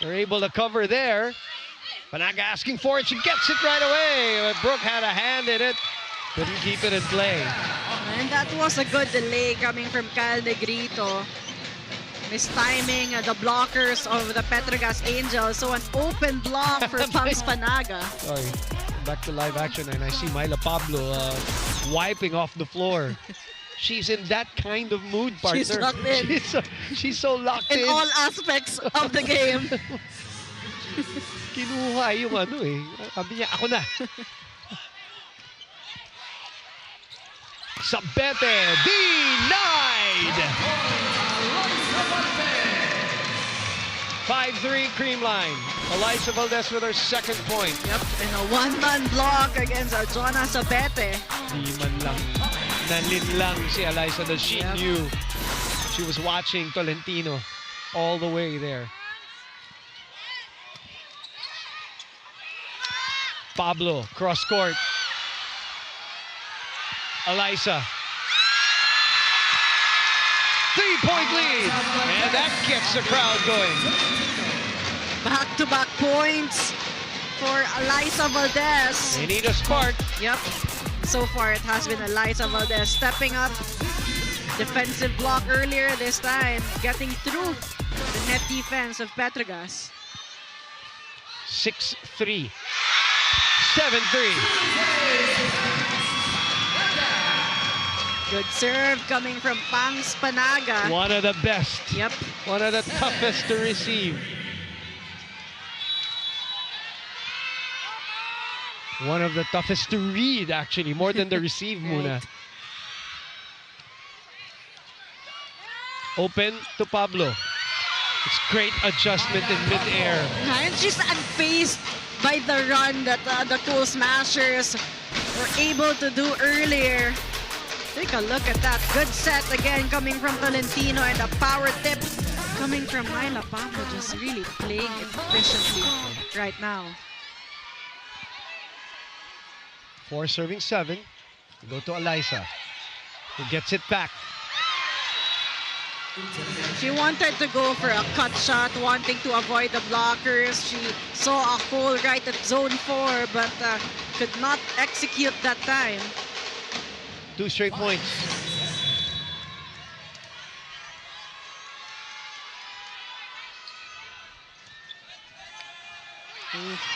Speaker 2: They're able to cover there. Panaga asking for it. She gets it right away. Brooke had a hand in it. Couldn't keep it in play.
Speaker 3: And that was a good delay coming from Kyle Negrito. Mistiming the blockers of the Petro Gas Angels. So an open block for Pangs Panaga.
Speaker 2: Sorry. Back to live action, and I see Myla Pablo wiping off the floor. She's in that kind of mood, partner.
Speaker 3: She's locked in.
Speaker 2: She's so locked in.
Speaker 3: In all aspects of the game.
Speaker 2: Kinuha yung ano eh. Sabi niya, ako na. Sabete denied! 5-3 Creamline. Eliza Valdez with her second point.
Speaker 3: Yep, and a one-man block against Jonah Sabete.
Speaker 2: Di man lang nalinlang si Eliza that she knew she was watching Tolentino all the way there. Pablo, cross court. Eliza. 3-point lead. And that gets the crowd going.
Speaker 3: Back-to-back points for Eliza Valdez.
Speaker 2: They need a spark.
Speaker 3: Yep. So far, it has been Eliza Valdez stepping up. Defensive block earlier this time. Getting through the net defense of Petro Gas.
Speaker 2: 6-3. 7-3.
Speaker 3: Good serve coming from Pangs Panaga.
Speaker 2: One of the best.
Speaker 3: Yep.
Speaker 2: One of the toughest to receive. One of the toughest to read, actually, more than the receive, Muna. Open to Pablo. It's great adjustment in midair.
Speaker 3: And she's unfazed by the run that the Cool Smashers were able to do earlier. Take a look at that. Good set again coming from Tolentino, and a power tip coming from Myla Pablo, just really playing efficiently right now.
Speaker 2: 4 serving 7. Go to Eliza, who gets it back.
Speaker 3: She wanted to go for a cut shot, wanting to avoid the blockers. She saw a hole right at zone 4, but could not execute that time.
Speaker 2: 2 straight points.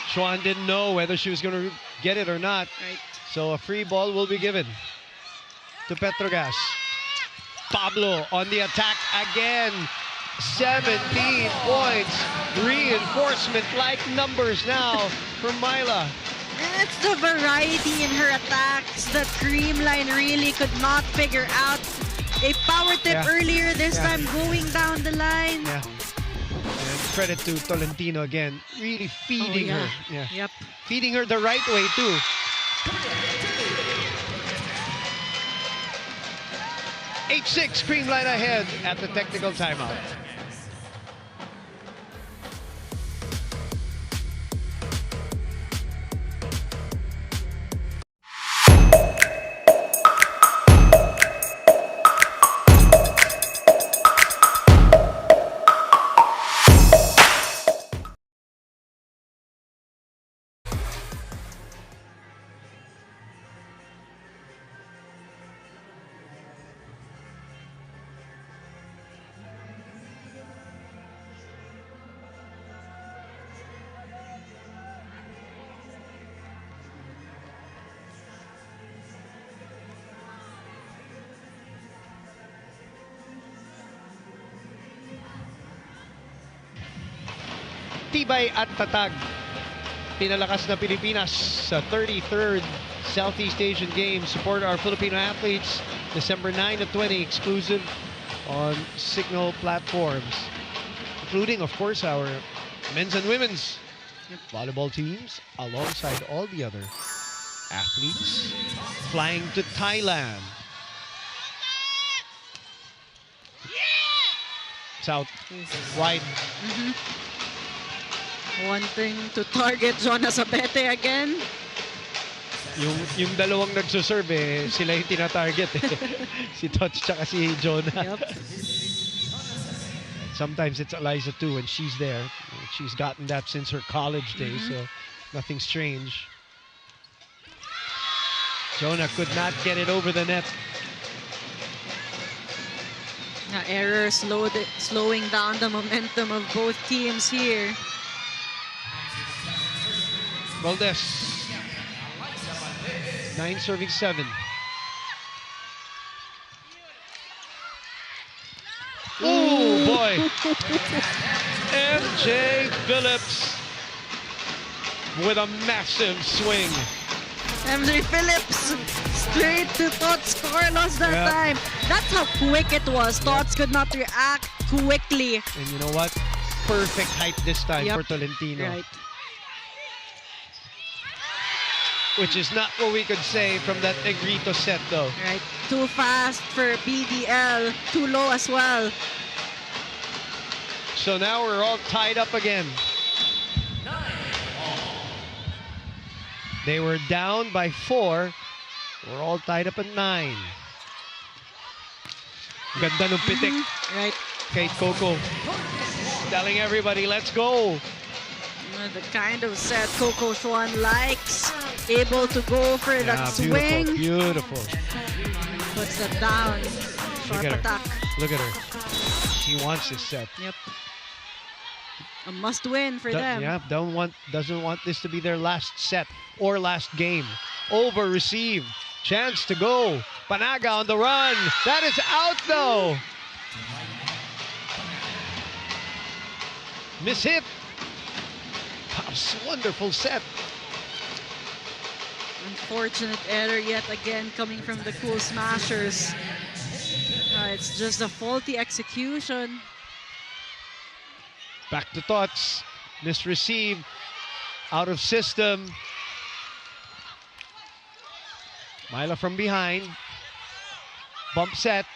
Speaker 2: Schwan didn't know whether she was going to get it or not.
Speaker 3: Right.
Speaker 2: So a free ball will be given to Petro Gas. Pablo on the attack again. 17 points. Reinforcement-like numbers now for Myla.
Speaker 3: It's the variety in her attacks that Creamline really could not figure out. A power tip earlier, this time going down the line.
Speaker 2: Yeah. And credit to Tolentino again, really feeding her. Yeah.
Speaker 3: Yep.
Speaker 2: Feeding her the right way too. H6 Creamline ahead at the technical timeout. Tibay at tatag. Pinalakas na Pilipinas sa 33rd Southeast Asian Games. Support our Filipino athletes. December 9 to 20, exclusive on Signal platforms. Including, of course, our men's and women's volleyball teams alongside all the other athletes flying to Thailand. South, wide.
Speaker 3: Wanting to target Jonah Sabete again.
Speaker 2: Yung dalawang nagsuserve eh, sila yung tina-target eh. Si Tots tsaka si Jonah.
Speaker 3: Yep.
Speaker 2: Sometimes it's Eliza too, and she's there. She's gotten that since her college days, so nothing strange. Jonah could not get it over the net.
Speaker 3: Error slowing down the momentum of both teams here.
Speaker 2: Valdez. 9 serving 7. Oh boy. MJ Phillips with a massive swing.
Speaker 3: MJ Phillips straight to Tots Carlos that time. That's how quick it was. Tots could not react quickly.
Speaker 2: And you know what? Perfect height this time for Tolentino.
Speaker 3: Right.
Speaker 2: Which is not what we could say from that Negrito set though.
Speaker 3: Right. Too fast for PVL. Too low as well.
Speaker 2: So now we're all tied up again. They were down by 4. We're all tied up at 9. Ganda ng pitik
Speaker 3: Right.
Speaker 2: kay Koko. Telling everybody, let's go.
Speaker 3: The kind of set Koko Schwan likes. Able to go for that swing.
Speaker 2: Beautiful.
Speaker 3: Puts that down. Short attack.
Speaker 2: Look at her. She wants this set.
Speaker 3: Yep. A must win for them.
Speaker 2: Yeah, doesn't want this to be their last set or last game. Over receive. Chance to go. Panaga on the run. That is out though. Miss hit. Pops, wonderful set.
Speaker 3: Unfortunate error yet again coming from the Cool Smashers. It's just a faulty execution.
Speaker 2: Back to Tots. Misreceive. Out of system. Myla from behind. Bump set.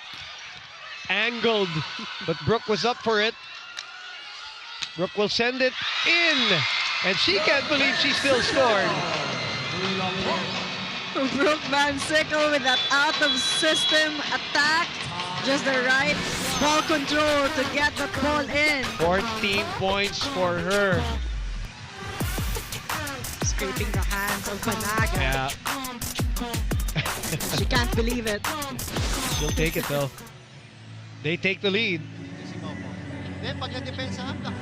Speaker 2: Angled. But Brooke was up for it. Brooke will send it in. And she can't believe she still scored.
Speaker 3: Brooke Van Sickle with that out of system attack. Just the right ball control to get the ball in.
Speaker 2: 14 points for her.
Speaker 3: Scraping the hands of Panaga.
Speaker 2: Yeah.
Speaker 3: She can't believe it.
Speaker 2: She'll take it though. They take the lead.
Speaker 9: Then pag na-depensa, timing,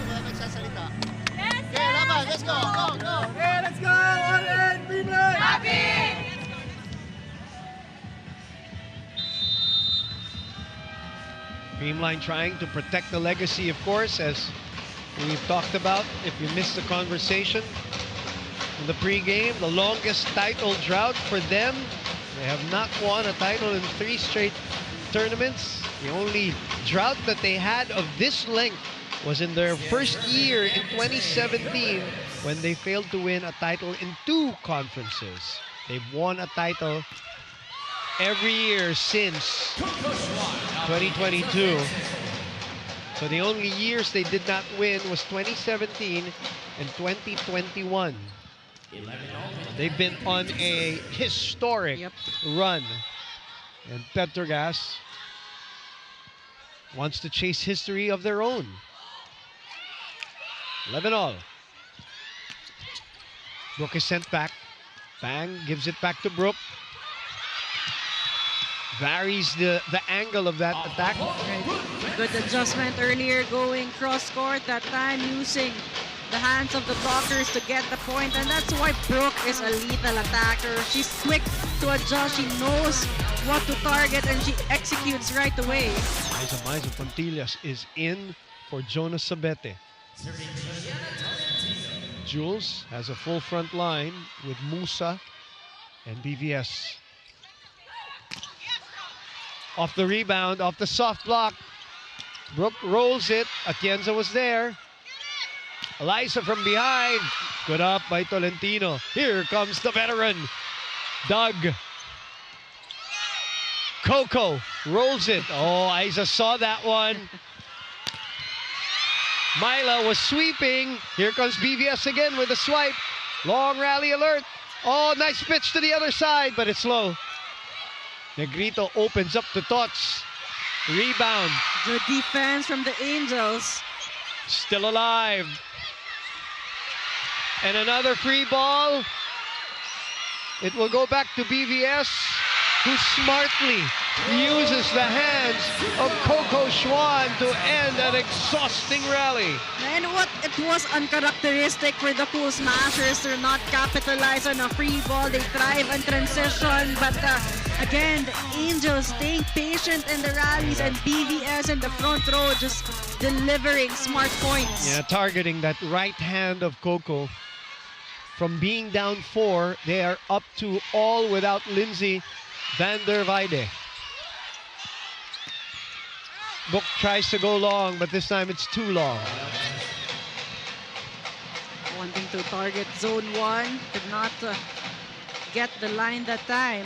Speaker 9: wala nagsasalita. Okay, laban, let's go, go.
Speaker 2: Hey, let's go! All in, Creamline! Creamline trying to protect the legacy, of course, as we've talked about. If you missed the conversation in the pregame, the longest title drought for them. They have not won a title in 3 straight tournaments. The only drought that they had of this length was in their first year in 2017 when they failed to win a title in 2 conferences. They've won a title every year since 2022. So the only years they did not win was 2017 and 2021. They've been on a historic run. And Petro Gas wants to chase history of their own. 11-all. Brooke is sent back. Bang gives it back to Brooke. Varies the angle of that attack.
Speaker 3: Good adjustment earlier, going cross court that time, using the hands of the blockers to get the point, and that's why Brooke is a lethal attacker. She's quick to adjust, she knows what to target, and she executes right away.
Speaker 2: Eliza Pontillas is in for Jonas Sabete. Jules has a full front line with Musa and BVS. Off the rebound, off the soft block. Brooke rolls it. Atienza was there. Eliza from behind. Good up by Tolentino. Here comes the veteran, Doug. Koko rolls it. Oh, Isa saw that one. Myla was sweeping. Here comes BVS again with a swipe. Long rally alert. Oh, nice pitch to the other side, but it's low. Negrito opens up to Tots. Rebound.
Speaker 3: Good defense from the Angels.
Speaker 2: Still alive. And another free ball. It will go back to BVS, who smartly uses the hands of Koko Schwan to end an exhausting rally.
Speaker 3: And what it was uncharacteristic for the Cool Smashers to not capitalize on a free ball. They thrive on transition, but again, the Angels staying patient in the rallies and BVS in the front row just delivering smart points.
Speaker 2: Yeah, targeting that right hand of Koko. From being down 4, they are up to all without Lindsay Valdez. Book tries to go long, but this time it's too long.
Speaker 3: Wanting to target zone 1, could not get the line that time.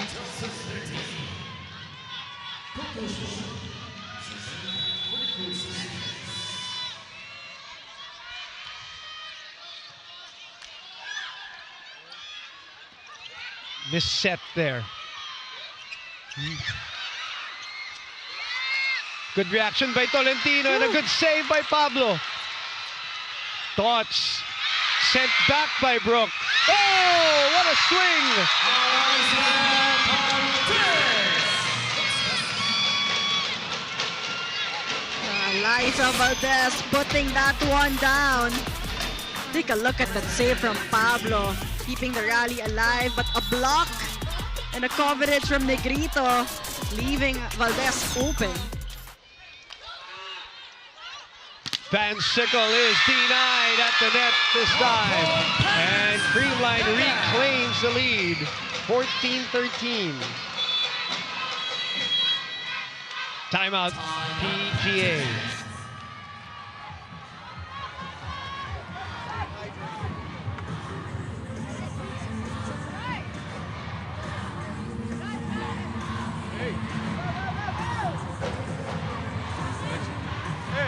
Speaker 2: Miss set there. Good reaction by Tolentino and a good save by Pablo. Tots sent back by Brooke. Oh, what a swing!
Speaker 3: Eliza Valdez putting that one down. Take a look at that save from Pablo, keeping the rally alive, but a block and a coverage from Negrito, leaving Valdez open.
Speaker 2: Van Sickle is denied at the net this time. And Creamline reclaims the lead, 14-13. Timeout, PGA.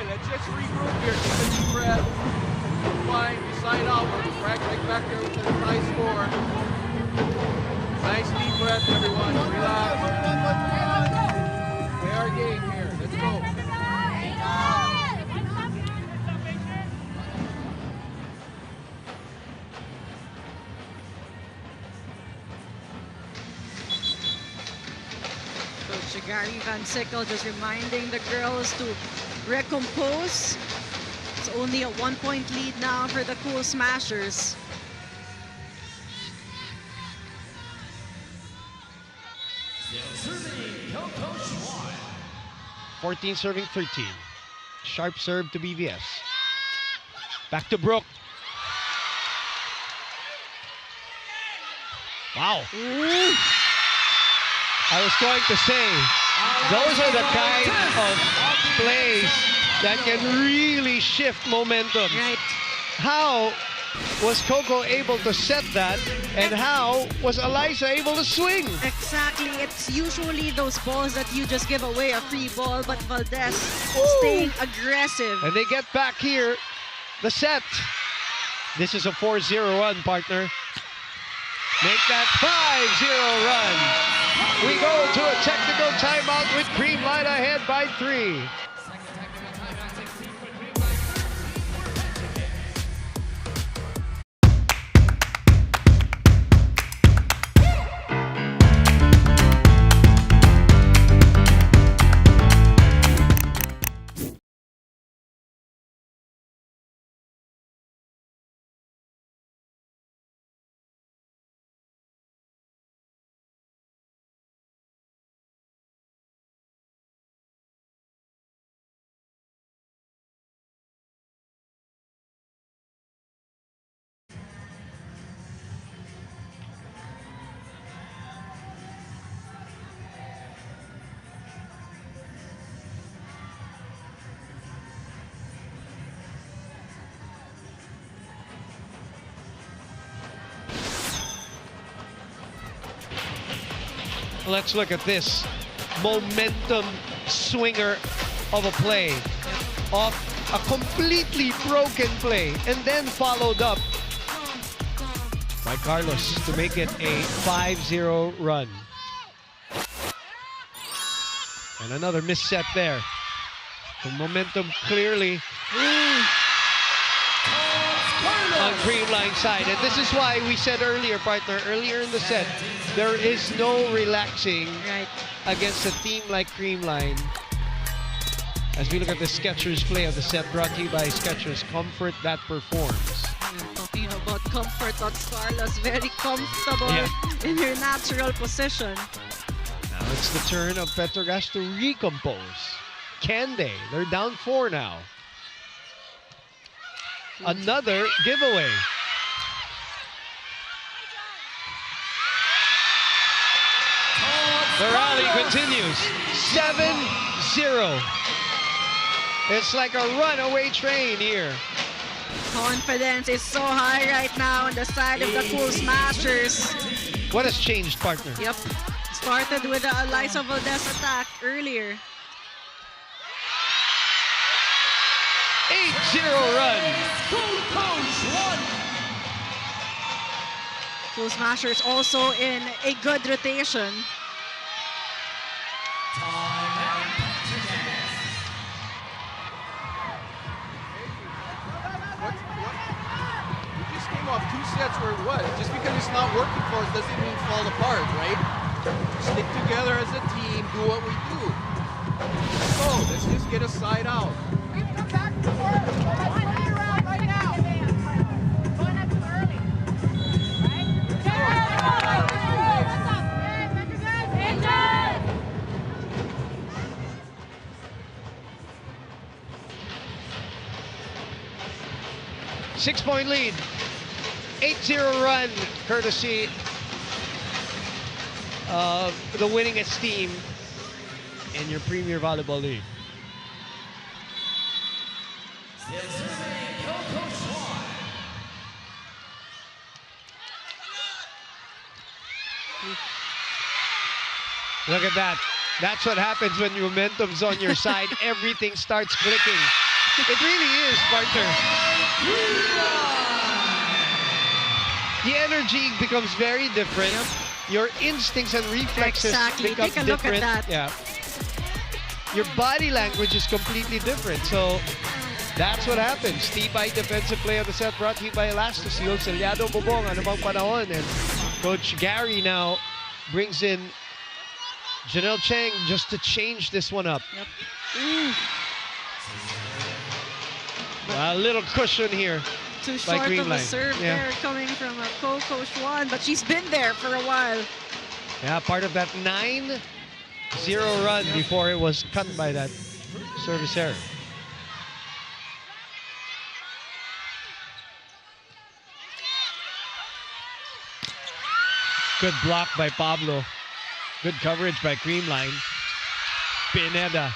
Speaker 8: Let's just regroup here. Take a deep breath. Fine. We slide out. We're practicing back there with the high score. Nice deep breath, everyone. Relax. Play our game here. Let's go.
Speaker 3: Coach Gary Van Sickle just reminding the girls to recompose. It's only a 1-point lead now for the Cool Smashers.
Speaker 7: Koko Schwan.
Speaker 2: 14 serving 13. Sharp serve to BVS. Back to Brooke. Wow.
Speaker 3: Ooh.
Speaker 2: I was going to say, those are the kind of plays that can really shift momentum.
Speaker 3: Right.
Speaker 2: How was Koko able to set that, and how was Eliza able to swing?
Speaker 3: Exactly. It's usually those balls that you just give away a free ball, but Valdez staying aggressive.
Speaker 2: And they get back here, the set. This is a 4-0 run, partner. Make that 5-0 run. We go to a technical timeout with Creamline ahead by 3. Let's look at this momentum swinger of a play, of a completely broken play, and then followed up by Carlos to make it a 5-0 run. And another misset there. The momentum clearly on Creamline side. And this is why we said earlier, partner, earlier in the set, there is no relaxing
Speaker 3: Right.
Speaker 2: against a team like Creamline. As we look at the Skechers play of the set, brought to you by Skechers, comfort that performs.
Speaker 3: Talking about comfort, Tots Carlos, very comfortable in her natural position.
Speaker 2: Now it's the turn of Petro Gas to recompose. Can they? They're down 4 now. Another giveaway. The rally continues. 7-0. It's like a runaway train here.
Speaker 3: Confidence is so high right now on the side of the Cool Smashers.
Speaker 2: What has changed, partner?
Speaker 3: Yep. Started with the Eliza Valdez attack earlier.
Speaker 2: 8-0 run.
Speaker 3: Cool Smashers also in a good rotation.
Speaker 8: We just came off 2 sets where what? Just because it's not working for us doesn't mean fall apart, right? Stick together as a team, do what we do. Let's go. Let's just get a side out.
Speaker 4: Right now. Going up too early. Right?
Speaker 2: Six-point lead. 8-0 run, courtesy of the winningest team in your Premier Volleyball League. Look at that. That's what happens when momentum's on your side. Everything starts clicking. It really is, partner. The energy becomes very different. Your instincts and reflexes become
Speaker 3: Take a
Speaker 2: different.
Speaker 3: look at that.
Speaker 2: Yeah. Your body language is completely different. So that's what happens. Tibay defensive play of the set brought to you by Elastoseal, Selyado Bobong, ano bang panahon. And Coach Gary now brings in Janelle Cheng just to change this one up.
Speaker 3: Yep.
Speaker 2: A little cushion here.
Speaker 3: Too short of a
Speaker 2: Creamline.
Speaker 3: serve there coming from Koko Schwan, but she's been there for a while.
Speaker 2: Yeah, part of that 9-0 run before it was cut by that service error. Good block by Pablo. Good coverage by Creamline. Pineda.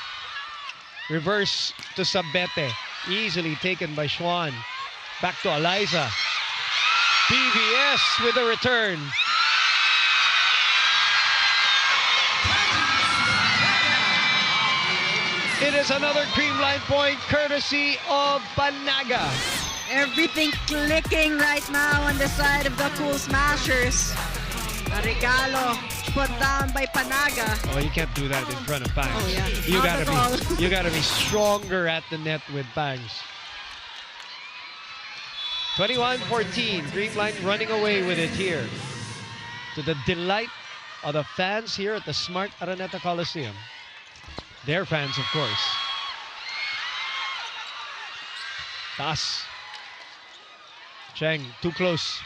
Speaker 2: Reverse to Sabete. Easily taken by Schwan. Back to Eliza. PVS with a return. It is another Creamline point courtesy of Panaga.
Speaker 3: Everything clicking right now on the side of the Cool Smashers. A regalo put down by Panaga.
Speaker 2: Oh, you can't do that in front of Pangs.
Speaker 3: Oh, yeah.
Speaker 2: You
Speaker 3: Not at all.
Speaker 2: you gotta be stronger at the net with Pangs. 21-14. Creamline running away with it here. To the delight of the fans here at the Smart Araneta Coliseum. Their fans, of course. Taas. Cheng, too close.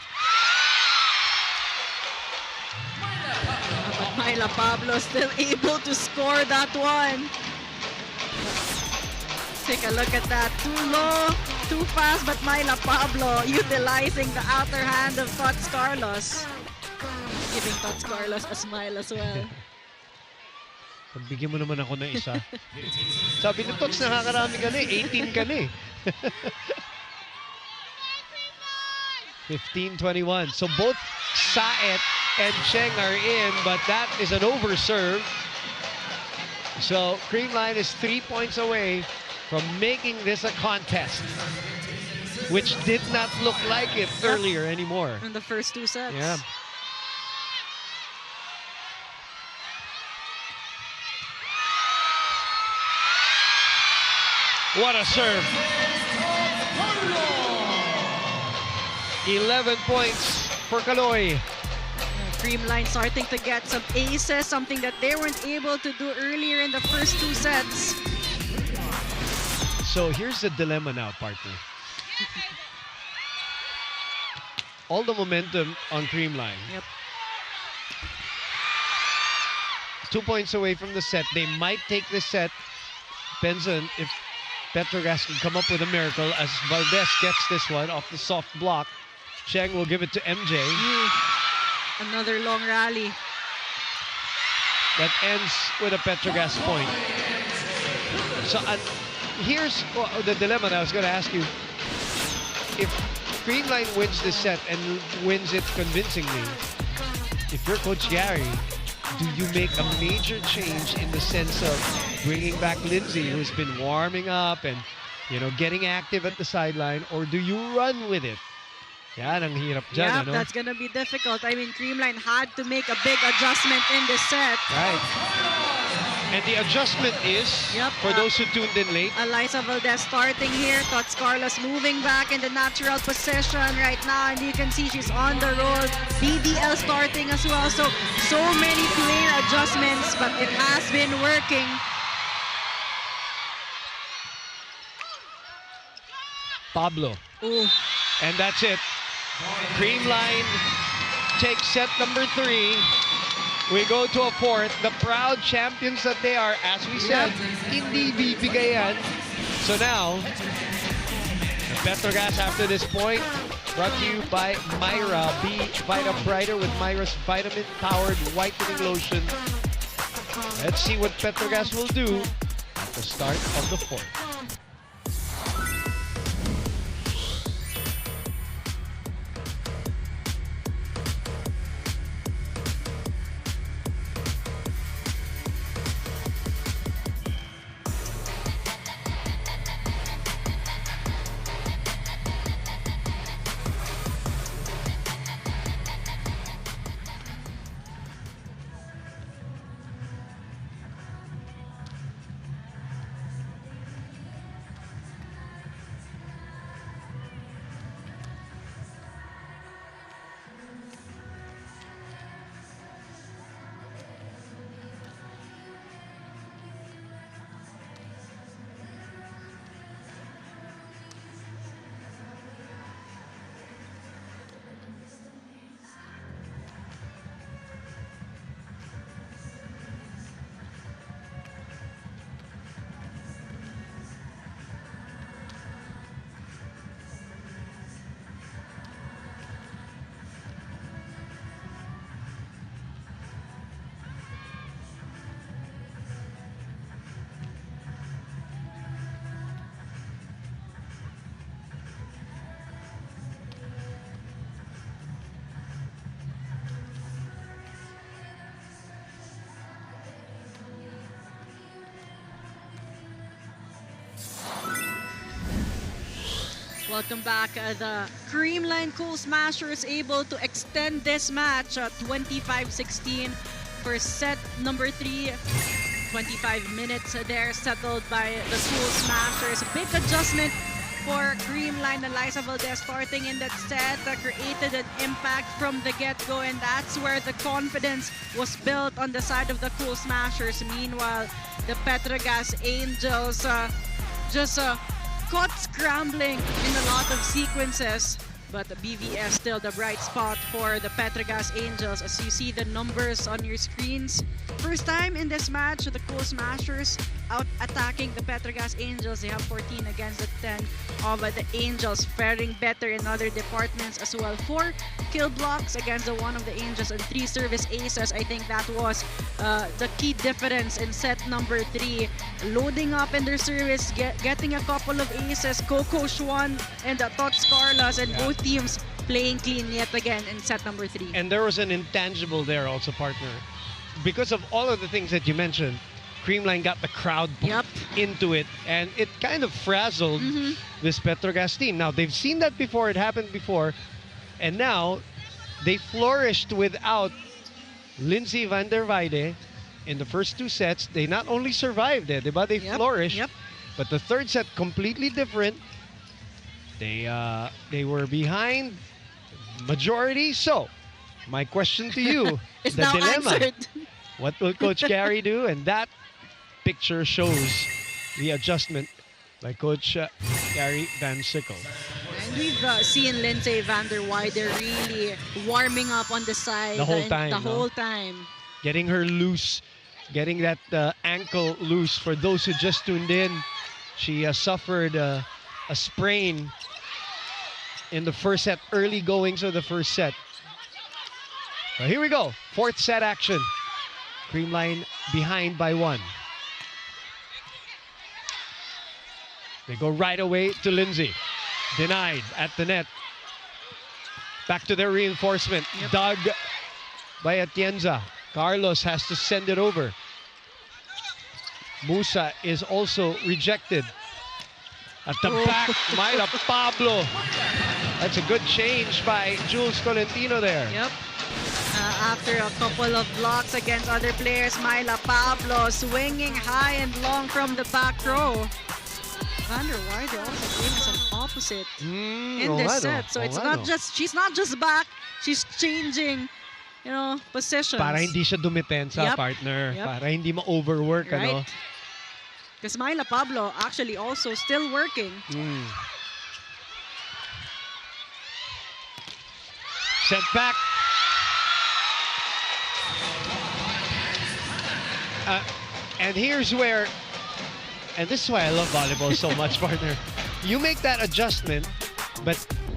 Speaker 3: But Myla Pablo still able to score that one. Take a look at that. Too low, too fast, but Myla Pablo utilizing the outer hand of Tots Carlos. Giving Tots Carlos a smile as well.
Speaker 2: Pagbigyan mo naman ako ng isa. Sabi ni Tots, nakakarami ka na eh. 18 ka na eh. 15-21. So both Saet and Cheng are in, but that is an overserve. So Creamline is 3 points away from making this a contest, which did not look like it earlier anymore.
Speaker 3: In the first 2 sets.
Speaker 2: Yeah. What a serve. 11 points for Kaloy.
Speaker 3: Creamline starting to get some aces, something that they weren't able to do earlier in the first 2 sets.
Speaker 2: So here's the dilemma now, partner. All the momentum on Creamline.
Speaker 3: Yep.
Speaker 2: 2 points away from the set. They might take this set. Depends on if Petro Gas can come up with a miracle as Valdez gets this one off the soft block. Cheng will give it to MJ.
Speaker 3: Another long rally.
Speaker 2: That ends with a Petro Gas point. So here's the dilemma that I was going to ask you. If Creamline wins this set and wins it convincingly, if you're Coach Gary, do you make a major change in the sense of bringing back Lindsay, who's been warming up and, you know, getting active at the sideline, or do you run with it? Yan ang hirap dyan,
Speaker 3: Yeah,
Speaker 2: ano?
Speaker 3: that's gonna be difficult. I mean, Creamline had to make a big adjustment in this set.
Speaker 2: Right. And the adjustment is, for those who tuned in late,
Speaker 3: Eliza Valdez starting here. Tots Carlos moving back in the natural position right now. And you can see she's on the roll. PVL starting as well. So many player adjustments, but it has been working.
Speaker 2: Pablo.
Speaker 3: Ooh.
Speaker 2: And that's it. Creamline takes set number 3. We go to a 4th. The proud champions that they are, as we said, hindi bibigayan. So now, the Petro Gas after this point, brought to you by Myra. Be Vita Brighter with Myra's vitamin-powered whitening lotion. Let's see what Petro Gas will do at the start of the 4th.
Speaker 3: Welcome back. The Creamline Cool Smashers able to extend this match 25-16 for set number 3. 25 minutes there settled by the Cool Smashers. A big adjustment for Creamline. Eliza Valdez starting in that set created an impact from the get-go, and that's where the confidence was built on the side of the Cool Smashers. Meanwhile, the Petro Gas Angels just caught scrambling in a lot of sequences, but the BVS still the bright spot for the Petro Gas Angels. As you see the numbers on your screens, first time in this match, the Cool Smashers out attacking the Petro Gas Angels. They have 14 against the 10 of the Angels, faring better in other departments as well. 4 kill blocks against the 1 of the Angels and 3 service aces. I think that was the key difference in set number 3. Loading up in their service, getting a couple of aces. Koko Schwan and Tots Carlos, and both teams playing clean yet again in set number 3.
Speaker 2: And there was an intangible there also, partner. Because of all of the things that you mentioned, Creamline got the crowd into it, and it kind of frazzled this Petro Gas team. Now, they've seen that before, it happened before, and now they flourished without Lindsay van der Weide in the first 2 sets. They not only survived it, but they flourished. But the 3rd set, completely different. They were behind majority, so My question to you,
Speaker 3: It's
Speaker 2: the
Speaker 3: now
Speaker 2: dilemma.
Speaker 3: answered.
Speaker 2: What will Coach Gary do? And that picture shows the adjustment by Coach Gary Van Sickle.
Speaker 3: And we've seen Lindsay van der Weyden really warming up on the side
Speaker 2: The whole time,
Speaker 3: The
Speaker 2: no?
Speaker 3: whole time.
Speaker 2: Getting her loose, getting that ankle loose. For those who just tuned in, she suffered a sprain in the first set, early goings of the first set. So here we go, fourth set action. Creamline behind by 1. They go right away to Lindsay. Denied at the net. Back to their reinforcement. Dug by Atienza. Carlos has to send it over. Musa is also rejected. At the back, Myla Pablo. That's a good change by Jules Tolentino there.
Speaker 3: Yep. After a couple of blocks against other players, Myla Pablo swinging high and long from the back row. Van der Weyden also playing some opposite in this set. So it's not just, she's not just back, she's changing, you know, positions.
Speaker 2: Para hindi siya dumepensa,
Speaker 3: Yep.
Speaker 2: partner.
Speaker 3: Yep.
Speaker 2: Para hindi ma-overwork, ano?
Speaker 3: Right. Because Myla Pablo actually also still working.
Speaker 2: Sent back. And here's where, and this is why I love volleyball so much, partner. You make that adjustment, but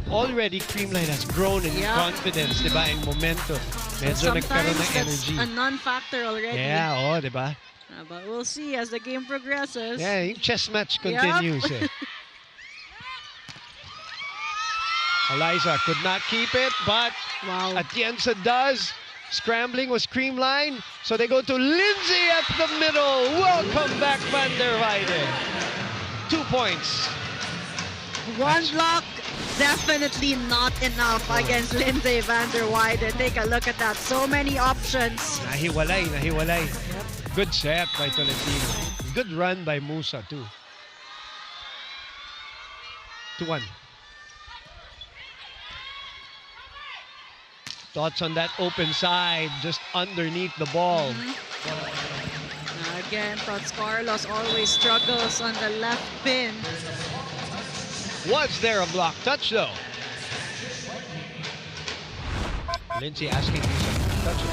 Speaker 2: already Creamline has grown in confidence, di ba? In momentum. Medyo nagkaroon ng
Speaker 3: Sometimes
Speaker 2: energy.
Speaker 3: that's a non-factor already.
Speaker 2: Yeah, oh, di ba?
Speaker 3: But we'll see as the game progresses.
Speaker 2: Yeah, yung chess match continues. Eh. Eliza could not keep it, but Atienza does. Scrambling was Creamline, so they go to Lindsay at the middle. Welcome back, Van der Weyden. 2 points.
Speaker 3: One block, definitely not enough against Lindsay van der Weyden. Take a look at that. So many options.
Speaker 2: Nahiwalay, nahiwalay. Good set by Tolentino. Good run by Musa, too. 2-1. Thoughts on that open side, just underneath the ball.
Speaker 3: Again, Tots Carlos always struggles on the left pin.
Speaker 2: Was there a block touch, though? Lindsay asking Musa to touch it.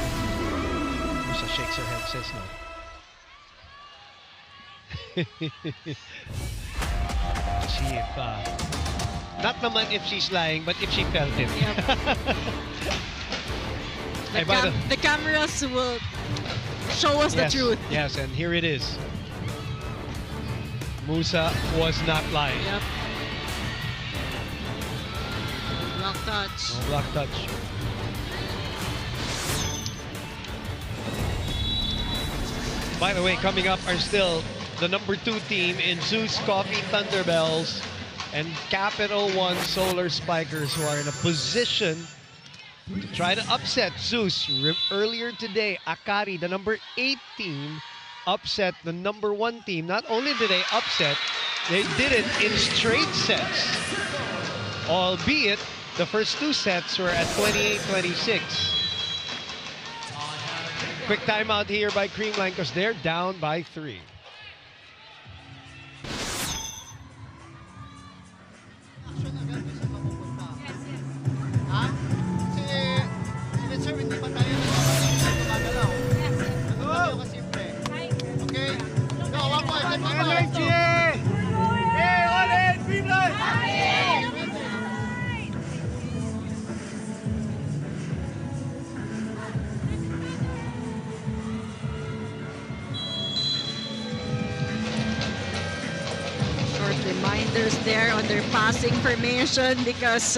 Speaker 2: Musa shakes her head, says no. See if, not naman if she's lying, but if she felt it.
Speaker 3: The cameras will show us the truth.
Speaker 2: Yes, and here it is. Musa was not lying.
Speaker 3: Yep. Block touch.
Speaker 2: No block touch. By the way, coming up are still the number 2 team in Zeus Coffee Thunderbells and Capital One Solar Spikers, who are in a position to try to upset Zeus. Earlier today, Akari, the number 8 team, upset the number 1 team. Not only did they upset, they did it in straight sets. Albeit, the first 2 sets were at 28-26. Quick timeout here by Creamline because they're down by 3.
Speaker 9: Sir, hindi pa tayo gumagalaw. Gumagalaw ka simple. Okay? Go, 1 point.
Speaker 2: Hey, on it! Creamline!
Speaker 3: Short reminders there on their passing formation because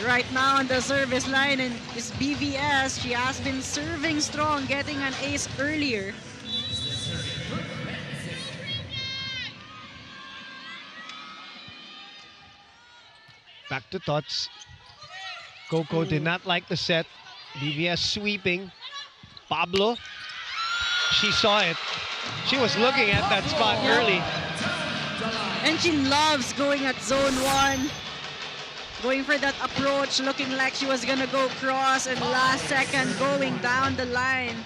Speaker 3: right now on the service line and is BVS. She has been serving strong, getting an ace earlier.
Speaker 2: Back to Tots. Koko did not like the set. BVS sweeping. Pablo. She saw it. She was looking at that spot early.
Speaker 3: And she loves going at zone 1. going for that approach, looking like she was gonna go cross, and last second going down the line.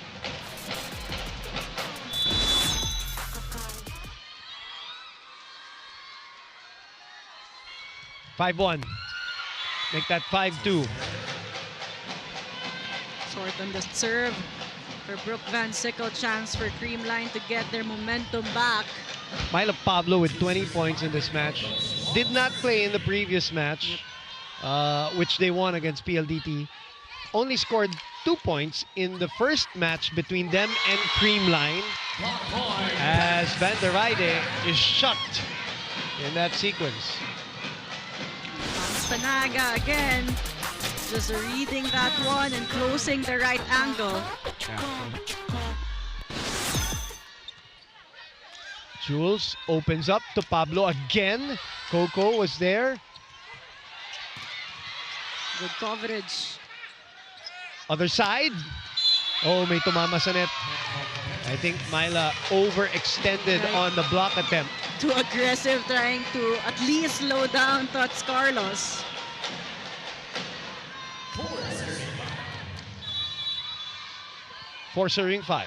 Speaker 2: Five 5-1. Make that 5-2.
Speaker 3: Short on the serve for Brooke Van Sickle. Chance for Creamline to get their momentum back.
Speaker 2: Myla Pablo with 20 points in this match. Did not play in the previous match, which they won against PLDT. Only scored 2 points in the first match between them and Creamline, as Van der Weide is shut in that sequence.
Speaker 3: Panaga again, just reading that one and closing the right angle.
Speaker 2: Jules opens up to Pablo again. Koko was there.
Speaker 3: Good coverage.
Speaker 2: Other side. Oh, may tumama sa net. I think Myla overextended on the block attempt.
Speaker 3: Too aggressive, trying to at least slow down Tots Carlos.
Speaker 2: For serving 5.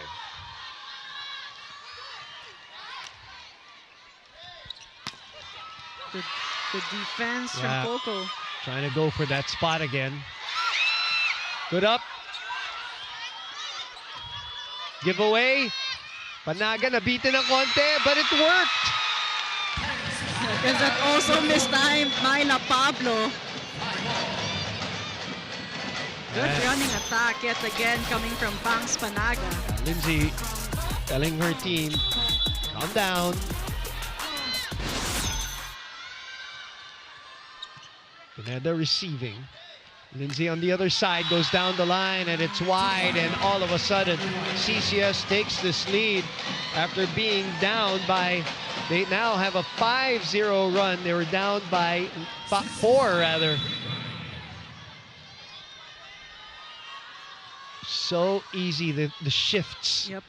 Speaker 3: Good defense from Koko.
Speaker 2: Trying to go for that spot again. Good up. Giveaway. Panaga nabitin ng konti, but it worked.
Speaker 3: Because that also mistimed Myla Pablo. Good running attack yet again coming from Pangs Panaga.
Speaker 2: Lindsay telling her team, calm down. Pineda receiving. Lindsay on the other side goes down the line and it's wide, and all of a sudden CCS takes this lead after being down by, they now have a 5-0 run. They were down by 4 rather. So easy, the shifts.
Speaker 3: Yep.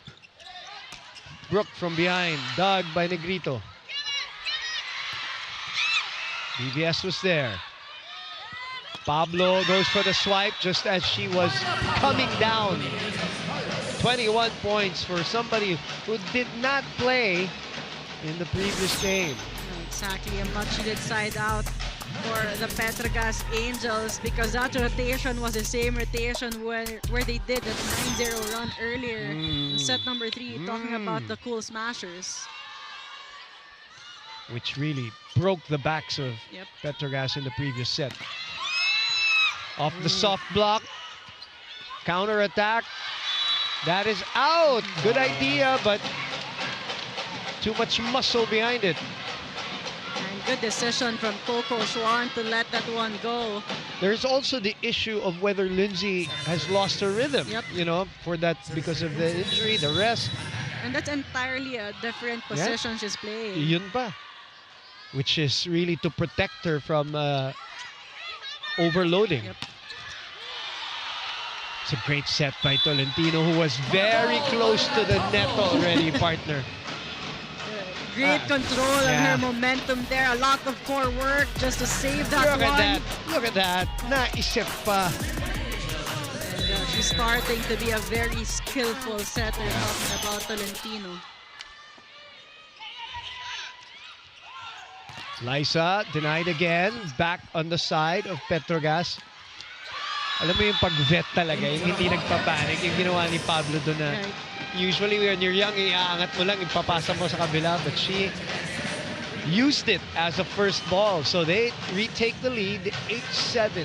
Speaker 2: Brooke from behind, dug by Negrito. BVS was there. Pablo goes for the swipe just as she was coming down. 21 points for somebody who did not play in the previous game.
Speaker 3: Exactly, a much needed side out for the Petro Gas Angels, because that rotation was the same rotation where they did that 9-0 run earlier in set number 3, talking about the Cool Smashers.
Speaker 2: Which really broke the backs of Petro Gas in the previous set. Off the soft block, counter attack. That is out. Good idea, but too much muscle behind it.
Speaker 3: And good decision from Koko Schwan to let that one go.
Speaker 2: There's also the issue of whether Lindsay has lost her rhythm. You know, for that, because of the injury, the rest.
Speaker 3: And that's entirely a different position she's playing.
Speaker 2: Yun pa. Which is really to protect her from overloading. It's a great set by Tolentino, who was very close to the net already, partner.
Speaker 3: Great control on her momentum there. A lot of core work just to save that
Speaker 2: Look
Speaker 3: one.
Speaker 2: at that. Look at that. Naisip pa.
Speaker 3: And she's starting to be a very skillful setter, talking about Tolentino.
Speaker 2: Eliza denied again. Back on the side of Petro Gas. Alam mo yung pag-vet talaga, yung hindi nagpapanik, yung ginawa ni Pablo doon na usually when you're young, iaangat mo lang, ipapasa mo sa kabila, but she used it as a first ball. So they retake the lead, 8-7.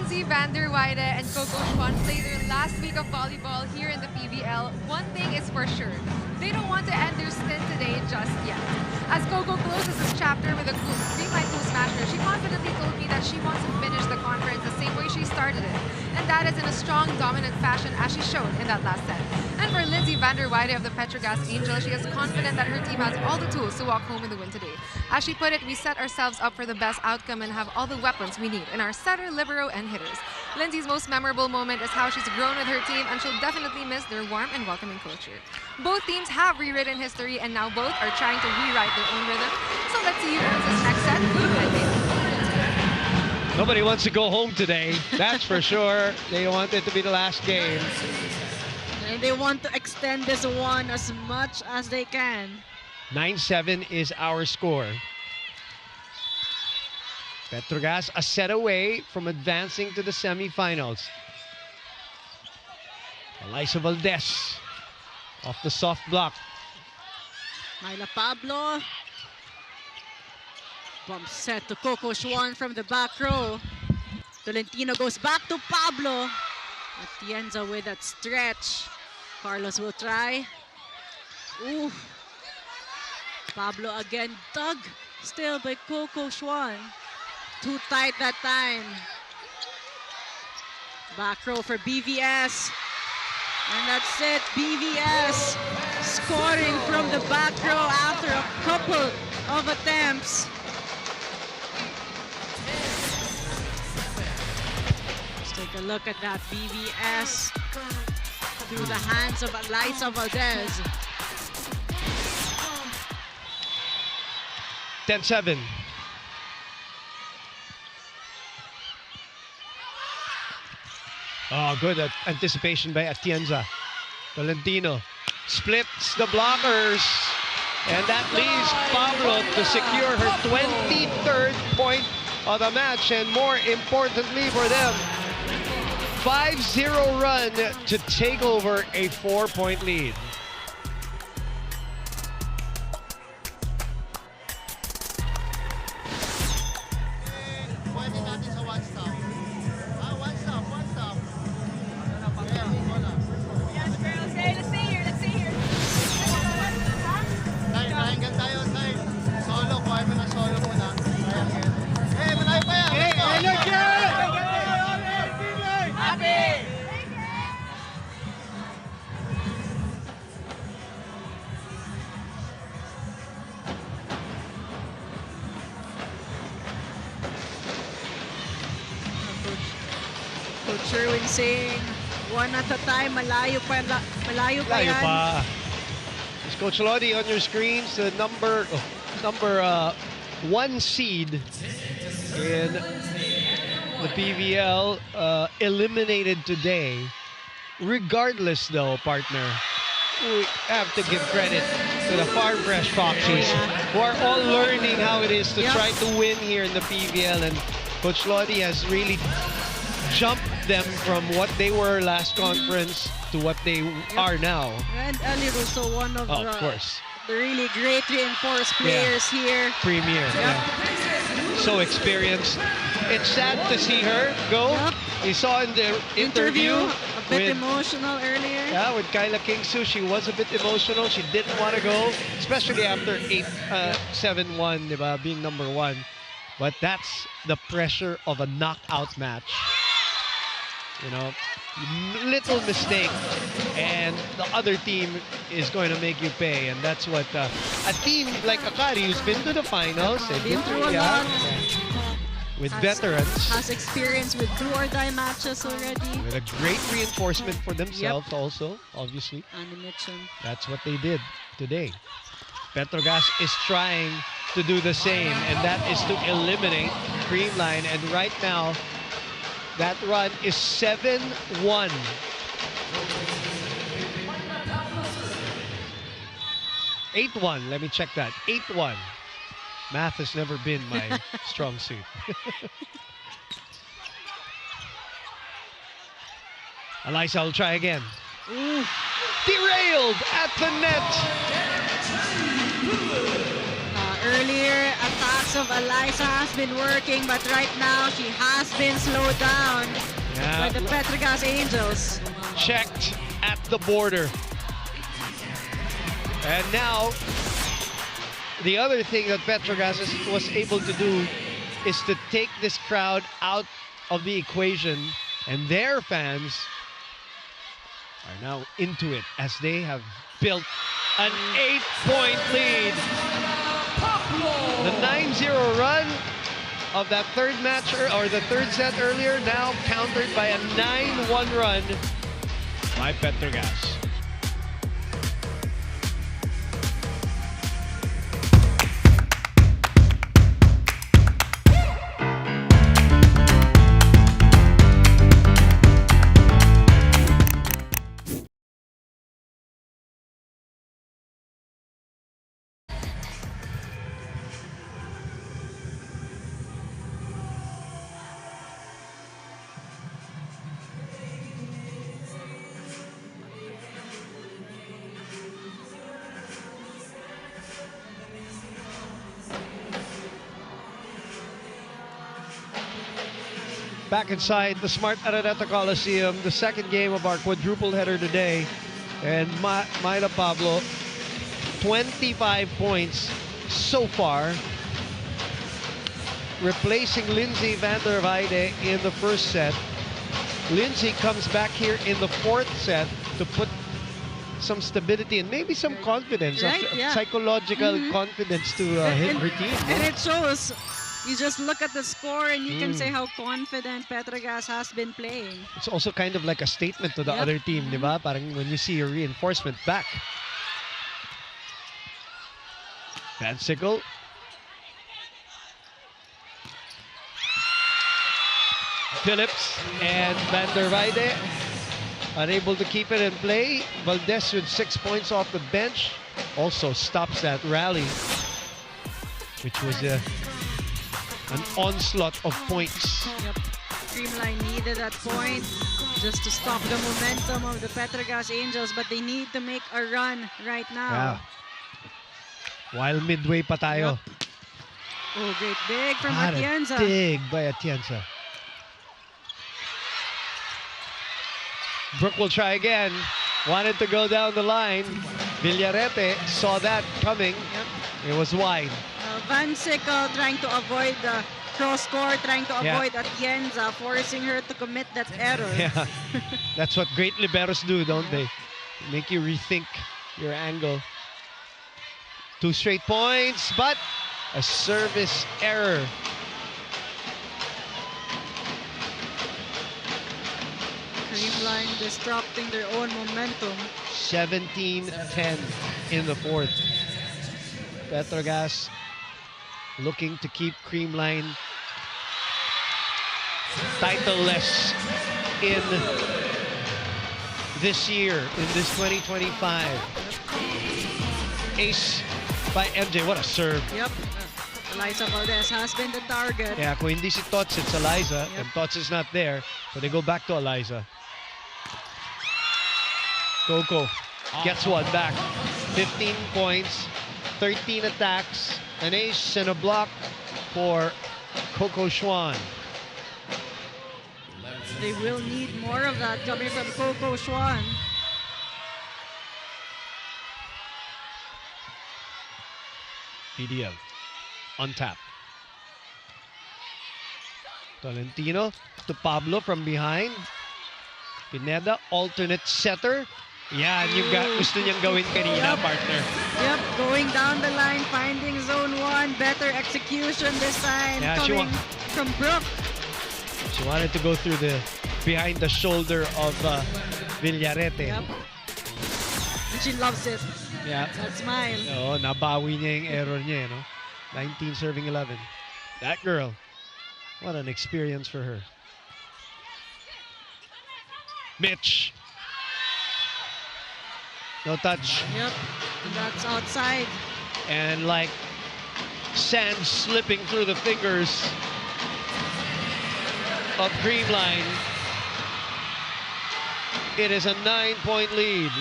Speaker 4: Lindsay and Koko Schwan play their last week of volleyball here in the PVL, one thing is for sure. They don't want to end their stint today just yet. As Koko closes this chapter with a Creamline smasher, she confidently told me that she wants to finish the conference the same way she started it. And that is in a strong, dominant fashion as she showed in that last set. And for Lindsay of the Petro Gas Angel, she is confident that her team has all the tools to walk home with the win today. As she put it, we set ourselves up for the best outcome and have all the weapons we need in our setter, libero, and hitters. Lindsay's most memorable moment is how she's grown with her team, and she'll definitely miss their warm and welcoming culture. Both teams have rewritten history, and now both are trying to rewrite their own rhythm. So let's see who wins this next set.
Speaker 2: Nobody wants to go home today, that's for sure. They want it to be the last game.
Speaker 3: And they want to extend this one as much as they can.
Speaker 2: 9-7 is our score. Petro Gas a set away from advancing to the semifinals. Eliza Valdez off the soft block.
Speaker 3: Myla Pablo. Bump set to Koko Schwan from the back row. Tolentino goes back to Pablo. Atienza with that stretch. Carlos will try. Ooh. Pablo again dug still by Koko Schwan. Too tight that time. Back row for BVS. And that's it, BVS scoring from the back row after a couple of attempts. Let's take a look at that BVS through the hands of Eliza Valdez.
Speaker 2: 10-7. Oh, good anticipation by Atienza. Tolentino splits the blockers. And that leaves Pablo to secure her 23rd point of the match. And more importantly for them, 5-0 run to take over a 4-point lead.
Speaker 3: Saying one at a time, malayo pa yan.
Speaker 2: Is Coach Lodi on your screens, the number one seed in the PVL eliminated today. Regardless though, partner, we have to give credit to the Farm Fresh Foxes who are all learning how it is to try to win here in the PVL, and Coach Lodi has really jumped them from what they were last conference to what they are now.
Speaker 3: And Eli Russo, one of the really great reinforced players here.
Speaker 2: Premier. So experienced. It's sad to see her go. We saw in the interview
Speaker 3: a bit emotional earlier.
Speaker 2: Yeah, with Kyla Kingsu, she was a bit emotional. She didn't want to go, especially after 7-1, diba, being number one. But that's the pressure of a knockout match. You know, little mistake and the other team is going to make you pay, and that's what a team like Akari, who's been to the finals,
Speaker 3: Been through a lot.
Speaker 2: With veterans,
Speaker 3: has experience with do-or-die matches already.
Speaker 2: With a great reinforcement for themselves also, obviously. That's what they did today. Petro Gas is trying to do the same, and that is to eliminate Creamline, and right now, that run is 7-1. (8-1). Let me check that. 8-1. Math has never been my strong suit. Eliza will try again.
Speaker 3: Ooh.
Speaker 2: Derailed at the net.
Speaker 3: Earlier attacks pace of Eliza has been working, but right now she has been slowed down by the Petro Gas Angels.
Speaker 2: Checked at the border. And now, the other thing that Petro Gas was able to do is to take this crowd out of the equation, and their fans are now into it as they have built an 8-point lead. The 9-0 run of that third match, or the third set earlier, now countered by a 9-1 run by Petro Gas. Back inside the Smart Araneta Coliseum, the second game of our quadruple header today. And Mayra Pablo, 25 points so far, replacing Lindsay Valdez in the first set. Lindsay comes back here in the fourth set to put some stability and maybe some confidence, psychological confidence to hit her team.
Speaker 3: And it shows. You just look at the score and you can say how confident Petro Gas has been playing.
Speaker 2: It's also kind of like a statement to the other team, di ba? Parang when you see your reinforcement back. Van Sickle. Phillips and Van der Weide unable to keep it in play. Valdez with 6 points off the bench also stops that rally, which was an onslaught of points.
Speaker 3: Creamline needed that point just to stop the momentum of the Petro Gas Angels, but they need to make a run right now.
Speaker 2: While midway pa tayo.
Speaker 3: Oh, great dig from Atienza.
Speaker 2: Dig by Atienza. Brooke will try again. Wanted to go down the line. Villarete saw that coming. It was wide.
Speaker 3: Van Sickle trying to avoid the cross court, trying to avoid Atienza, forcing her to commit that error.
Speaker 2: Yeah, that's what great liberos do, don't they? Make you rethink your angle. 2 straight points, but a service error.
Speaker 3: Creamline disrupting their own momentum.
Speaker 2: 17-10 in the fourth. Petro Gas looking to keep Creamline titleless in this year, in this 2025. Ace by MJ, what a serve.
Speaker 3: Yep. Eliza Valdez has been the target.
Speaker 2: Yeah, kung hindi si Tots, it's Eliza, and Tots is not there, so they go back to Eliza. Koko gets one back. 15 points, 13 attacks, an ace and a block for Koko Schwan.
Speaker 3: They will need more of that coming from Koko Schwan.
Speaker 2: PVL on tap. Tolentino to Pablo from behind. Pineda, alternate setter. Yan, yung gusto niyang gawin kanina, partner.
Speaker 3: Yep, going down the line, finding zone 1. Better execution this time, coming from Brooke.
Speaker 2: She wanted to go through the behind the shoulder of Villarete.
Speaker 3: Yep. And she loves it.
Speaker 2: Yeah.
Speaker 3: That smile.
Speaker 2: Oo, nabawi niya yung error niya, no? 19 serving 11. That girl, what an experience for her. Mitch. No touch.
Speaker 3: Yep, that's outside.
Speaker 2: And like sand slipping through the fingers of Creamline, it is a 9-point lead.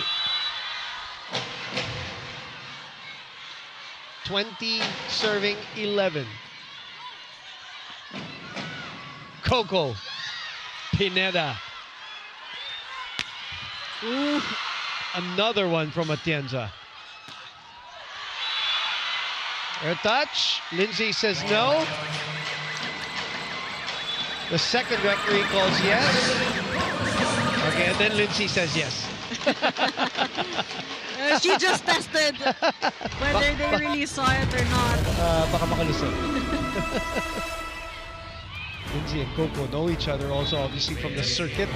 Speaker 2: 20 serving 11. Koko. Pineda.
Speaker 3: Ooh.
Speaker 2: Another one from Atienza. Air touch. Lindsay says no. The second referee calls yes. Okay, and then Lindsay says yes.
Speaker 3: She just tested whether they really saw it or not.
Speaker 2: Baka makalusot. Lindsay and Koko know each other also, obviously, from the circuit.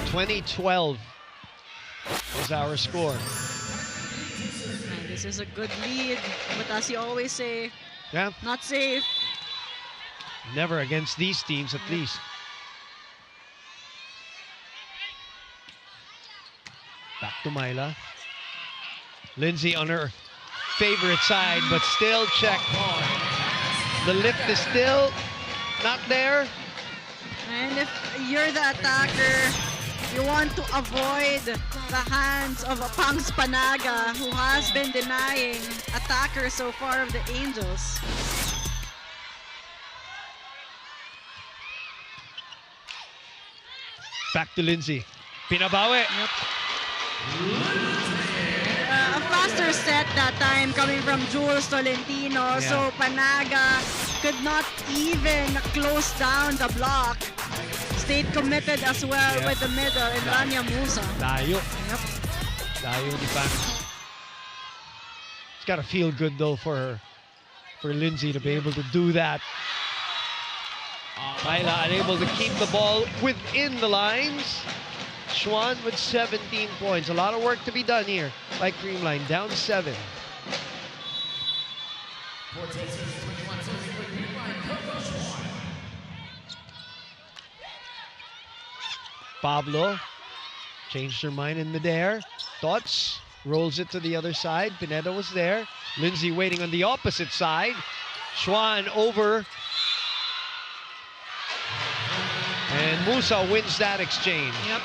Speaker 2: 2012 is our score.
Speaker 3: And this is a good lead, but as you always say,
Speaker 2: Yeah,
Speaker 3: not safe.
Speaker 2: never against these teams at least. Back to Myla. Lindsay on her favorite side, but still check. The lift is still not there.
Speaker 3: And if you're the attacker, you want to avoid the hands of Pangs Panaga, who has been denying attackers so far of the Angels.
Speaker 2: Back to Lindsay. Pinabawi.
Speaker 3: Yep. A faster set that time coming from Jules Tolentino, so Panaga could not even close down the block. Stayed committed as well with the middle and Rania Musa.
Speaker 2: Layo.
Speaker 3: Yep.
Speaker 2: Layo ni Pangs. It's got to feel good though for Lindsay to be able to do that. Myla unable to keep the ball within the lines. Schwan with 17 points. A lot of work to be done here by Creamline, down 7. Pablo changed her mind in midair. Tots rolls it to the other side. Pineda was there. Lindsay waiting on the opposite side. Schwan over. And Musa wins that exchange.
Speaker 3: Yep.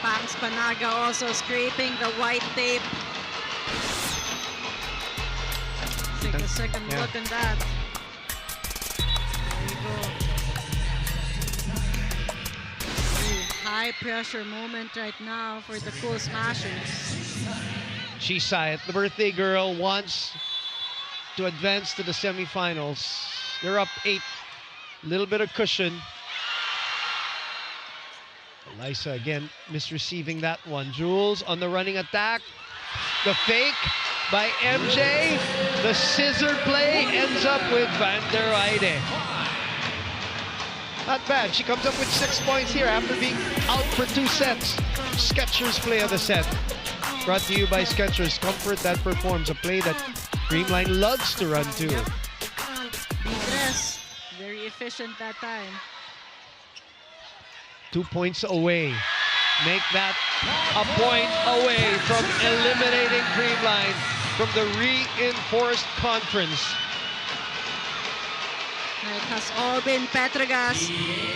Speaker 3: Pangs Panaga also scraping the white tape. Take a second look at that. There you go. High pressure moment right now for the Cool Smashers.
Speaker 2: Chisayat, the birthday girl, wants to advance to the semifinals. They're up 8. Little bit of cushion. Eliza again misreceiving that one. Jules on the running attack. The fake by MJ. The scissor play ends up with Van der Weide. Not bad. She comes up with 6 points here after being out for 2 sets. Skechers play of the set. Brought to you by Skechers. Comfort that performs. A play that Creamline loves to run too.
Speaker 3: Yes, very efficient that time.
Speaker 2: 2 points away. Make that a point away from eliminating Creamline from the reinforced conference.
Speaker 3: It has all been Petro Gas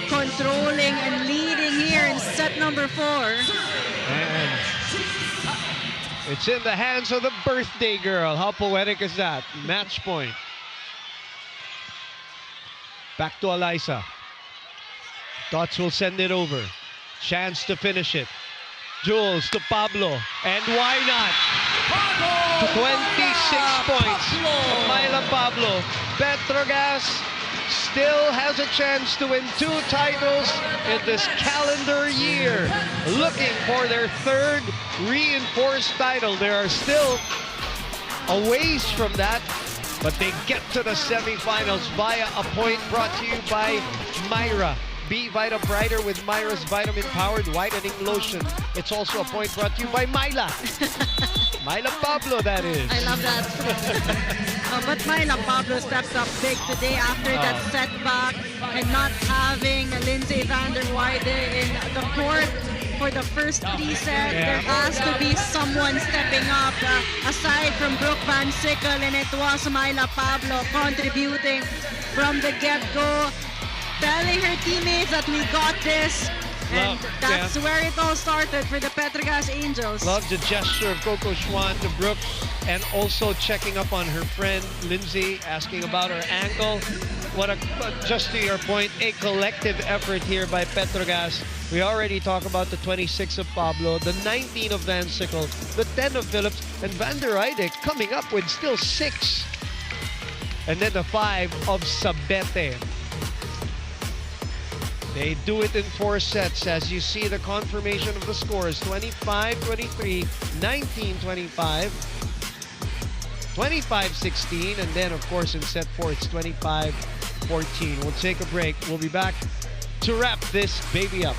Speaker 3: controlling and leading here in set number 4.
Speaker 2: And it's in the hands of the birthday girl. How poetic is that? Match point. Back to Eliza. Tots will send it over. Chance to finish it. Jules to Pablo. And why not? 26 points. Myla Pablo. Petro Gas still has a chance to win 2 titles in this calendar year. Looking for their 3rd reinforced title. They are still a ways from that, but they get to the semifinals via a point brought to you by Myra. Be Vita Brighter with Myra's vitamin-powered whitening lotion. It's also a point brought to you by Myla. Myla Pablo, that is.
Speaker 3: I love that. But Myla Pablo stepped up big today after that setback and not having Lindsay Van der Weide in the court for the first 3 sets. There has to be someone stepping up aside from Brooke Van Sickle, and it was Myla Pablo contributing from the get-go, telling her teammates that we got this. And
Speaker 2: Love,
Speaker 3: that's where it all started for the Petro Gas Angels.
Speaker 2: Love the gesture of Koko Schwan to Brooke, and also checking up on her friend Lindsay, asking about her ankle. Just to your point, a collective effort here by Petro Gas. We already talked about the 26 of Pablo, the 19 of Van Sickle, the 10 of Phillips, and Van der Eyde coming up with still 6. And then the 5 of Sabete. They do it in 4 sets as you see the confirmation of the scores. 25-23, 19-25, 25-16, and then of course in set 4 it's 25-14. We'll take a break. We'll be back to wrap this baby up.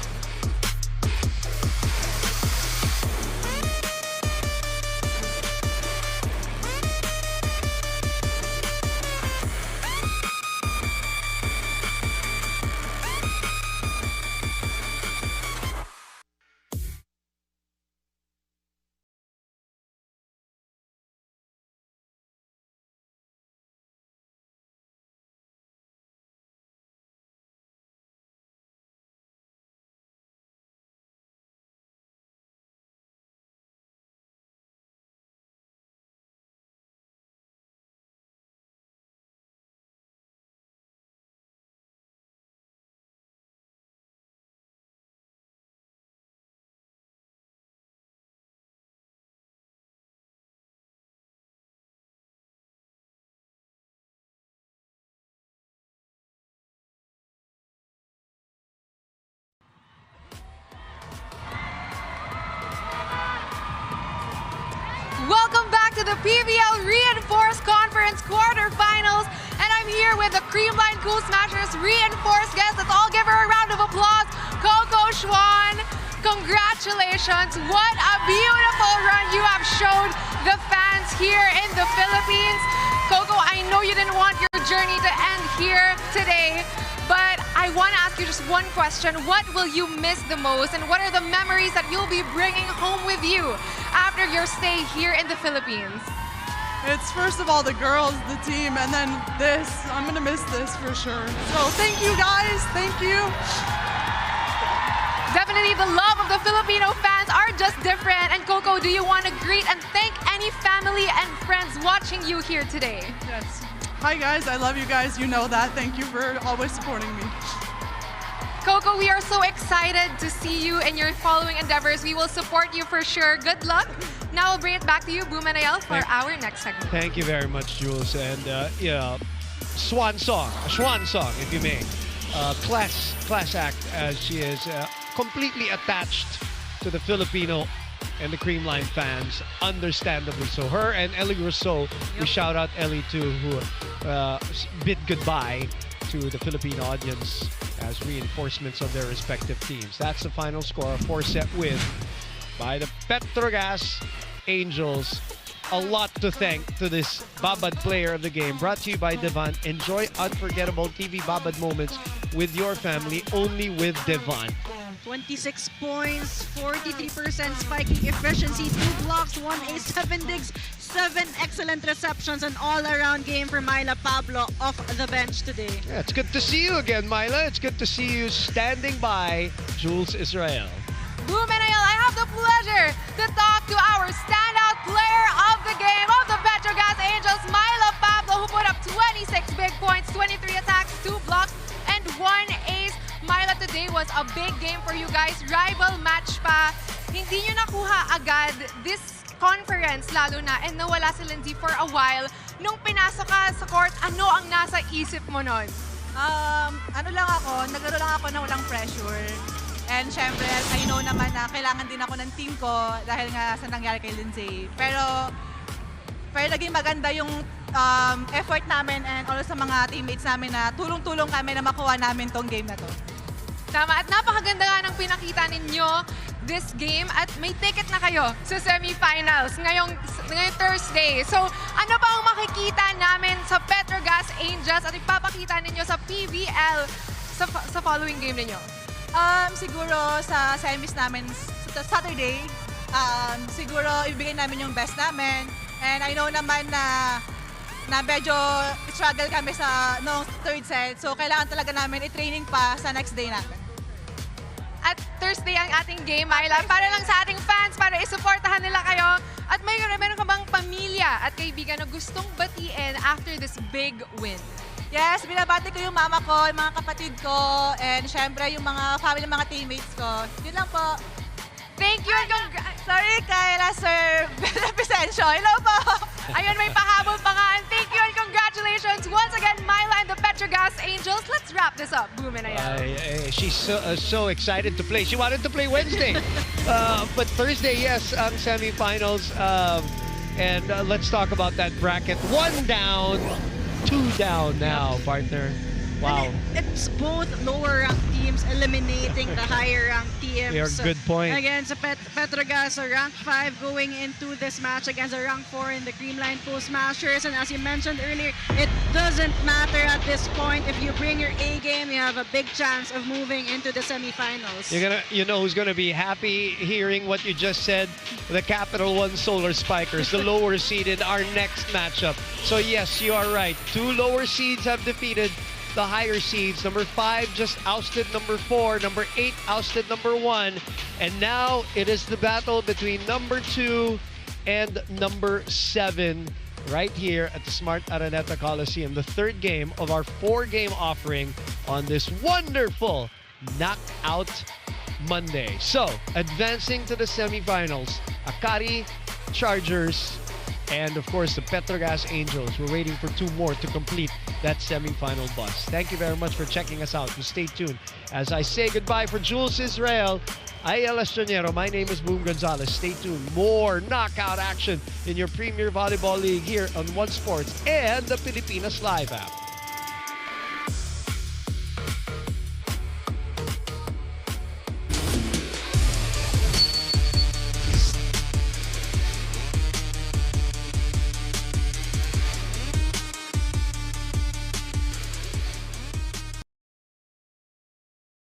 Speaker 4: Welcome back to the PVL Reinforced Conference Quarterfinals, and I'm here with the Creamline Cool Smashers Reinforced guests. Let's all give her a round of applause. Koko Schwan, congratulations. What a beautiful run you have showed the fans here in the Philippines. Koko, I know you didn't want your journey to end here today, but I want to ask you just one question. What will you miss the most, and what are the memories that you'll be bringing home with you after your stay here in the Philippines?
Speaker 10: It's first of all the girls, the team, and then this. I'm gonna miss this for sure. So thank you guys, thank you.
Speaker 4: Definitely the love of the Filipino fans are just different. And Koko, do you want to greet and thank any family and friends watching you here today?
Speaker 10: Yes. Hi guys, I love you guys, you know that. Thank you for always supporting me.
Speaker 4: Koko, we are so excited to see you in your following endeavors. We will support you for sure. Good luck. Now I'll bring it back to you, Boom and Ayel, for our next segment.
Speaker 2: Thank you very much, Jules. And yeah, swan song, a swan song, if you may. Class act, as she is completely attached to the Filipino and the Creamline fans, understandably so. Her and Ellie Rousseau, we shout out Ellie too, who bid goodbye to the Philippine audience as reinforcements of their respective teams. That's the final score, a 4-set win by the Petro Gas Angels. A lot to thank to this Babad player of the game. Brought to you by Devon. Enjoy unforgettable TV Babad moments with your family, only with Devon.
Speaker 3: 26 points, 43% spiking efficiency, 2 blocks, 1 ace, 7 digs, 7 excellent receptions, an all-around game for Myla Pablo off the bench today.
Speaker 2: Yeah, it's good to see you again, Myla. It's good to see you standing by Jules Ysrael.
Speaker 4: Boom and Ayel, I have the pleasure to talk to our standout player of the game of the Petro Gas Angels, Myla Pablo, who put up 26 big points, 23 attacks, 2 blocks, and 1 ace. Myla, today was a big game for you guys. Rival match pa. Hindi nyo nakuha agad this conference, lalo na, and nawala si Lindsay for a while. Nung pinasok ka sa court, ano ang nasa isip mo nun?
Speaker 10: Naglaro lang ako na walang pressure. And syempre, I know naman na kailangan din ako ng team ko dahil nga sa nangyari kay Lindsay. Pero naging maganda yung effort namin and also sa mga teammates namin na tulong-tulong kami na makuha namin tong game na to.
Speaker 4: Tama, at napakaganda nga ng pinakita ninyo this game at may ticket na kayo sa semifinals ngayong Thursday. So, ano pa ang makikita namin sa Petro Gas Angels at ipapakita ninyo sa PVL sa following game ninyo?
Speaker 10: Siguro sa semis namin sa Saturday, siguro ibigay namin yung best namin. And I know naman na medyo struggle kami sa third set. So, kailangan talaga namin i-training pa sa next day natin.
Speaker 4: at Thursday ang ating game, Myla. Para lang sa ating fans, para isuportahan nila kayo. At meron ka bang pamilya at kaibigan na gustong batiin after this big win?
Speaker 10: Yes, binabati ko yung mama ko, yung mga kapatid ko, and syempre yung mga family, mga teammates ko. Yun lang po.
Speaker 4: Thank you.
Speaker 10: Sorry, Kayla, Sir Vicencio. Hello po.
Speaker 4: Ayun, may pahabol pa nga. And thank you and congratulations once again, Myla and the Petro Gas Angels. Let's wrap this up. Boom and
Speaker 2: She's so excited to play. She wanted to play Wednesday. But Thursday, yes, ang semifinals. And let's talk about that bracket. 1 down, 2 down now, partner. Wow.
Speaker 3: And it's both lower-ranked teams eliminating the higher-ranked teams.
Speaker 2: Yeah, good point.
Speaker 3: Again, sa Petro Gas, rank 5 going into this match against a rank 4 in the Creamline Post Smashers. And as you mentioned earlier, it doesn't matter at this point. If you bring your A game, you have a big chance of moving into the semifinals.
Speaker 2: You know who's gonna be happy hearing what you just said? The Capital One Solar Spikers, the lower seeded, our next matchup. So yes, you are right. 2 lower seeds have defeated the higher seeds. Number 5 just ousted number 4. Number 8 ousted number 1. And now it is the battle between number 2 and number 7 right here at the Smart Araneta Coliseum. The 3rd game of our 4-game offering on this wonderful Knockout Monday. So, advancing to the semifinals, Akari, Chargers, and of course the Petro Gas Angels. We're waiting for 2 more to complete that semifinal bus. Thank you very much for checking us out. And stay tuned as I say goodbye for Jules Ysrael. Ayala Estraniero. My name is Boom Gonzalez. Stay tuned. More knockout action in your Premier Volleyball League here on One Sports and the Pilipinas Live app.